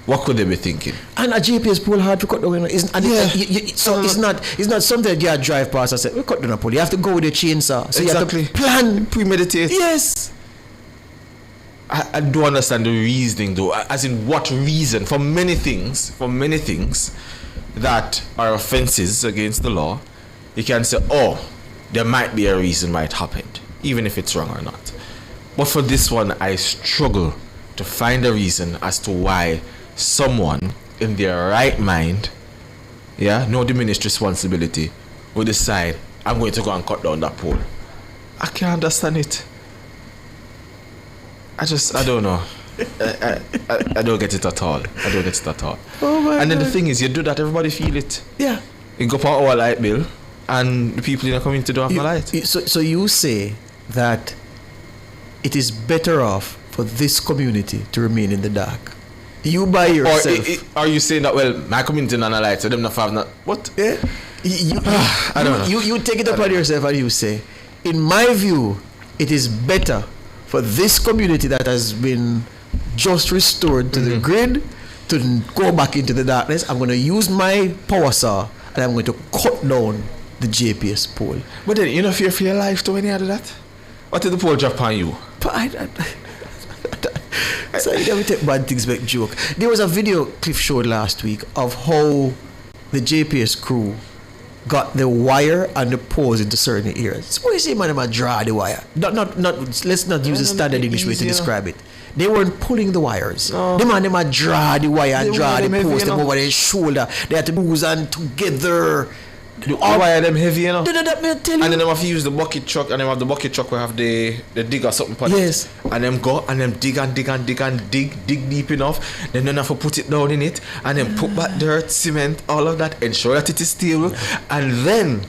What could they be thinking? And a JPS pole hard to cut down. So it's not something that you drive past and say, we cut down a pole. You have to go with a chainsaw. So exactly. You have to plan. Premeditate. Yes. I do understand the reasoning though. As in what reason? For many things that are offenses against the law, you can say, oh, there might be a reason why it happened, even if it's wrong or not. But for this one, I struggle to find a reason as to why someone in their right mind, no diminished responsibility, will decide, I'm going to go and cut down that pole. I can't understand it. I don't know. I don't get it at all. Oh my and then God. the thing is, you do that, everybody feel it. Yeah. You go for our light bill, and the people in the community don't have no light. So you say that it is better off for this community to remain in the dark. You by yourself. Or are you saying that, well, my community not a light, so them not have not what? Yeah. I don't know. You take it upon yourself and you say, in my view, it is better for this community that has been just restored to the grid to go back into the darkness. I'm going to use my power saw and I'm going to cut down the JPS pole. But then you don't fear for your life to when you do that? What did the pole drop on you? But so you never take bad things back joke. There was a video Cliff showed last week of how the JPS crew got the wire and the poles into certain areas. So what you say, man, I'm draw the wire. Not let's not use the standard English way to describe it. They weren't pulling the wires. No. The man them draw the wire and draw the post them over their shoulder. They had to move and together. The wire them heavy, you know. And then they have to use the bucket truck, and they have the bucket truck where have the digger something put yes. it. And them go and them dig deep enough. Then they have to put it down in it, and then put back dirt, cement, all of that, ensure that it is stable. And then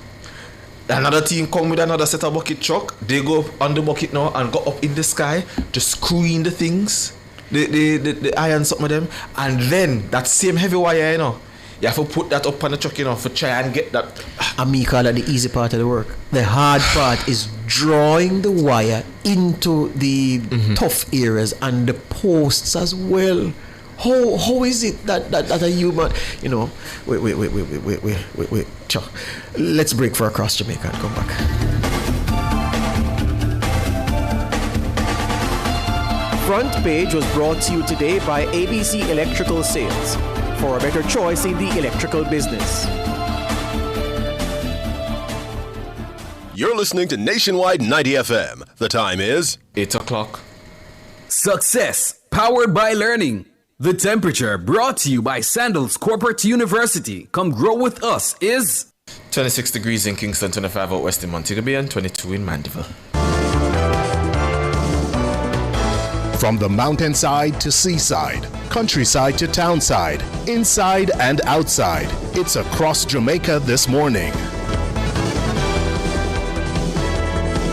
another team come with another set of bucket truck. They go up on the bucket now and go up in the sky to screw in the things, the iron something of them, and then that same heavy wire, you know. You have to put that up on the truck, you know, for try and get that. And me call that the easy part of the work. The hard part is drawing the wire into the tough areas and the posts as well. How is it that a human, you know? Wait. Let's break for Across Jamaica and come back. Front Page was brought to you today by ABC Electrical Sales. For a better choice in the electrical business. You're listening to Nationwide 90 FM. The time is 8 o'clock. Success, powered by learning. The Temperature, brought to you by Sandals Corporate University. Come grow with us, is 26 degrees in Kingston, 25 out west in Montego Bay, and 22 in Mandeville. From the mountainside to seaside, countryside to townside, inside and outside, it's across Jamaica this morning.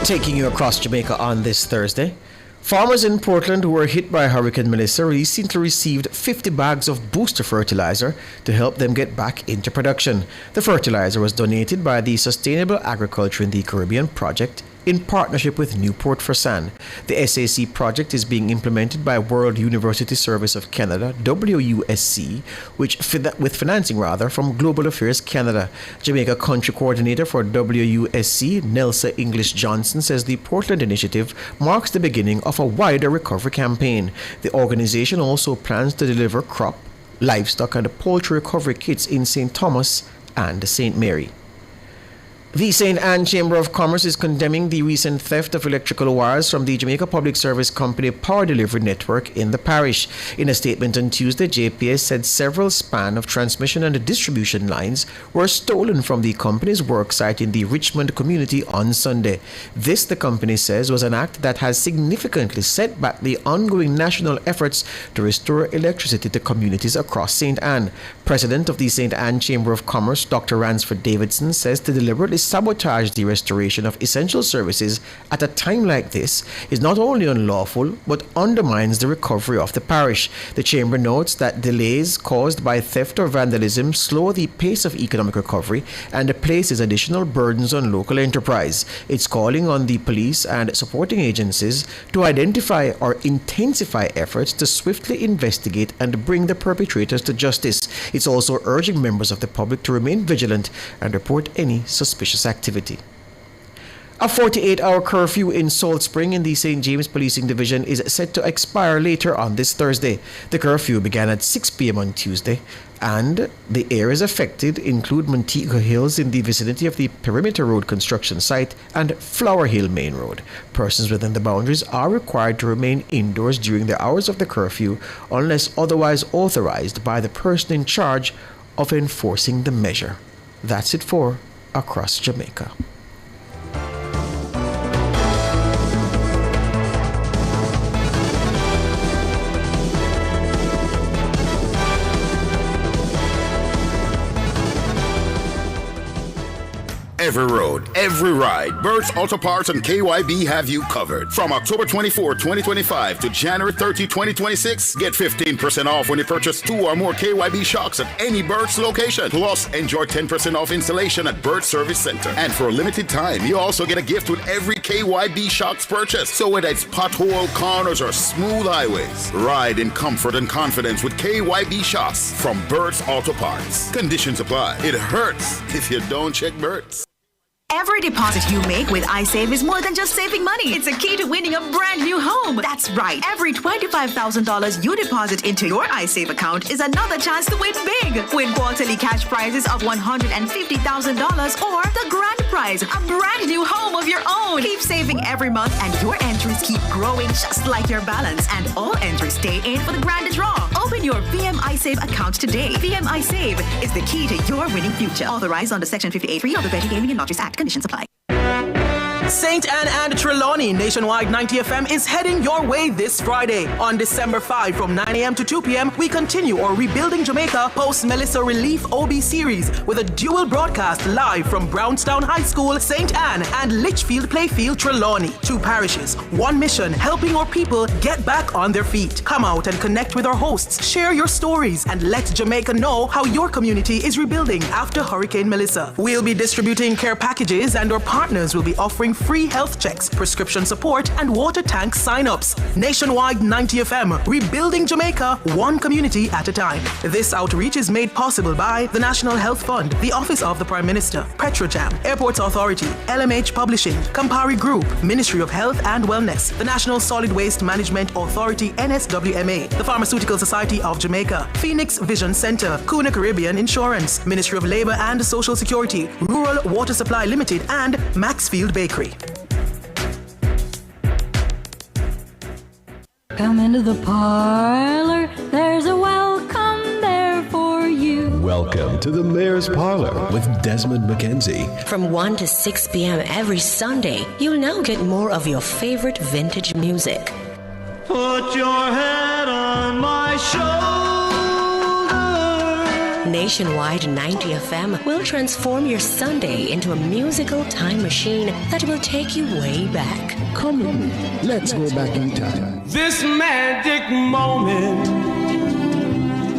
Taking you across Jamaica on this Thursday, farmers in Portland who were hit by Hurricane Melissa recently received 50 bags of booster fertilizer to help them get back into production. The fertilizer was donated by the Sustainable Agriculture in the Caribbean project in partnership with Newport for San. The SAC project is being implemented by World University Service of Canada, WUSC, with financing from Global Affairs Canada. Jamaica Country Coordinator for WUSC, Nelsa English Johnson, says the Portland initiative marks the beginning of a wider recovery campaign. The organization also plans to deliver crop, livestock and poultry recovery kits in St. Thomas and St. Mary. The St. Anne Chamber of Commerce is condemning the recent theft of electrical wires from the Jamaica Public Service Company Power Delivery Network in the parish. In a statement on Tuesday, JPS said several span of transmission and distribution lines were stolen from the company's work site in the Richmond community on Sunday. This, the company says, was an act that has significantly set back the ongoing national efforts to restore electricity to communities across St. Anne. President of the St. Anne Chamber of Commerce, Dr. Ransford Davidson, says to deliberately sabotage the restoration of essential services at a time like this is not only unlawful but undermines the recovery of the parish. The chamber notes that delays caused by theft or vandalism slow the pace of economic recovery and places additional burdens on local enterprise. It's calling on the police and supporting agencies to identify or intensify efforts to swiftly investigate and bring the perpetrators to justice. It's also urging members of the public to remain vigilant and report any suspicious activity. A 48-hour curfew in Salt Spring in the St. James Policing Division is set to expire later on this Thursday. The curfew began at 6 p.m. on Tuesday, and the areas affected include Montego Hills in the vicinity of the Perimeter Road construction site and Flower Hill Main Road. Persons within the boundaries are required to remain indoors during the hours of the curfew unless otherwise authorized by the person in charge of enforcing the measure. That's it for Across Jamaica. Every road, every ride, Burt's Auto Parts and KYB have you covered. From October 24, 2025 to January 30, 2026, get 15% off when you purchase 2 or more KYB shocks at any Burt's location. Plus, enjoy 10% off installation at Burt's Service Center. And for a limited time, you also get a gift with every KYB shocks purchase. So whether it's pothole corners or smooth highways, ride in comfort and confidence with KYB shocks from Burt's Auto Parts. Conditions apply. It hurts if you don't check Burt's. Every deposit you make with iSave is more than just saving money. It's a key to winning a brand new home. That's right. Every $25,000 you deposit into your iSave account is another chance to win big. Win quarterly cash prizes of $150,000 or the grand prize, a brand new home of your own. Keep saving every month and your entries keep growing just like your balance. And all entries stay in for the grand draw. Open your VM iSave account today. VM iSave is the key to your winning future. Authorized under Section 58.3 of the Betting, Gaming and Lotteries Act. Conditions apply. St. Anne and Trelawney Nationwide 90 FM is heading your way this Friday. On December 5 from 9 a.m. to 2 p.m., we continue our Rebuilding Jamaica Post-Melissa Relief OB series with a dual broadcast live from Brownstown High School, St. Anne, and Litchfield Playfield, Trelawney. 2 parishes, 1 mission, helping our people get back on their feet. Come out and connect with our hosts, share your stories, and let Jamaica know how your community is rebuilding after Hurricane Melissa. We'll be distributing care packages, and our partners will be offering free health checks, prescription support, and water tank sign-ups. Nationwide 90 FM, rebuilding Jamaica, one community at a time. This outreach is made possible by the National Health Fund, the Office of the Prime Minister, Petrojam, Airports Authority, LMH Publishing, Campari Group, Ministry of Health and Wellness, the National Solid Waste Management Authority, NSWMA, the Pharmaceutical Society of Jamaica, Phoenix Vision Center, Kuna Caribbean Insurance, Ministry of Labor and Social Security, Rural Water Supply Limited, and Maxfield Bakery. Come into the parlor, there's a welcome there for you. Welcome to the Mayor's Parlor with Desmond McKenzie. From 1 to 6 p.m. every Sunday, you'll now get more of your favorite vintage music. Put your head on my shoulder. Nationwide 90 FM will transform your Sunday into a musical time machine that will take you way back. Come with me. Let's go back in time. This magic moment.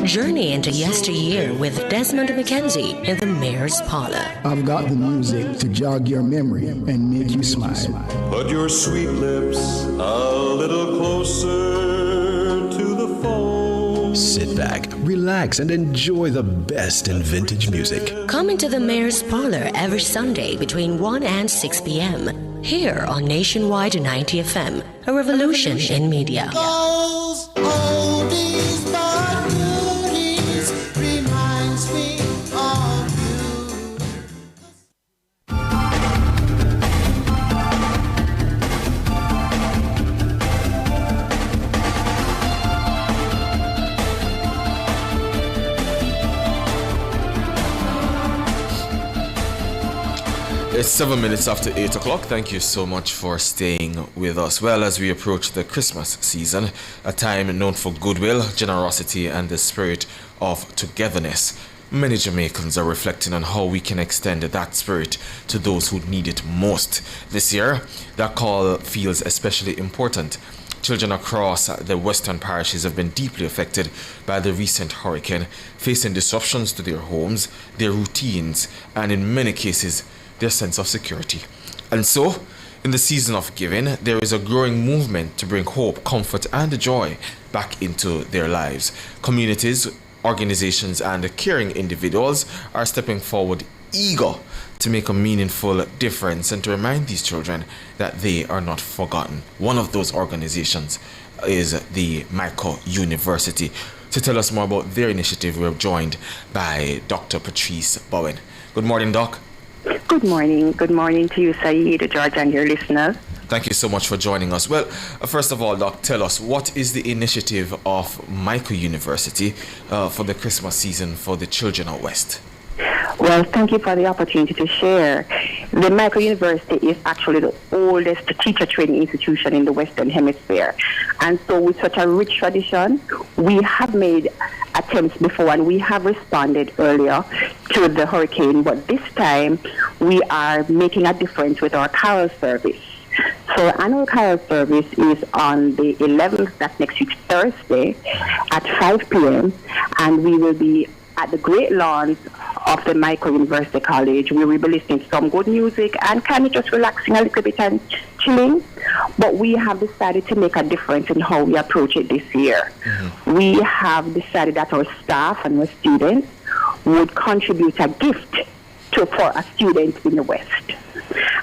Journey into yesteryear with Desmond McKenzie in the Mayor's Parlor. I've got the music to jog your memory and make you smile. Put your sweet lips a little closer to the phone. Sit back, relax, and enjoy the best in vintage music. Come into the Mayor's Parlor every Sunday between 1 and 6 p.m. here on Nationwide 90 FM, a revolution in media. Those oldies but goodies reminds me of you. It's 7 minutes after 8 o'clock. Thank you so much for staying with us. Well, as we approach the Christmas season, a time known for goodwill, generosity, and the spirit of togetherness, many Jamaicans are reflecting on how we can extend that spirit to those who need it most. This year, that call feels especially important. Children across the western parishes have been deeply affected by the recent hurricane, facing disruptions to their homes, their routines, and in many cases, their sense of security. And so, in the season of giving, there is a growing movement to bring hope, comfort, and joy back into their lives. Communities, organizations, and caring individuals are stepping forward, eager to make a meaningful difference and to remind these children that they are not forgotten. One of those organizations is the Mico University. To tell us more about their initiative, we're joined by Dr. Patrice Bowen. Good morning, Doc. Good morning. Good morning to you, Saeed, George, and your listeners. Thank you so much for joining us. Well, first of all, Doc, tell us, what is the initiative of Mico University for the Christmas season for the children out west? Well, thank you for the opportunity to share. The Mico University is actually the oldest teacher training institution in the Western Hemisphere. And so with such a rich tradition, we have made attempts before and we have responded earlier to the hurricane. But this time, we are making a difference with our carol service. So our annual carol service is on the 11th, that's next week, Thursday, at 5 p.m. And we will be at the great lawns of the Mico University College. We will be listening to some good music and kind of just relaxing a little bit and chilling. But we have decided to make a difference in how we approach it this year. Mm-hmm. We have decided that our staff and our students would contribute a gift for a student in the West.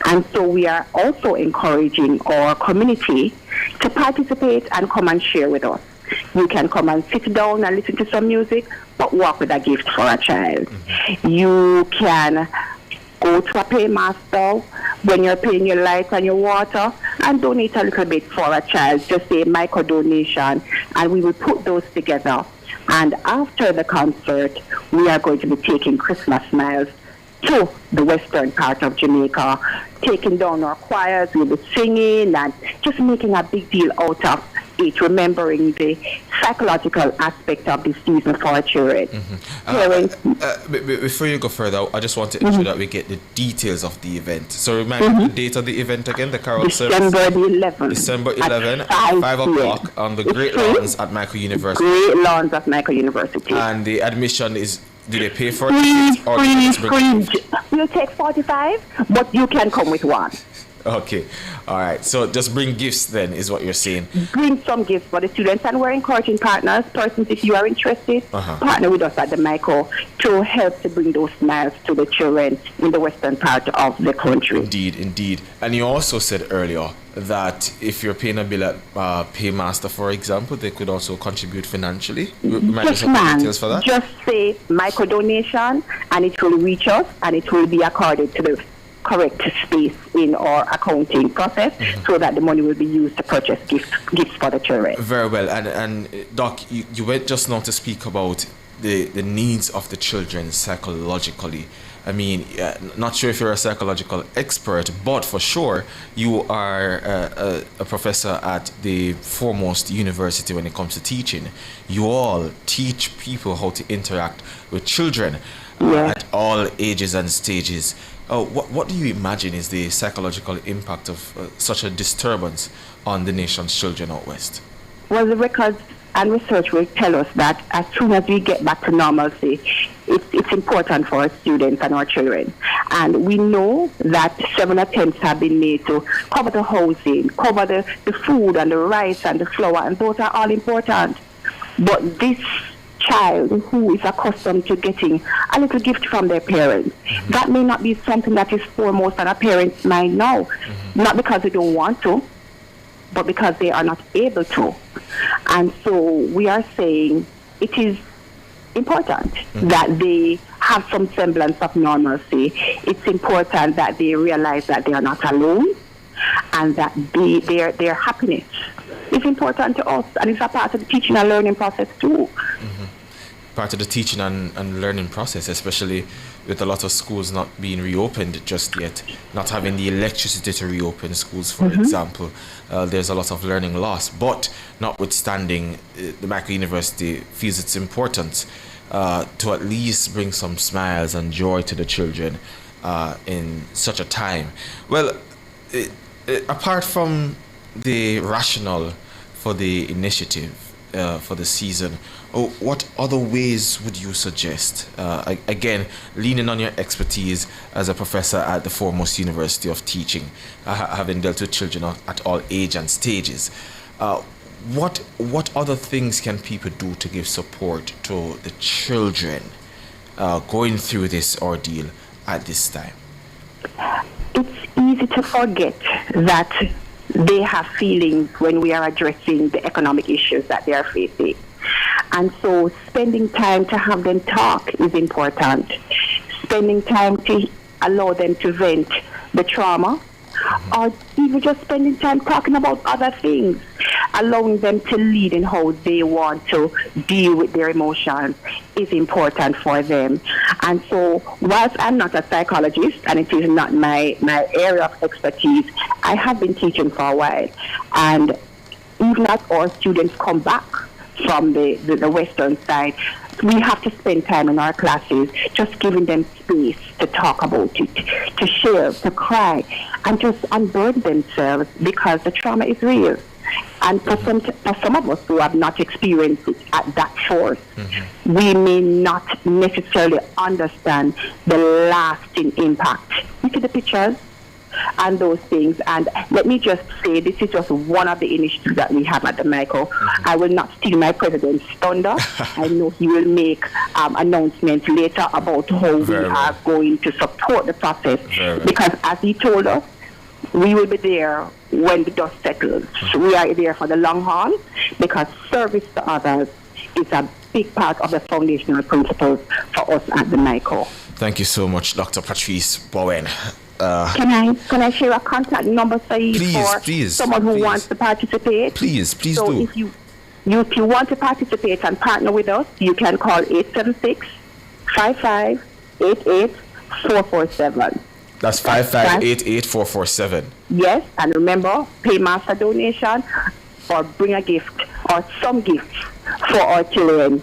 And so we are also encouraging our community to participate and come and share with us. You can come and sit down and listen to some music, but walk with a gift for a child. Mm-hmm. You can go to a paymaster when you're paying your light and your water and donate a little bit for a child, just say micro donation, and we will put those together. And after the concert, we are going to be taking Christmas smiles to the western part of Jamaica, taking down our choirs, we'll be singing and just making a big deal out of it, remembering the psychological aspect of this season for our children. Mm-hmm. Before you go further, I just want to ensure that we get the details of the event. So remind me the date of the event again, the carol service? December the 11th. December 11th at 5 o'clock on the Great Lawns at Mico University. Great Lawns at Mico University. And the admission is, do they pay for it? Free. We'll take 45, but you can come with one. Okay. All right. So just bring gifts then, is what you're saying. Bring some gifts for the students, and we're encouraging persons, if you are interested, partner with us at the Mico to help to bring those smiles to the children in the western part of the country. Indeed. And you also said earlier that if you're paying a bill at Paymaster, for example, they could also contribute financially. Yes, ma'am. For that? Just say Mico donation, and it will reach us, and it will be accorded to the correct space in our accounting process, so that the money will be used to purchase gifts for the children. Very well. And Doc, you went just now to speak about the needs of the children psychologically. I mean, not sure if you're a psychological expert, but for sure you are a professor at the foremost university when it comes to teaching. You all teach people how to interact with children at all ages and stages. What do you imagine is the psychological impact of such a disturbance on the nation's children out west? Well, the records and research will tell us that as soon as we get back to normalcy, it's important for our students and our children. And we know that several attempts have been made to cover the housing, cover the food and the rice and the flour, and those are all important. But this child who is accustomed to getting a little gift from their parents, that may not be something that is foremost on a parent's mind now. Not because they don't want to, but because they are not able to. And so we are saying it is important that they have some semblance of normalcy. It's important that they realize that they are not alone and that their happiness is important to us, and it's a part of the teaching and learning process too. Part of the teaching and learning process, especially with a lot of schools not being reopened just yet, not having the electricity to reopen schools, for example. There's a lot of learning loss, but notwithstanding, the Michael University feels it's important to at least bring some smiles and joy to the children in such a time. Well, apart from the rationale for the initiative for the season, what other ways would you suggest? Again, leaning on your expertise as a professor at the foremost university of teaching, having dealt with children at all age and stages, what other things can people do to give support to the children going through this ordeal at this time? It's easy to forget that they have feelings when we are addressing the economic issues that they are facing. And so spending time to have them talk is important. Spending time to allow them to vent the trauma, or even just spending time talking about other things, allowing them to lead in how they want to deal with their emotions is important for them. And so whilst I'm not a psychologist and it is not my area of expertise, I have been teaching for a while. And even as our students come back from the Western side, we have to spend time in our classes just giving them space to talk about it, to share, to cry, and just unburden themselves, because the trauma is real. And for some of us who have not experienced it at that force, we may not necessarily understand the lasting impact. You see the pictures and those things. And let me just say, this is just one of the initiatives that we have at the Michael. I will not steal my president's thunder. I know he will make announcements later about how we are going to support the process. Because as he told us, we will be there when the dust settles. So we are there for the long haul, because service to others is a big part of the foundational principles for us at the Michael. Thank you so much, Dr. Patrice Bowen. Can I share a contact number, Saeed, for someone who wants to participate? Please so do. If you want to participate and partner with us, you can call 876-5588-447. That's 5588447. Yes, and remember, paymaster donation or bring a gift or some gifts for our children.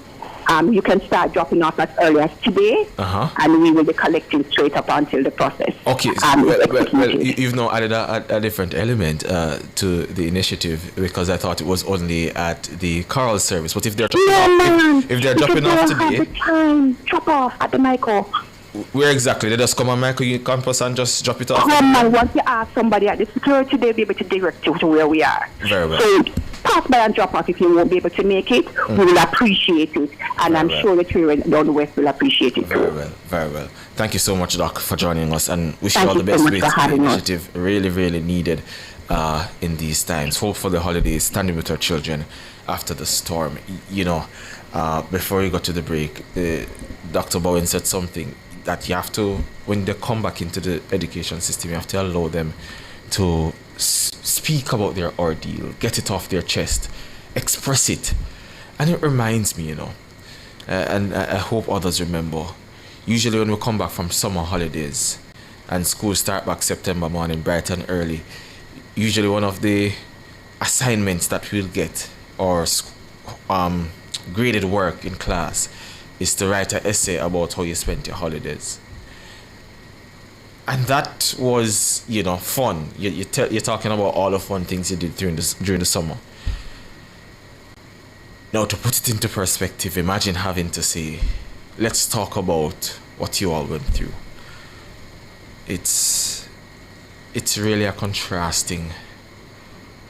You can start dropping off as early as today, and we will be collecting straight up until the process. Okay, well, you've now added a different element to the initiative, because I thought it was only at the choral service. But if they're dropping off today, drop off at the Michael. Where exactly? They just come on Michael campus and just drop it off? Come on, once you ask somebody at the security, they'll be able to direct you to where we are. Very well. So pass by and drop off if you won't be able to make it. We will appreciate it. And I'm sure the children down the west will appreciate it too. Very well. Thank you so much, Doc, for joining us, and wish you all the best with the initiative. Really, really needed in these times. Hope for the holidays, standing with our children after the storm. You know, before we got to the break, Dr. Bowen said something that you have to, when they come back into the education system, you have to allow them to speak about their ordeal, get it off their chest, express it. And it reminds me, and I hope others remember, usually when we come back from summer holidays and school start back September morning bright and early, usually one of the assignments that we'll get or graded work in class is to write an essay about how you spent your holidays. And that was, fun. You're talking about all the fun things you did during the summer. Now, to put it into perspective, imagine having to say, let's talk about what you all went through. It's really a contrasting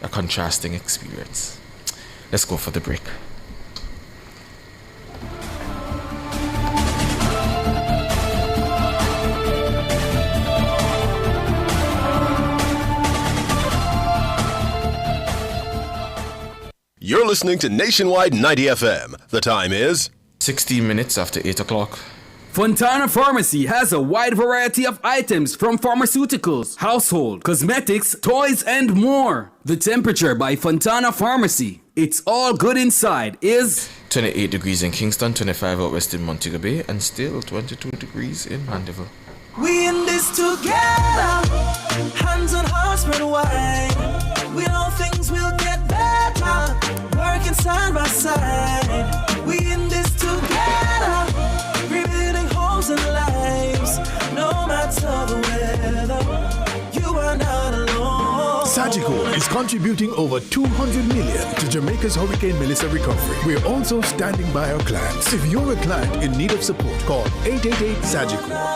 experience. Let's go for the break. You're listening to Nationwide 90 FM. The time is 16 minutes after 8 o'clock. Fontana Pharmacy has a wide variety of items from pharmaceuticals, household, cosmetics, toys, and more. The temperature by Fontana Pharmacy, it's all good inside, is 28 degrees in Kingston, 25 out west in Montego Bay, and still 22 degrees in Mandeville. We in this together, hands on hearts spread wide. We know things will get better, working side by side. We in this together, rebuilding homes and lives, no matter the weather. You are not alone. Sagicor is contributing over $200 million to Jamaica's Hurricane Melissa recovery. We're also standing by our clients. If you're a client in need of support, call 888-SAGICOR.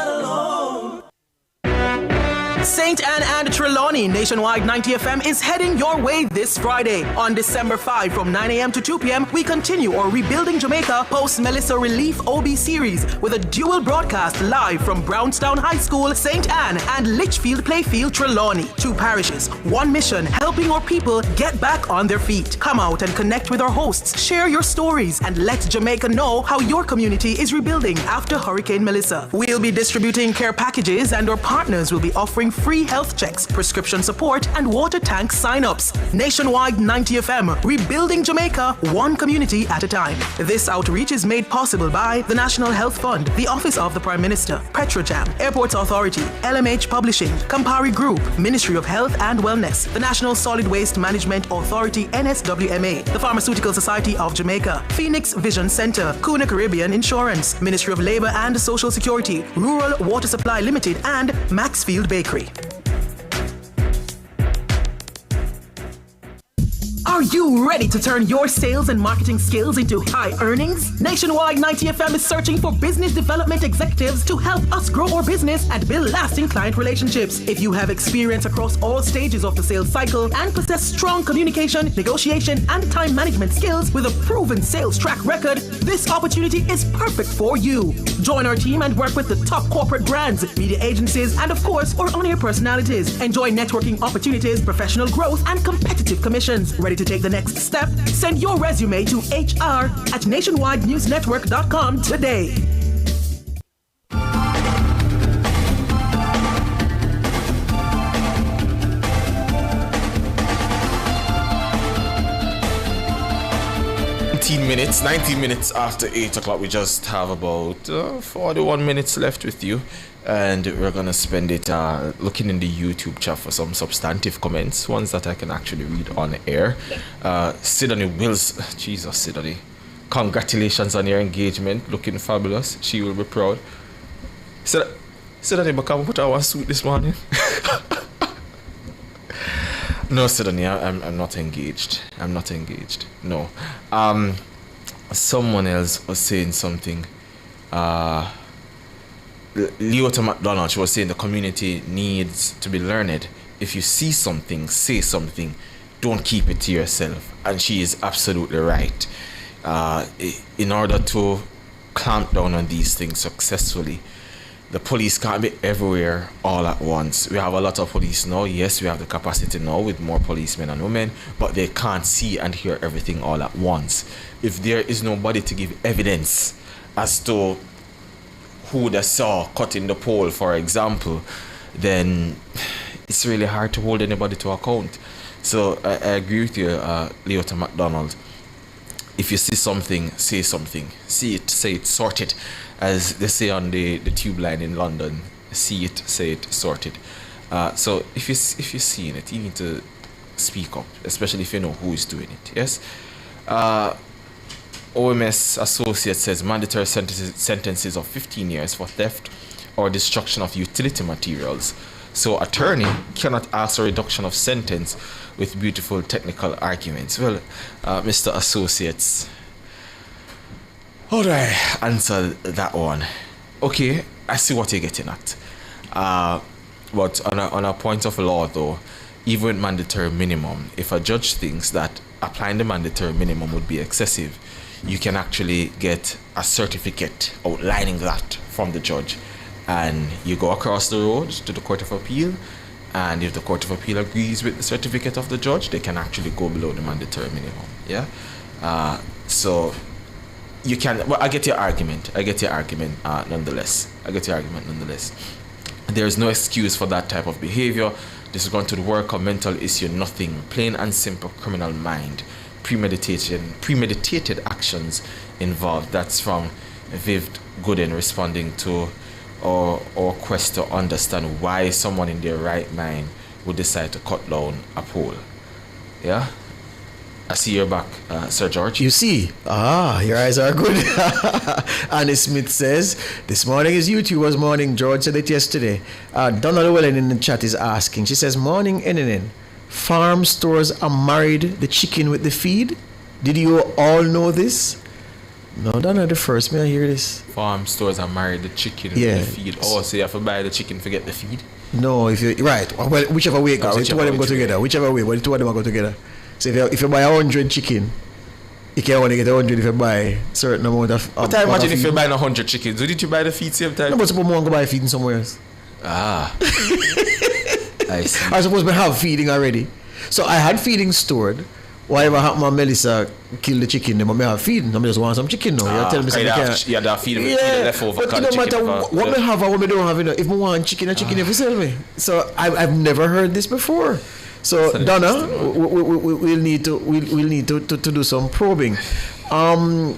St. Anne and Trelawney Nationwide 90 FM is heading your way this Friday. On December 5 from 9 a.m. to 2 p.m., we continue our Rebuilding Jamaica Post-Melissa Relief OB series with a dual broadcast live from Brownstown High School, St. Anne, and Litchfield Playfield, Trelawney. 2 parishes, 1 mission, helping our people get back on their feet. Come out and connect with our hosts, share your stories, and let Jamaica know how your community is rebuilding after Hurricane Melissa. We'll be distributing care packages, and our partners will be offering free health checks, prescription support, and water tank sign-ups. Nationwide 90 FM, rebuilding Jamaica, one community at a time. This outreach is made possible by the National Health Fund, the Office of the Prime Minister, Petrojam, Airports Authority, LMH Publishing, Campari Group, Ministry of Health and Wellness, the National Solid Waste Management Authority, NSWMA, the Pharmaceutical Society of Jamaica, Phoenix Vision Center, Kuna Caribbean Insurance, Ministry of Labor and Social Security, Rural Water Supply Limited, and Maxfield Bakery. Are you ready to turn your sales and marketing skills into high earnings? Nationwide 90 FM is searching for business development executives to help us grow our business and build lasting client relationships. If you have experience across all stages of the sales cycle and possess strong communication, negotiation, and time management skills with a proven sales track record, this opportunity is perfect for you. Join our team and work with the top corporate brands, media agencies, and of course, our on-air personalities. Enjoy networking opportunities, professional growth, and competitive commissions. Ready to take the next step? Send your resume to hr@nationwidenewsnetwork.com today. Minutes, 19 minutes after 8 o'clock. We just have about 41 minutes left with you, and we're gonna spend it looking in the YouTube chat for some substantive comments, ones that I can actually read on air. Sidonie Wills, Jesus, Sidonie, congratulations on your engagement, looking fabulous. She will be proud. Sidonie, but come put our suit this morning. No, Sidonie, I'm not engaged. I'm not engaged. No. Someone else was saying something. Leota McDonald, she was saying the community needs to be learned. If you see something, say something. Don't keep it to yourself. And she is absolutely right. In order to clamp down on these things successfully, the police can't be everywhere all at once. We have a lot of police now. Yes, we have the capacity now with more policemen and women, but they can't see and hear everything all at once. If there is nobody to give evidence as to who they saw cutting the pole, for example, then it's really hard to hold anybody to account. So I agree with you, Leota McDonald. If you see something, say something. See it, say it, sort it. as they say on the tube line in London, see it, say it, sort it. So if you're seeing it, you need to speak up, especially if you know who is doing it. Yes. OMS Associates says mandatory sentences of 15 years for theft or destruction of utility materials. So attorney cannot ask a reduction of sentence with beautiful technical arguments. Well, Mr. Associates, how do I answer that one? Okay, I see what you're getting at. But on a point of law though, even with mandatory minimum, if a judge thinks that applying the mandatory minimum would be excessive, you can actually get a certificate outlining that from the judge. And you go across the road to the Court of Appeal, and if the Court of Appeal agrees with the certificate of the judge, they can actually go below the mandatory minimum. Yeah. So you can. Well, I get your argument. Nonetheless. There is no excuse for that type of behavior. This is going to the work of mental issue, nothing. Plain and simple criminal mind. Premeditated actions involved. That's from Viv Gooden responding to our quest to understand why someone in their right mind would decide to cut down a pole. Yeah? I see you're back, Sir George. You see? Your eyes are good. Annie Smith says, this morning is YouTuber's morning. George said it yesterday. Donna Llewellyn in the chat is asking. She says, morning, NNN. Farm stores are married the chicken with the feed. Did you all know this? No, Donna, the first me I hear this. Farm stores are married the chicken with the feed. Oh, so you have to buy the chicken to get the feed? No, if you right. Well, whichever way it goes. The two of them go together. Whichever way, but the two of them go together. So if you buy 100 chicken, you can only get 100 if you buy a certain amount of. But I imagine if you're buying 100 chickens, did you buy the feed same time? No, but suppose one go buy feeding somewhere else. I see. I suppose we have feeding already. So I had feeding stored. Whatever happened, my Melissa killed the chicken, but I have feeding. I just want some chicken now. You tell me something. You had that feeding with leftover. But no matter what I have or what I don't have, if I want chicken, if you sell me. So I've never heard this before. So Donna, we'll need to do some probing. Oh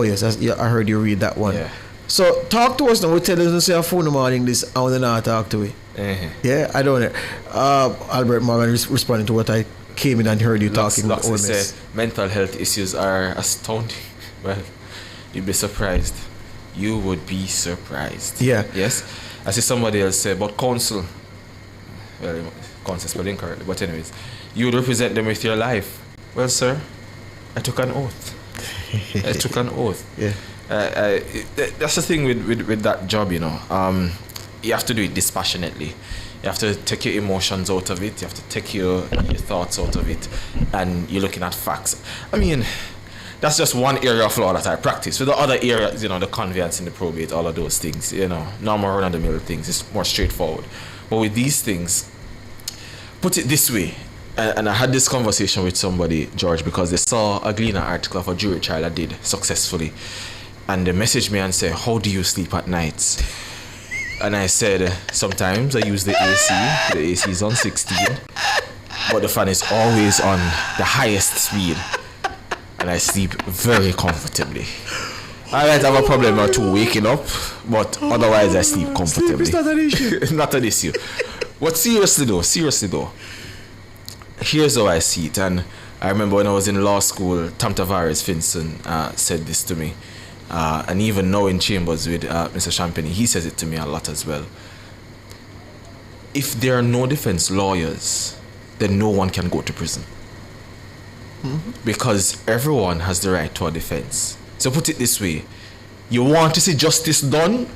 yes, I heard you read that one. Yeah. So talk to us now. We'll tell us to say a phone number in this. I want to not talk to it. Yeah, I don't know. Albert Morgan responding to what I came in and heard you talking about OMS. Mental health issues are astounding. Well, you'd be surprised. You would be surprised. Yeah. Yes. I see somebody else say, but counsel. Well, counsel spelled incorrectly. But anyways, you would represent them with your life. Well, sir, I took an oath. Yeah. That's the thing with that job, you know. You have to do it dispassionately. You have to take your emotions out of it. You have to take your thoughts out of it. And you're looking at facts. I mean, that's just one area of law that I practice. With the other areas, the conveyance and the probate, all of those things, normal run-of-the-mill things, it's more straightforward. But with these things, put it this way, and I had this conversation with somebody, George, because they saw a Gleaner article of a jury trial I did successfully. And they messaged me and said, how do you sleep at night? And I said, sometimes I use the AC. The AC is on 16, but the fan is always on the highest speed. And I sleep very comfortably. I might have a problem or two waking up, but otherwise I sleep comfortably. Sleep is not an issue. Not an issue. But seriously though, here's how I see it. And I remember when I was in law school, Tom Tavares Finson said this to me. And even now in chambers with Mr. Champagne, he says it to me a lot as well. If there are no defense lawyers, then no one can go to prison. Mm-hmm. Because everyone has the right to a defense. So put it this way, you want to see justice done,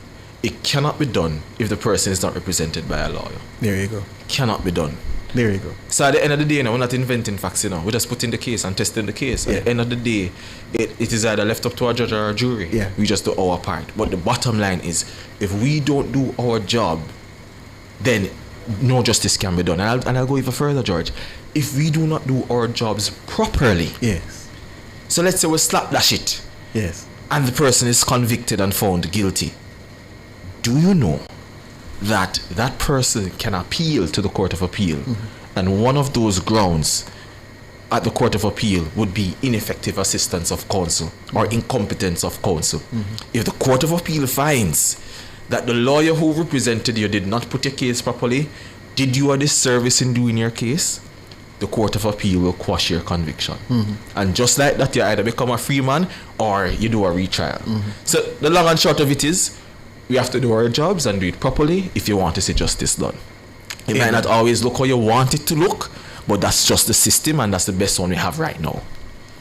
it cannot be done if the person is not represented by a lawyer. There you go. It cannot be done. There you go. So at the end of the day, we're not inventing facts, we're just putting the case and testing the case. At the end of the day, it is either left up to a judge or a jury. Yeah. We just do our part. But the bottom line is, if we don't do our job, then no justice can be done. And I'll go even further, George. If we do not do our jobs properly, yes. So let's say we slapdash it. Yes. And the person is convicted and found guilty. Do you know that person can appeal to the Court of Appeal? Mm-hmm. And one of those grounds at the Court of Appeal would be ineffective assistance of counsel or incompetence of counsel. If the Court of Appeal finds that the lawyer who represented you did not put your case properly, did you a disservice in doing your case, the Court of Appeal will quash your conviction. And just like that, you either become a free man or you do a retrial. So the long and short of it is, we have to do our jobs and do it properly if you want to see justice done. It might not always look how you want it to look, but that's just the system, and that's the best one we have right now.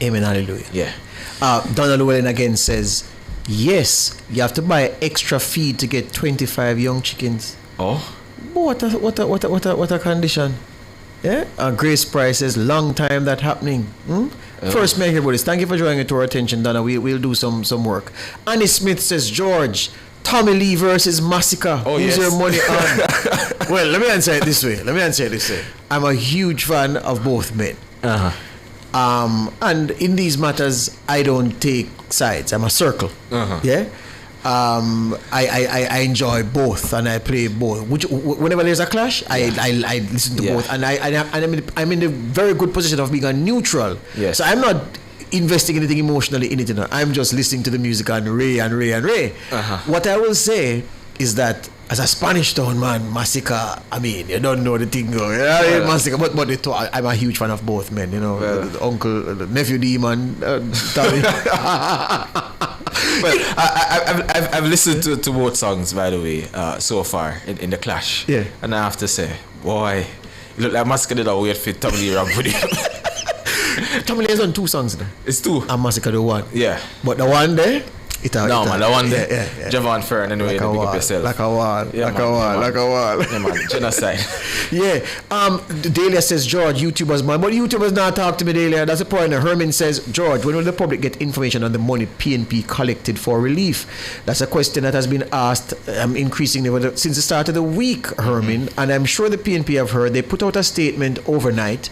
Amen, hallelujah. Yeah. Donald Llewellyn again says, yes, you have to buy extra feed to get 25 young chickens. Oh. What a condition. Yeah. Grace Price says, long time that happening. First, may I hear about this. Thank you for drawing it to our attention, Donna. We'll do some work. Annie Smith says, George, Tommy Lee versus Massacre. Who's your money on? Well, let me answer it this way. I'm a huge fan of both men. And in these matters, I don't take sides. I'm a circle. Yeah. I enjoy both and I play both. Whenever there's a clash, I listen to both, and I'm in a very good position of being a neutral. Yes. So I'm not investing anything emotionally in it. I'm just listening to the music and Ray. What I will say is that as a Spanish Town man, Massacre, I mean, you don't know the thing going. Massacre, but I'm a huge fan of both men. You know, the uncle, the nephew Demon, Tommy. Well, I've listened to both songs, by the way, so far in the clash. Yeah. And I have to say, boy, you look like Massacre did a weird fit Tommy Lee rap with him. Tommy Lee has on 2 songs there. It's 2. And Massacre the 1. Yeah. But the one there, the one there. Yeah. Javon Fern, anyway, like you pick up yourself. Like a wall. Yeah, man. Genocide. Yeah. Delia says, George, YouTubers, man. But YouTubers not talk to me, Delia. That's the point. Herman says, George, when will the public get information on the money PNP collected for relief? That's a question that has been asked increasingly since the start of the week, Herman. And I'm sure the PNP have heard. They put out a statement overnight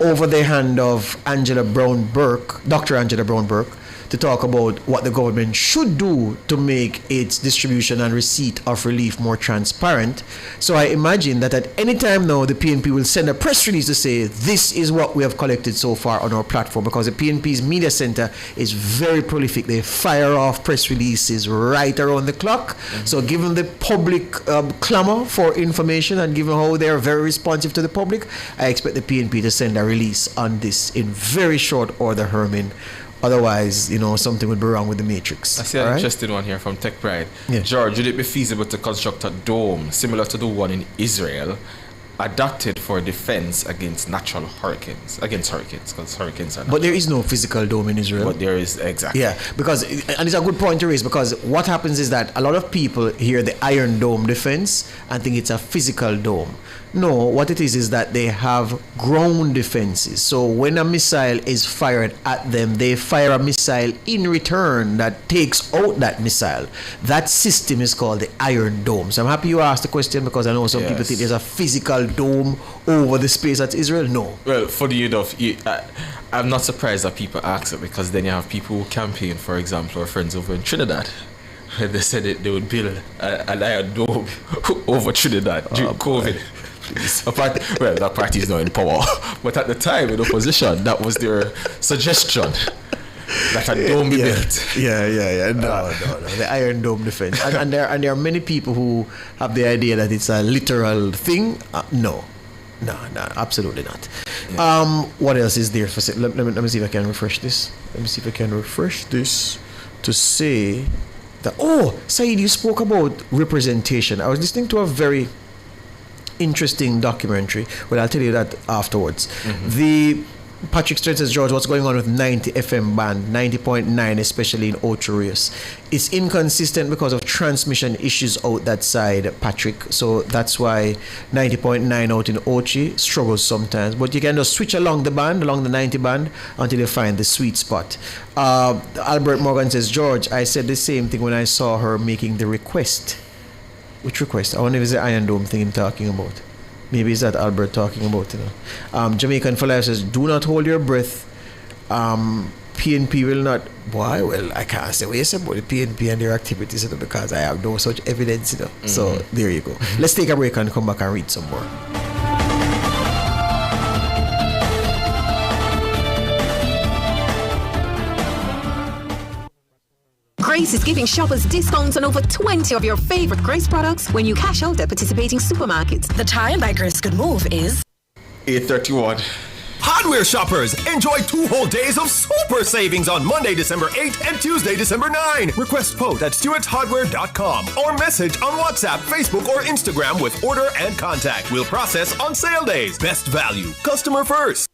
over the hand of Dr. Angela Brown Burke, to talk about what the government should do to make its distribution and receipt of relief more transparent. So I imagine that at any time now, the PNP will send a press release to say, this is what we have collected so far on our platform, because the PNP's media center is very prolific. They fire off press releases right around the clock. So given the public clamor for information and given how they are very responsive to the public, I expect the PNP to send a release on this in very short order, Herman. Otherwise, something would be wrong with the matrix. I see an interesting one here from Tech Pride. Yeah. George, would it be feasible to construct a dome similar to the one in Israel, adapted for defense against natural hurricanes, because hurricanes are natural. But there is no physical dome in Israel. But there is, exactly. Yeah, and it's a good point to raise, because what happens is that a lot of people hear the Iron Dome defense and think it's a physical dome. No, what it is that they have ground defenses. So when a missile is fired at them, they fire a missile in return that takes out that missile. That system is called the Iron Dome. So I'm happy you asked the question, because I know some people think there's a physical dome over the space at Israel. No. Well, funny enough, I'm not surprised that people ask it, because then you have people who campaign, for example, our friends over in Trinidad. They said they would build an Iron Dome over Trinidad during COVID. That party is not in power, but at the time in opposition, that was their suggestion, that a dome be built. Yeah. No. The Iron Dome defense, and there are many people who have the idea that it's a literal thing. No, absolutely not. Yeah. What else is there for? Let me see if I can refresh this. To say that. Saeed, you spoke about representation. I was listening to a very interesting documentary. Well, I'll tell you that afterwards. The Patrick Strait says, George, what's going on with 90 FM band, 90.9, especially in Ocho Rios? It's inconsistent because of transmission issues out that side, Patrick. So that's why 90.9 out in Ochi struggles sometimes. But you can just switch along the 90 band, until you find the sweet spot. Albert Morgan says, George, I said the same thing when I saw her making the request. Which request? I wonder if it's the Iron Dome thing I'm talking about. Maybe it's that Albert talking about, Jamaican for Life says, do not hold your breath. PNP will not. Why? Well, I can't say what you say about the PNP and their activities, because I have no such evidence, So there you go. Let's take a break and come back and read some more. Grace is giving shoppers discounts on over 20 of your favorite Grace products when you cash out at participating supermarkets. The time Buy Grace Good Move is 8:31. Hardware shoppers, enjoy 2 whole days of super savings on Monday, December 8 and Tuesday, December 9. Request quote at stewartshardware.com or message on WhatsApp, Facebook, or Instagram with order and contact. We'll process on sale days. Best value, customer first.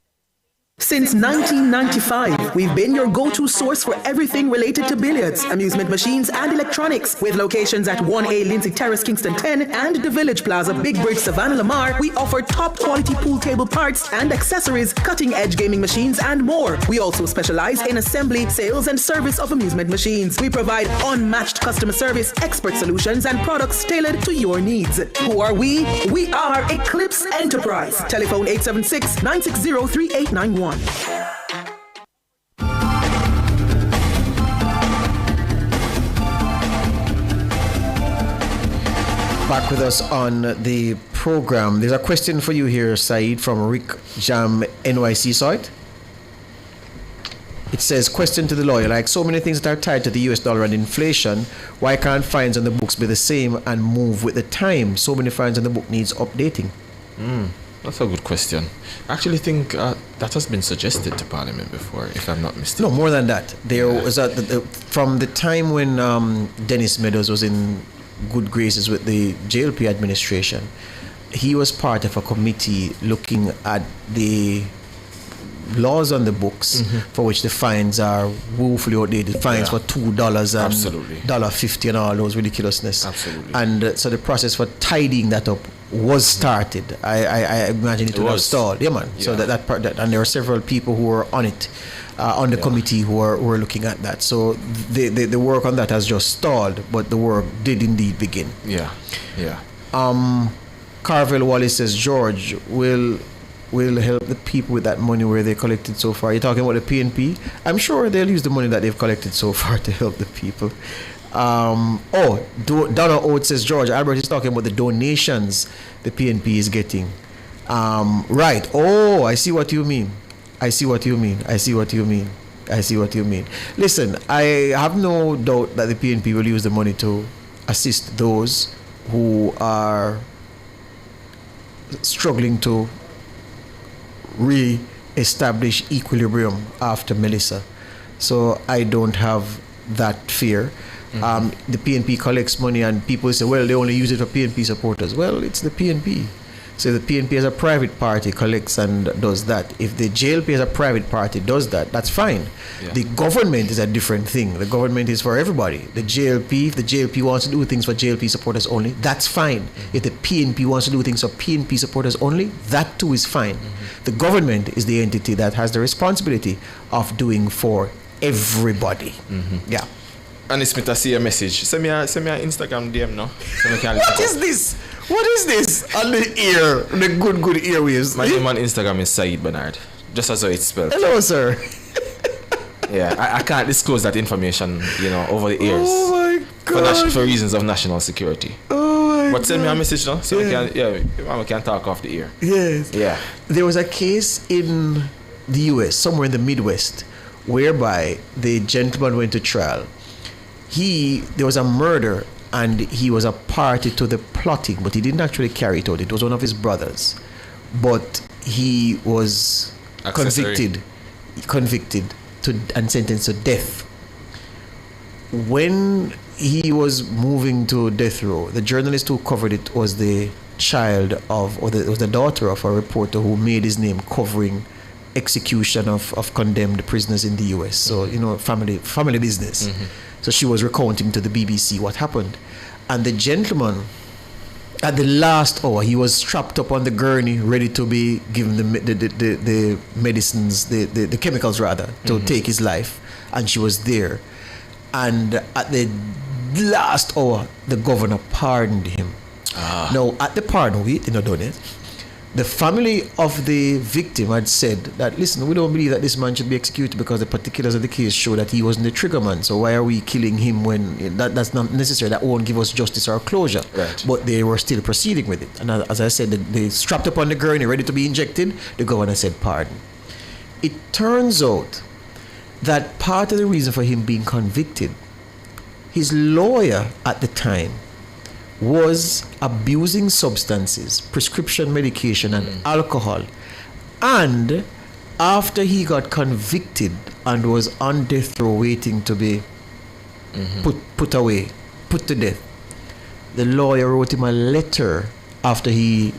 Since 1995, we've been your go-to source for everything related to billiards, amusement machines, and electronics. With locations at 1A Lindsay Terrace, Kingston 10, and the Village Plaza, Big Bridge, Savannah Lamar, we offer top-quality pool table parts and accessories, cutting-edge gaming machines, and more. We also specialize in assembly, sales, and service of amusement machines. We provide unmatched customer service, expert solutions, and products tailored to your needs. Who are we? We are Eclipse Enterprise. Telephone 876-960-3891. Back with us on the program. There's a question for you here, Saeed, from Rick Jam NYC site. It says, question to the lawyer, like so many things that are tied to the US dollar and inflation, why can't fines on the books be the same and move with the time? So many fines on the book needs updating. That's a good question. I actually think that has been suggested to Parliament before, if I'm not mistaken. No, more than that. There was from the time when Dennis Meadows was in good graces with the JLP administration, he was part of a committee looking at the laws on the books for which the fines are woefully outdated. Fines for $2 and $1.50 and all those ridiculousness. Absolutely. And so the process for tidying that up was started. I imagine it would have stalled. Yeah, man. So that part, and there were several people who were on it, on the committee who were looking at that. So the work on that has just stalled, but the work did indeed begin. Yeah. Carvel Wallace says, George, will help the people with that money where they collected so far. You're talking about the PNP? I'm sure they'll use the money that they've collected so far to help the people. Donna Oates says, George, Albert is talking about the donations the PNP is getting. Right. Oh, I see what you mean. Listen, I have no doubt that the PNP will use the money to assist those who are struggling to re-establish equilibrium after Melissa. So I don't have that fear. The PNP collects money and people say, well, they only use it for PNP supporters. Well, it's the PNP. So the PNP as a private party collects and does that. If the JLP as a private party does that, that's fine. The government is a different thing. The government is for everybody. If the JLP wants to do things for JLP supporters only, that's fine. If the PNP wants to do things for PNP supporters only, that too is fine. The government is the entity that has the responsibility of doing for everybody. Yeah. Annie Smith, I see a message. Send me an Instagram DM now. What is this? On the ear, the good earwaves. My name on Instagram is Saeed Bernard, just as it's spelled. Hello, sir. I can't disclose that information, over the ears. Oh my God. For reasons of national security. Oh my But send me a message now, so we can talk off the ear. Yes. Yeah. There was a case in the U.S., somewhere in the Midwest, whereby the gentleman went to trial. There was a murder and he was a party to the plotting, but he didn't actually carry it out. It was one of his brothers. But he was convicted and sentenced to death. When he was moving to death row, the journalist who covered it was the the daughter of a reporter who made his name covering execution of condemned prisoners in the US. So, family business. So she was recounting to the BBC what happened. And the gentleman, at the last hour, he was strapped up on the gurney, ready to be given the medicines, the chemicals rather, to take his life. And she was there. And at the last hour, the governor pardoned him. Now, at the pardon, the family of the victim had said that, listen, we don't believe that this man should be executed because the particulars of the case show that he wasn't the trigger man. So why are we killing him when that's not necessary? That won't give us justice or closure. Right. But they were still proceeding with it. And as I said, they strapped up on the gurney, ready to be injected. The governor said pardon. It turns out that part of the reason for him being convicted his lawyer at the time was abusing substances, prescription medication, and alcohol. And after he got convicted and was on death row waiting to be put to death, the lawyer wrote him a letter after he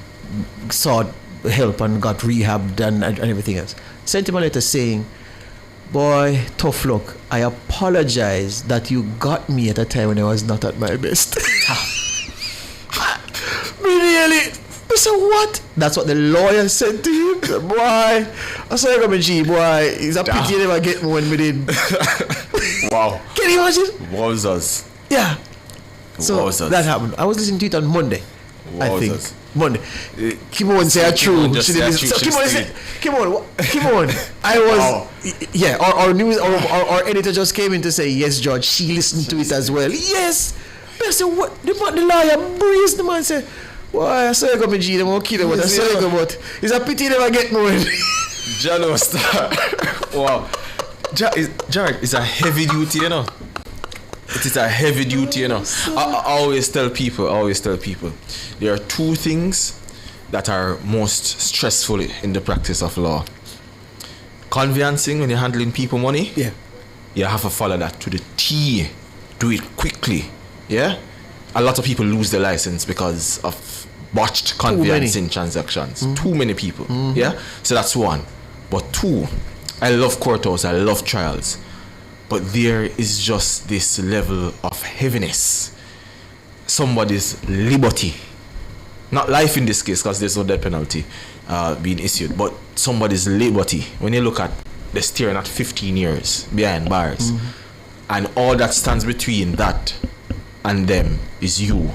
sought help and got rehabbed and everything else. Sent him a letter saying, "Boy, tough luck. I apologize that you got me at a time when I was not at my best." Really? So what? That's what the lawyer said to him. Boy, I saw you G, boy. It's a pity you never get me when we did. Wow. Can you imagine? Wowzers. Yeah. So Wowzers. that happened. I was listening to it on Monday. I think. Wowzers. Monday. Kimon say true. Kimon. I was our news our editor just came in to say, yes, George, she listened to it as well. Yes. I said, what? The lawyer breezed the man said, why I saw you come G, them won't kill him, but I saw you go, but it's a pity you never get more. Jano star. Wow. George, it's a heavy duty, you know. It is a heavy duty, you know. I always tell people, there are two things that are most stressful in the practice of law. Conveyancing, when you're handling people money, you have to follow that to the T. Do it quickly. Yeah? A lot of people lose their license because of botched conveyancing transactions. Too many people. Yeah? So that's one. But two, I love courthouse, I love trials. But there is just this level of heaviness. Somebody's liberty. Not life in this case, because there's no death penalty being issued, but somebody's liberty. When you look at, they're staring at 15 years behind bars. And all that stands between that and them is you.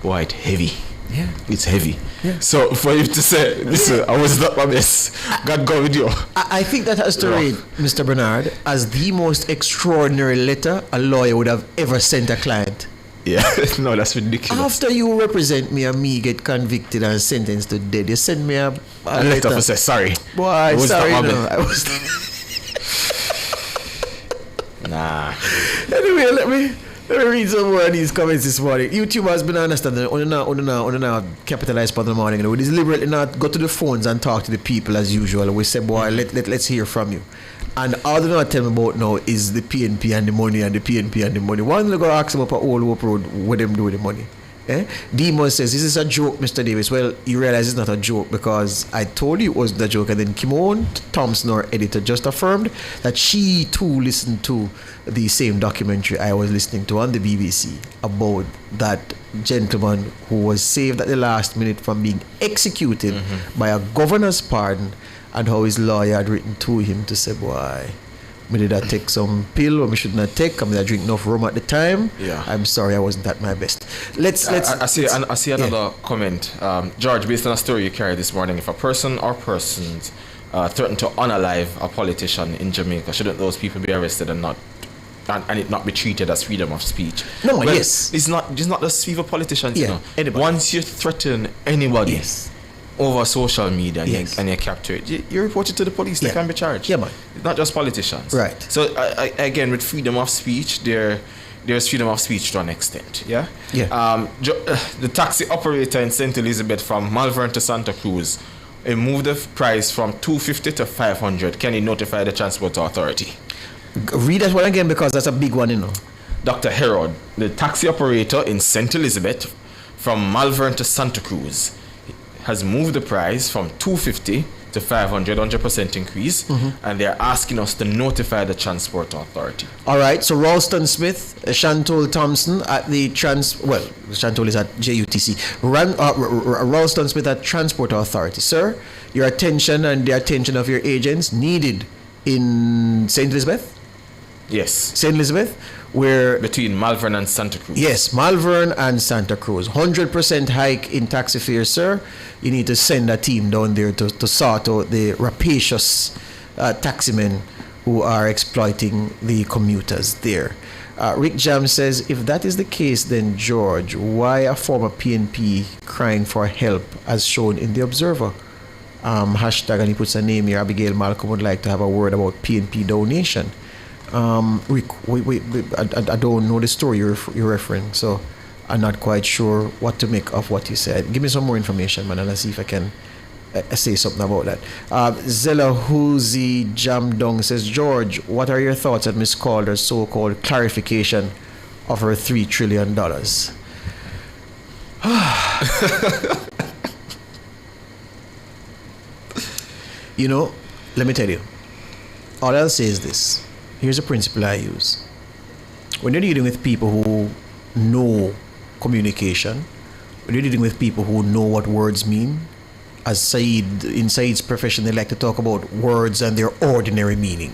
Boy, it's heavy. Yeah. It's heavy. Yeah. So for you to say, listen, I was not my best. God go with you. I think that has to rate Mr. Bernard as the most extraordinary letter a lawyer would have ever sent a client. Yeah, no, that's ridiculous. After you represent me and me get convicted and sentenced to death, you send me a letter to say sorry. Boy, sorry, no. I was Nah. Anyway, let me read some more of these comments this morning. YouTube has been understanding on now capitalize for the morning. We deliberately not go to the phones and talk to the people as usual. We say, boy, let's hear from you. And all they not tell me about now is the PNP and the money and the PNP and the money. One they go ask them up at Old Hope Road what them do with the money. Demon says, this is a joke, Mr. Davis. Well, you realize it's not a joke because I told you it wasn't a joke, and then Kimon Thompson, our editor, just affirmed that she too listened to the same documentary I was listening to on the BBC about that gentleman who was saved at the last minute from being executed by a governor's pardon, and how his lawyer had written to him to say, boy, me did I take some pill or me should not take, I drink enough rum at the time. Yeah. I'm sorry I wasn't at my best. I see another comment. George, based on a story you carried this morning, if a person or persons threaten to unalive a politician in Jamaica, shouldn't those people be arrested and it not be treated as freedom of speech? No, yes. It's not just for politicians, you know. Anybody. Once you threaten anybody over social media and you capture it, you report it to the police, they can be charged. Yeah, man. It's not just politicians. Right. So again, with freedom of speech, there's freedom of speech to an extent. Yeah. Yeah. The taxi operator in St. Elizabeth from Malvern to Santa Cruz, he moved the price from $250 to $500. Can he notify the Transport Authority? Read that one again because that's a big one, you know. Dr. Herod, the taxi operator in St. Elizabeth from Malvern to Santa Cruz, has moved the price from $250 to $500, 100% increase, and they're asking us to notify the Transport Authority. All right, so Ralston Smith, Chantal Thompson at the Chantal is at JUTC. Ralston Smith at Transport Authority. Sir, your attention and the attention of your agents needed in St. Elizabeth? Yes. St. Elizabeth, where between Malvern and Santa Cruz. Yes, Malvern and Santa Cruz. 100% hike in taxi fares, sir. You need to send a team down there to sort out the rapacious taximen who are exploiting the commuters there. Rick Jam says, if that is the case, then George, why a former PNP crying for help as shown in the Observer? Hashtag, and he puts a name here, Abigail Malcolm would like to have a word about PNP donation. I don't know the story you're referring, so I'm not quite sure what to make of what you said. Give me some more information, man, and I'll see if I can say something about that. Zella Huzi Jamdong says, George, what are your thoughts on Miss Calder's so-called clarification of her $3 trillion? You know, let me tell you, all I'll say is this. Here's a principle I use. When you're dealing with people who know communication, when you're dealing with people who know what words mean, as in Said's profession, they like to talk about words and their ordinary meaning.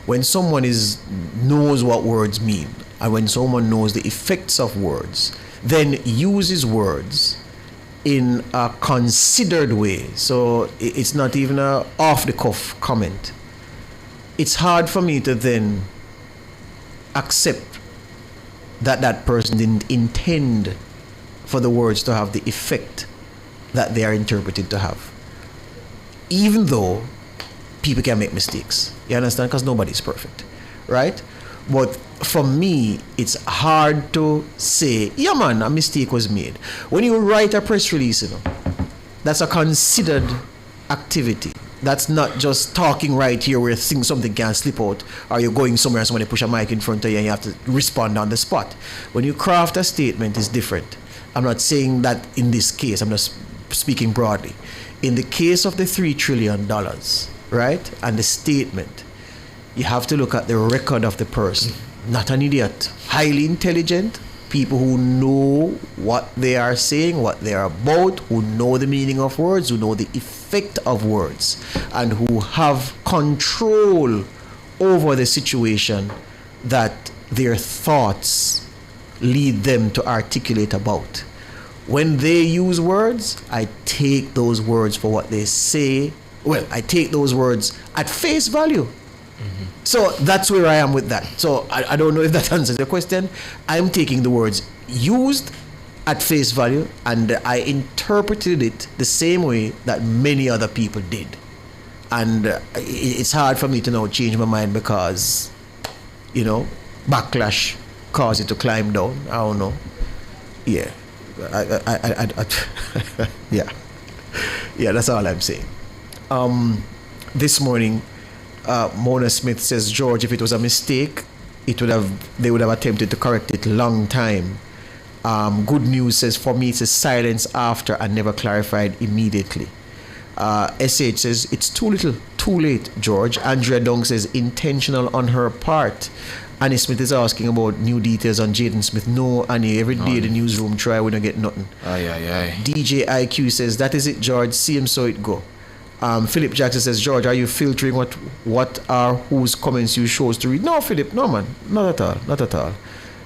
When someone knows what words mean, and when someone knows the effects of words, then uses words in a considered way. So it's not even a off-the-cuff comment. It's hard for me to then accept that person didn't intend for the words to have the effect that they are interpreted to have. Even though people can make mistakes. You understand? Because nobody's perfect. Right? But for me, it's hard to say, yeah man, a mistake was made. When you write a press release, you know, that's a considered activity. That's not just talking right here where something can slip out, or you're going somewhere and somebody push a mic in front of you and you have to respond on the spot. When you craft a statement, it's different. I'm not saying that in this case, I'm just speaking broadly. In the case of the $3 trillion, right, and the statement, you have to look at the record of the person. Not an idiot. Highly intelligent, people who know what they are saying, what they are about, who know the meaning of words, who know the effect of words, and who have control over the situation that their thoughts lead them to articulate about. When they use words, I take those words for what they say. Well, I take those words at face value. Mm-hmm. So that's where I am with that. So I don't know if that answers your question. I'm taking the words used at face value, and I interpreted it the same way that many other people did. And it's hard for me to now change my mind because, you know, backlash caused it to climb down. I don't know. Yeah. Yeah, that's all I'm saying. This morning, Mona Smith says, George, if it was a mistake, they would have attempted to correct it long time. Good News says, for me, it's a silence after and never clarified immediately. SH says, it's too little, too late, George. Andrea Dong says, intentional on her part. Annie Smith is asking about new details on Jaden Smith. No, Annie, every day the newsroom try, we don't get nothing. DJ IQ says, that is it, George. See him so it go. Philip Jackson says, George, are you filtering what are whose comments you chose to read? No, Philip, no man, not at all.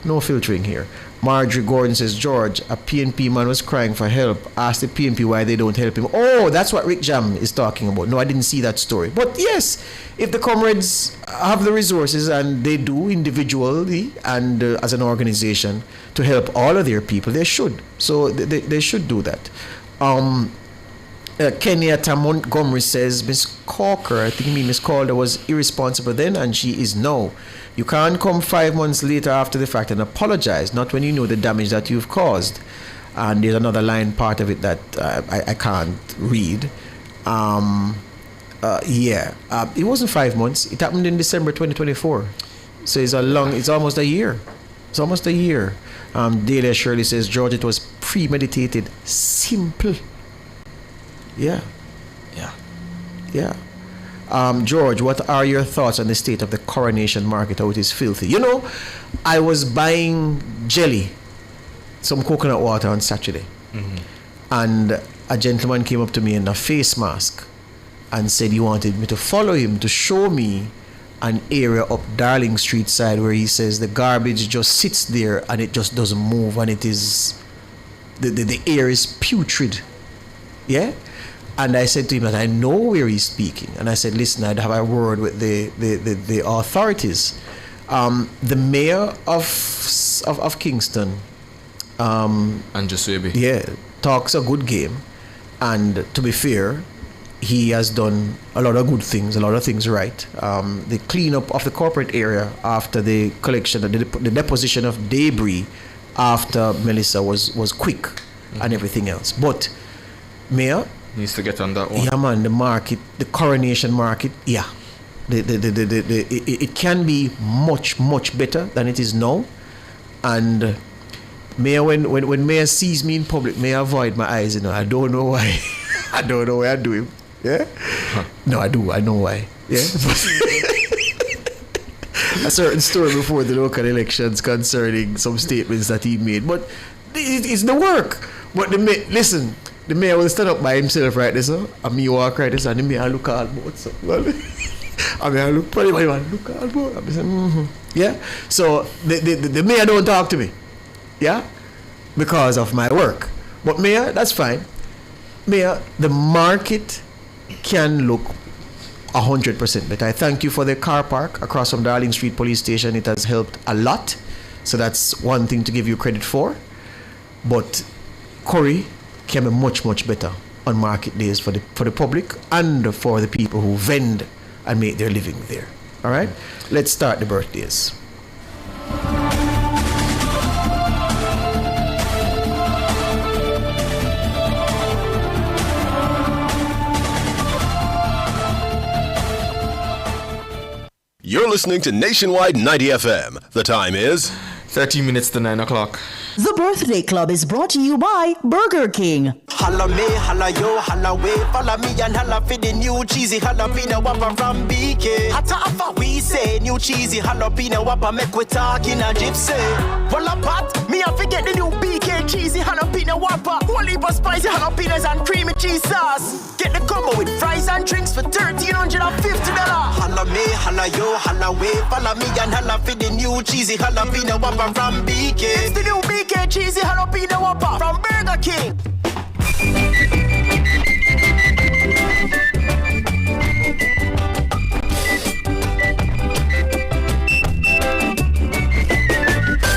No filtering here. Marjorie Gordon says, George, a PNP man was crying for help. Ask the PNP why they don't help him. Oh, that's what Rick Jam is talking about. No, I didn't see that story. But yes, if the comrades have the resources, and they do individually and as an organization, to help all of their people, they should. So they should do that. Kenyatta Montgomery says, Miss Corker, I think Miss Calder was irresponsible then, and she is now. You can't come 5 months later after the fact and apologize, not when you know the damage that you've caused. And there's another line, part of it, that I can't read. It wasn't 5 months. It happened in December 2024. So it's almost a year. It's almost a year. Delia Shirley says, George, it was premeditated, simple. Yeah. George, what are your thoughts on the state of the coronation market? How it is filthy. You know, I was buying jelly, some coconut water on Saturday, and a gentleman came up to me in a face mask and said he wanted me to follow him to show me an area up Darling Street side where he says the garbage just sits there and it just doesn't move, and it is the air is putrid. Yeah. And I said to him that I know where he's speaking. And I said, listen, I'd have a word with the authorities. The mayor of Kingston, Andrew Swaby, talks a good game. And to be fair, he has done a lot of good things, a lot of things right. The cleanup of the corporate area after the collection, the deposition of debris after Melissa was quick and everything else. But Mayor needs to get on that one. Yeah, man, the market, the coronation market, yeah. It can be much better than it is now. And Mayor, when Mayor sees me in public, Mayor avoid my eyes, I don't know why. I don't know why I do him. Yeah? No, I do. I know why. Yeah? A certain story before the local elections concerning some statements that he made. But it's the work. But listen, the mayor will stand up by himself right there, so, and me walk right there, and the mayor look all what's up, well, I mean, I look pretty much, look all about. I say, yeah. So the mayor don't talk to me, yeah, because of my work. But mayor, that's fine. Mayor, the market can look 100% better. I thank you for the car park across from Darling Street Police Station. It has helped a lot, so that's one thing to give you credit for. But Corrie can be much better on market days for the public and for the people who vend and make their living there. All right, let's start the birthdays. You're listening to Nationwide 90 FM. The time is 13 minutes to 9 o'clock. The Birthday Club is brought to you by Burger King. Holla me, holla yo, holla way. Follow me and holla for the new cheesy jalapeno whopper from BK. Hata afa we say new cheesy jalapeno whopper make we talk in a gypsy. Well a pot, me I forget the new BK cheesy jalapeno whopper. Whole heap of spicy jalapenos and creamy cheese sauce. Get the combo with fries and drinks for $1,350. Holla me, holla yo, holla way. Follow me and holla for the new cheesy jalapeno whopper from BK. It's the new BK cheesy jalapeno whopper from Burger King.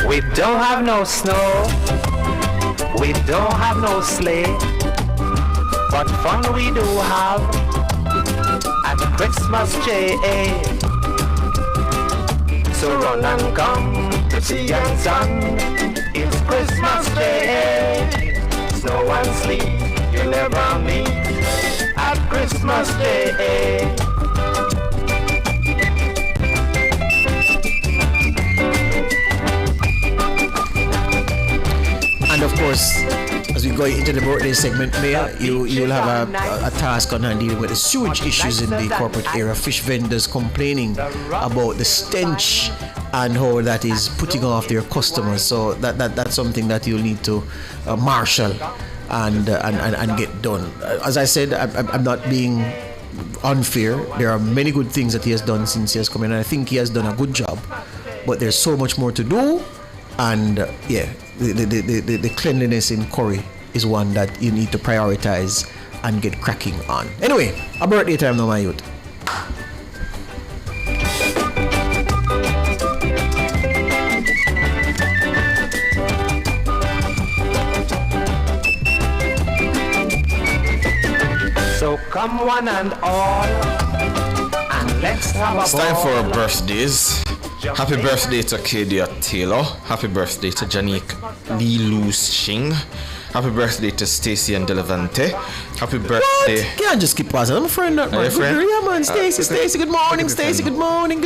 We don't have no snow, we don't have no sleigh, but fun we do have at Christmas Day. So run and come to see and sun. It's Christmas Day. Snow and sleet you'll never meet at Christmas Day. And of course, as we go into the birthday segment, Mayor, you'll have a task on hand dealing with the sewage issues in the corporate area. Fish vendors complaining about the stench and how that is putting off their customers. So that's something that you'll need to marshal and get done. As I said, I'm not being unfair. There are many good things that he has done since he has come in, and I think he has done a good job. But there's so much more to do, and the cleanliness in Corrie is one that you need to prioritize and get cracking on. Anyway, a birthday time now, my youth. So come one and all, and let's have a It's time for our birthdays. Happy birthday to Kadia Taylor. Happy birthday to Janique Lee Loose Ching. Happy birthday to Stacy and Delevante. Happy birthday. What? Can't just keep passing. I'm a friend, not my friend. Yeah, man. Stacy, good morning. Stacy, good morning.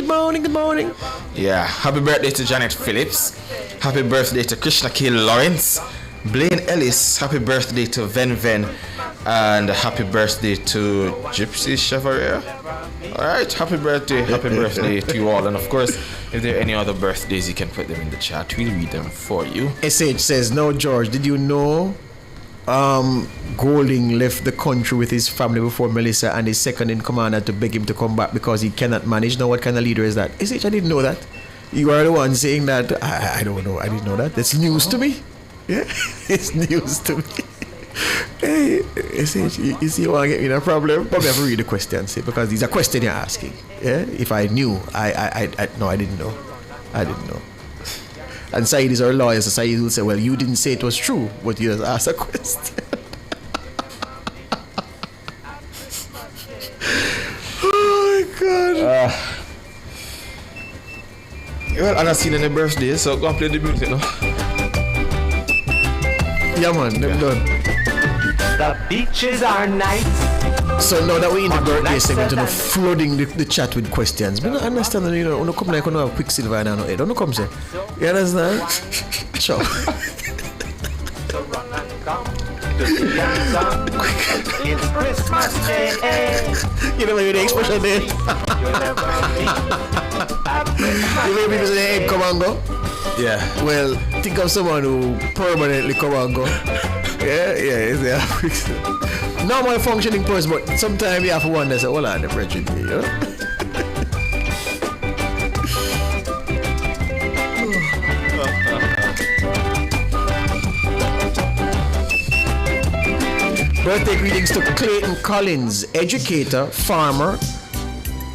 Yeah. Happy birthday to Janet Phillips. Happy birthday to Krishna K. Lawrence. Blaine Ellis. Happy birthday to Ven. And happy birthday to Gypsy Chevalier. Alright, happy birthday to you all. And of course, if there are any other birthdays, you can put them in the chat. We'll read them for you. SH says, no, George, did you know Golding left the country with his family before Melissa and his second in command had to beg him to come back because he cannot manage? Now, what kind of leader is that? SH, I didn't know that. You are the one saying that. I don't know. I didn't know that. That's news to me. Yeah, it's news to me. Hey, SH, you see, you want to get me in a problem? But we have to read the question, see, because these are questions you're asking. Yeah, if I knew, no, I didn't know. And Saeed is our lawyer, so Saeed will say, well, you didn't say it was true, but you just asked a question. Well, I'm not seeing any birthday, so go and play the music now. Yeah, man, them done. The beaches are nice. So now that we're in the birthday segment, you know, flooding the chat with questions. But I understand that, you know, when you come like, you know, have Quicksilver and I know, don't come say. You understand? Sure. It's Christmas Day. You know, the expression there. You know, people say, hey, come and go. Yeah. Well, think of someone who permanently come and go. Yeah, it's a normal functioning person, but sometimes you have to wonder, say, hold on, the prejudice, you know? Birthday greetings to Clayton Collins, educator, farmer,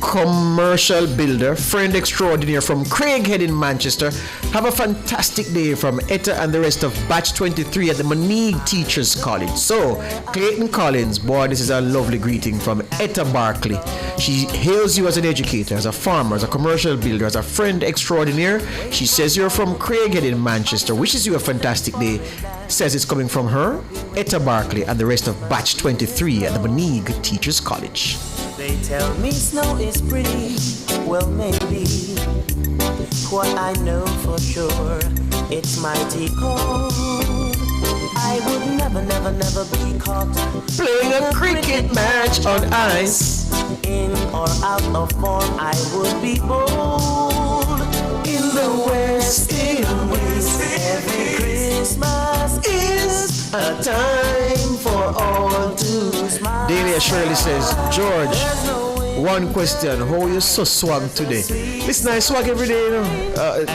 commercial builder, friend extraordinaire from Craighead in Manchester. Have a fantastic day from Etta and the rest of Batch 23 at the Monique Teachers College. So, Clayton Collins, boy, this is a lovely greeting from Etta Barkley. She hails you as an educator, as a farmer, as a commercial builder, as a friend extraordinaire. She says you're from Craighead in Manchester, wishes you a fantastic day. Says it's coming from her, Etta Barkley, and the rest of Batch 23 at the Monique Teachers College. They tell me snow is pretty, well maybe. What I know for sure, it's mighty cold. I would never be caught playing a cricket match on ice. In or out of form, I would be bold. In the West Indies, every Christmas is a time for all to smile. Delia Shirley says, George, one question, how you so swag today? Listen, I swag every day, you know,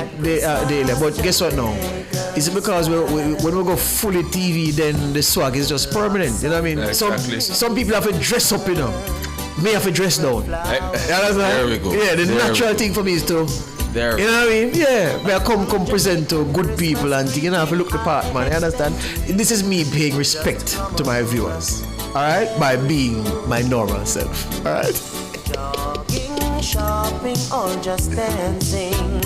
Delia, but guess what now? Is it because when we go fully TV, then the swag is just permanent, you know what I mean? Yeah, exactly. Some people have to dress up, you know. Me have to dress down. There we go. Yeah, the natural thing for me is to, there. You know what I mean? Yeah, may I come present to good people and you know, have to look the part, man. You understand? This is me paying respect to my viewers, all right, by being my normal self, all right. Jogging, shopping, or just dancing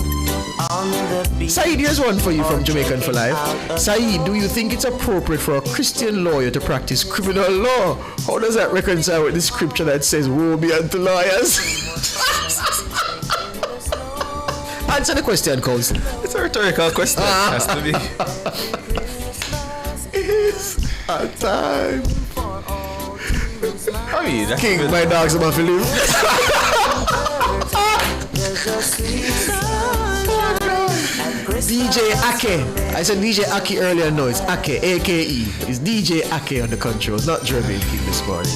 on the beach. Saeed, here's one for you from Jamaican for Life. Saeed, do you think it's appropriate for a Christian lawyer to practice criminal law? How does that reconcile with the scripture that says, woe be unto lawyers? Answer the question, Coles. It's a rhetorical question. It has to be. It's a time. I mean, that's King, my dog's about to live. DJ Ake. I said DJ Ake earlier. No, it's Ake, A-K-E. It's DJ Ake on the controls, not Jermaine King this morning.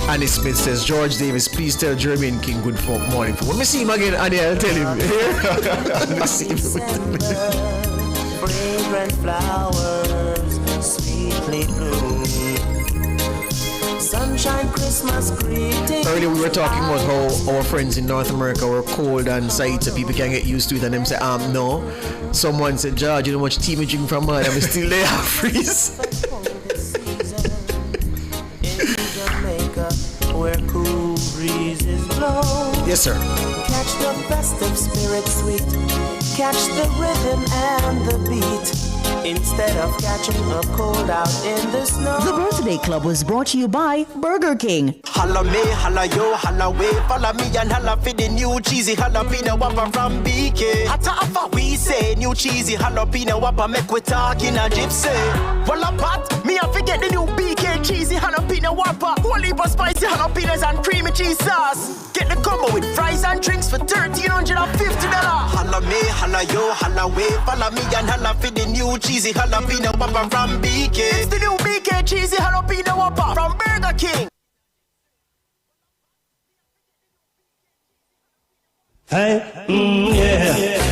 Annie Smith says, George Davis, please tell Jermaine King good morning. When we see him again, Annie, I'll tell him. When we see him. Fragrant flowers sweetly bloom. Sunshine, Christmas greetings. Earlier we were talking about how our friends in North America were cold and Said, so people can get used to it, and them say, no. Someone said, George, you know how much tea we drink from mine, and we still there freeze. Where cool breezes blow. Yes, sir. Catch the festive spirit sweet. Catch the rhythm and the beat. Instead of catching a cold out in the snow. The Birthday Club was brought to you by Burger King. Holla me, holla yo, holla way. Follow me and holla for the new cheesy jalapeno whopper from BK. Hata afa we say new cheesy jalapeno whopper make we talk in a gypsy. Well a pot, me I forget the new BK cheesy jalapeno whopper. Whole heap of spicy jalapenos and creamy cheese sauce. Get the combo with fries and drinks for $1,350. Holla me, holla yo, holla way. Follow me and holla for the new cheesy jalapeno whopper from BK. It's the new BK cheesy jalapeno whopper from Burger King. Hey, yeah.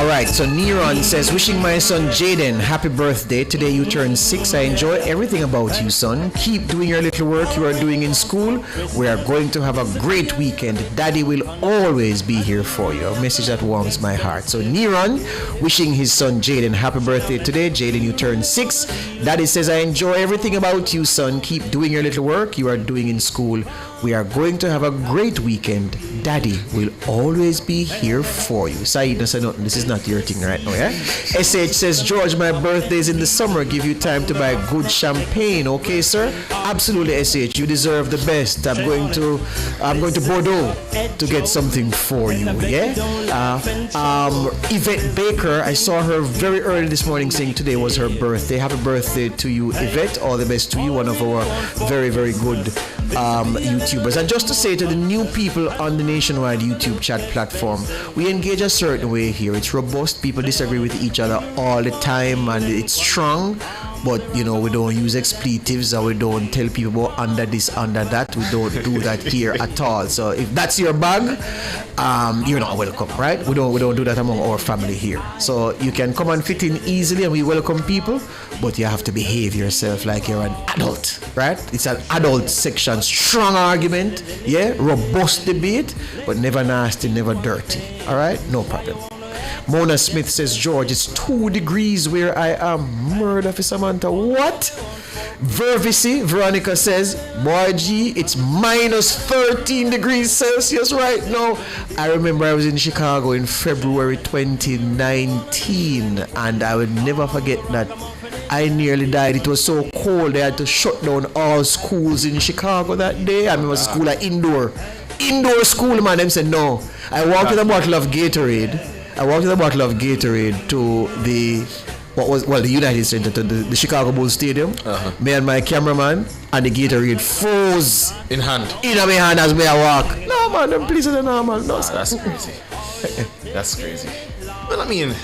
Alright, so Neron says, wishing my son Jaden happy birthday. Today you turn 6. I enjoy everything about you, son. Keep doing your little work you are doing in school. We are going to have a great weekend. Daddy will always be here for you. A message that warms my heart. So Neron wishing his son Jaden happy birthday today. Jaden, you turn 6. Daddy says, I enjoy everything about you, son. Keep doing your little work you are doing in school. We are going to have a great weekend. Daddy will always be here for you. Saeed, this is not your thing right now, yeah? SH says, George, my birthday is in the summer. Give you time to buy good champagne, okay, sir? Absolutely, SH. You deserve the best. I'm going to Bordeaux to get something for you, yeah? Yvette Baker, I saw her very early this morning saying today was her birthday. Happy birthday to you, Yvette. All the best to you, one of our very, very good YouTubers. And just to say to the new people on the Nationwide YouTube chat platform, we engage a certain way here. It's robust. People disagree with each other all the time, and it's strong. But we don't use expletives, or we don't tell people about under this, under that. We don't do that here at all. So if that's your bag, you're not welcome, right? We don't do that among our family here. So you can come and fit in easily, and we welcome people, but you have to behave yourself like you're an adult, right? It's an adult section, strong argument, yeah, robust debate, but never nasty, never dirty. All right, no problem. Mona Smith says, George, it's 2 degrees where I am. Murder for Samantha. What? Vervici, Veronica says, boy G, it's minus 13 degrees Celsius right now. I remember I was in Chicago in February 2019, and I would never forget that. I nearly died. It was so cold they had to shut down all schools in Chicago that day. I mean, it was a school, like indoor school, man. Them said no. I walked with a bottle of Gatorade to the United Center, to the Chicago Bulls Stadium. Me and my cameraman, and the Gatorade froze in my hand as me I walk. No man, them please are normal. No, that's crazy. That's crazy. Well, I mean,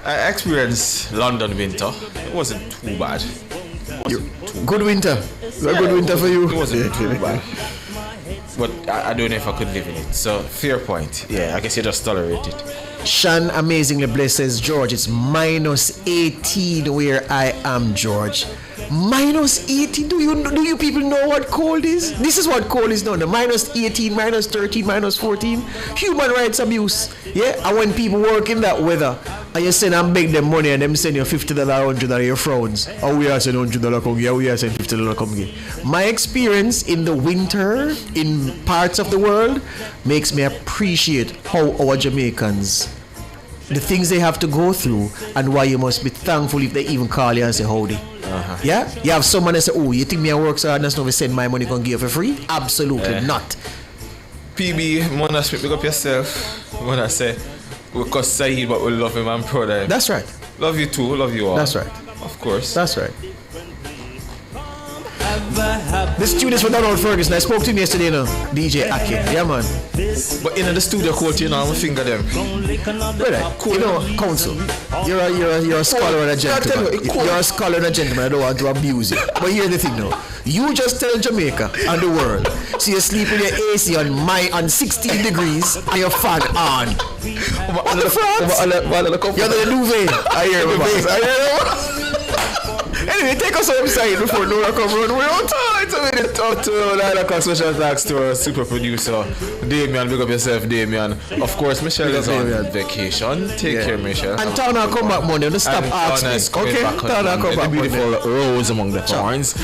I experienced London winter. It wasn't too bad. Good winter. Good winter for you. It wasn't too bad. But I don't know if I could live in it. So, fair point. Yeah, I guess you just tolerate it. Shan Amazingly Blessed says, George, it's minus 18 where I am, George. Minus 18? Do you people know what cold is? This is what cold is now. The minus 18, minus 13, minus 14. Human rights abuse. Yeah? And when people work in that weather, and you send and beg them money, and them send you $50, $100, your frowns. Oh, we are saying $100 come here. We are saying $50 come here. My experience in the winter in parts of the world makes me appreciate how our Jamaicans, the things they have to go through, and why you must be thankful if they even call you and say howdy. Yeah? You have someone that say, oh, you think me I work so hard and that's not we send my money can give for free? Absolutely not. PB, Mona Smith, pick up yourself. Mona say, we cuss Saeed, but we love him and proud of him. That's right. Love you too, love you all. That's right. Of course. That's right. This tune is for Donald Ferguson. I spoke to him yesterday, DJ Aki. Yeah, man. But in the studio court, I'm a finger them. Brother, cool. Counsel, you're a scholar and a gentleman. You're a scholar and a gentleman. I don't want to abuse you. But here's the thing now. You just tell Jamaica and the world. So you sleep in your AC on 16 degrees and your fan on. What the France? You're the duvet. I hear you. Anyway, take us outside before Nora come run. We're on time. It's a minute talk to 9 o'clock. Special thanks to our super producer, Damien. Big up yourself, Damien. Of course, Michelle is on vacation. Take care, Michelle. And Tana come back Monday. Don't stop asking me. Okay? Tana come back Monday. Beautiful rose among the thorns.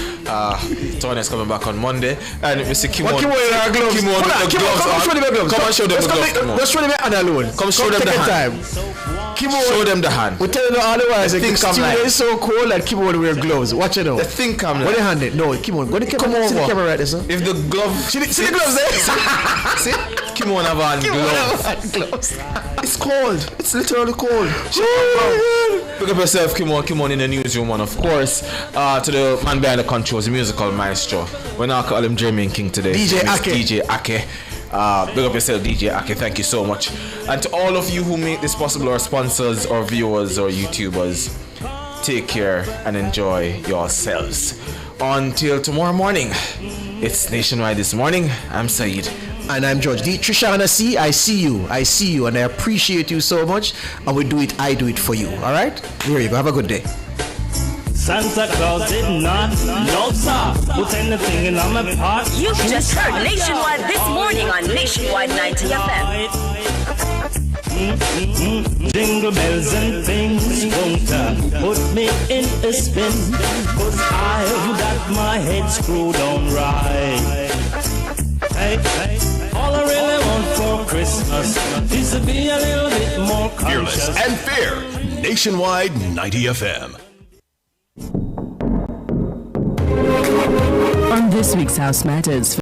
Tana is coming back on Monday. And Mr. Kimon. Kimon with our gloves. Kimon with the gloves. Come and show them the gloves. Just show them the hand alone. Come show them the hand. Show them the hand. We're telling you otherwise. The studio is so cold that Kimon will wear gloves. Watch it out. The thing come like. What the hand it? No, Kimon. Go to the camera. See the camera right there, sir. If the glove. See the gloves there? See? Kimon have on gloves. It's cold. It's literally cold. Pick up yourself, Kimon in the newsroom, and of course, to the man behind the controls, the musical maestro. We're not call him German King today. DJ Ake. DJ Ake. Big up yourself, DJ Ake. Thank you so much. And to all of you who make this possible, our sponsors, or viewers, or YouTubers, take care and enjoy yourselves. Until tomorrow morning, it's Nationwide This Morning. I'm Saeed. And I'm George. Trishana C, I see you, and I appreciate you so much. And we do it, I do it for you. All right? Here you go. Have a good day. Santa Claus did not, no sir, put anything in my pot. You've just heard Nationwide This Morning on Nationwide 90 FM. Jingle bells and things won't put me in a spin, 'cause I've got my head screwed on right. All I really want for Christmas is to be a little bit more conscious. Fearless and fair. Nationwide 90 FM. On this week's House Matters.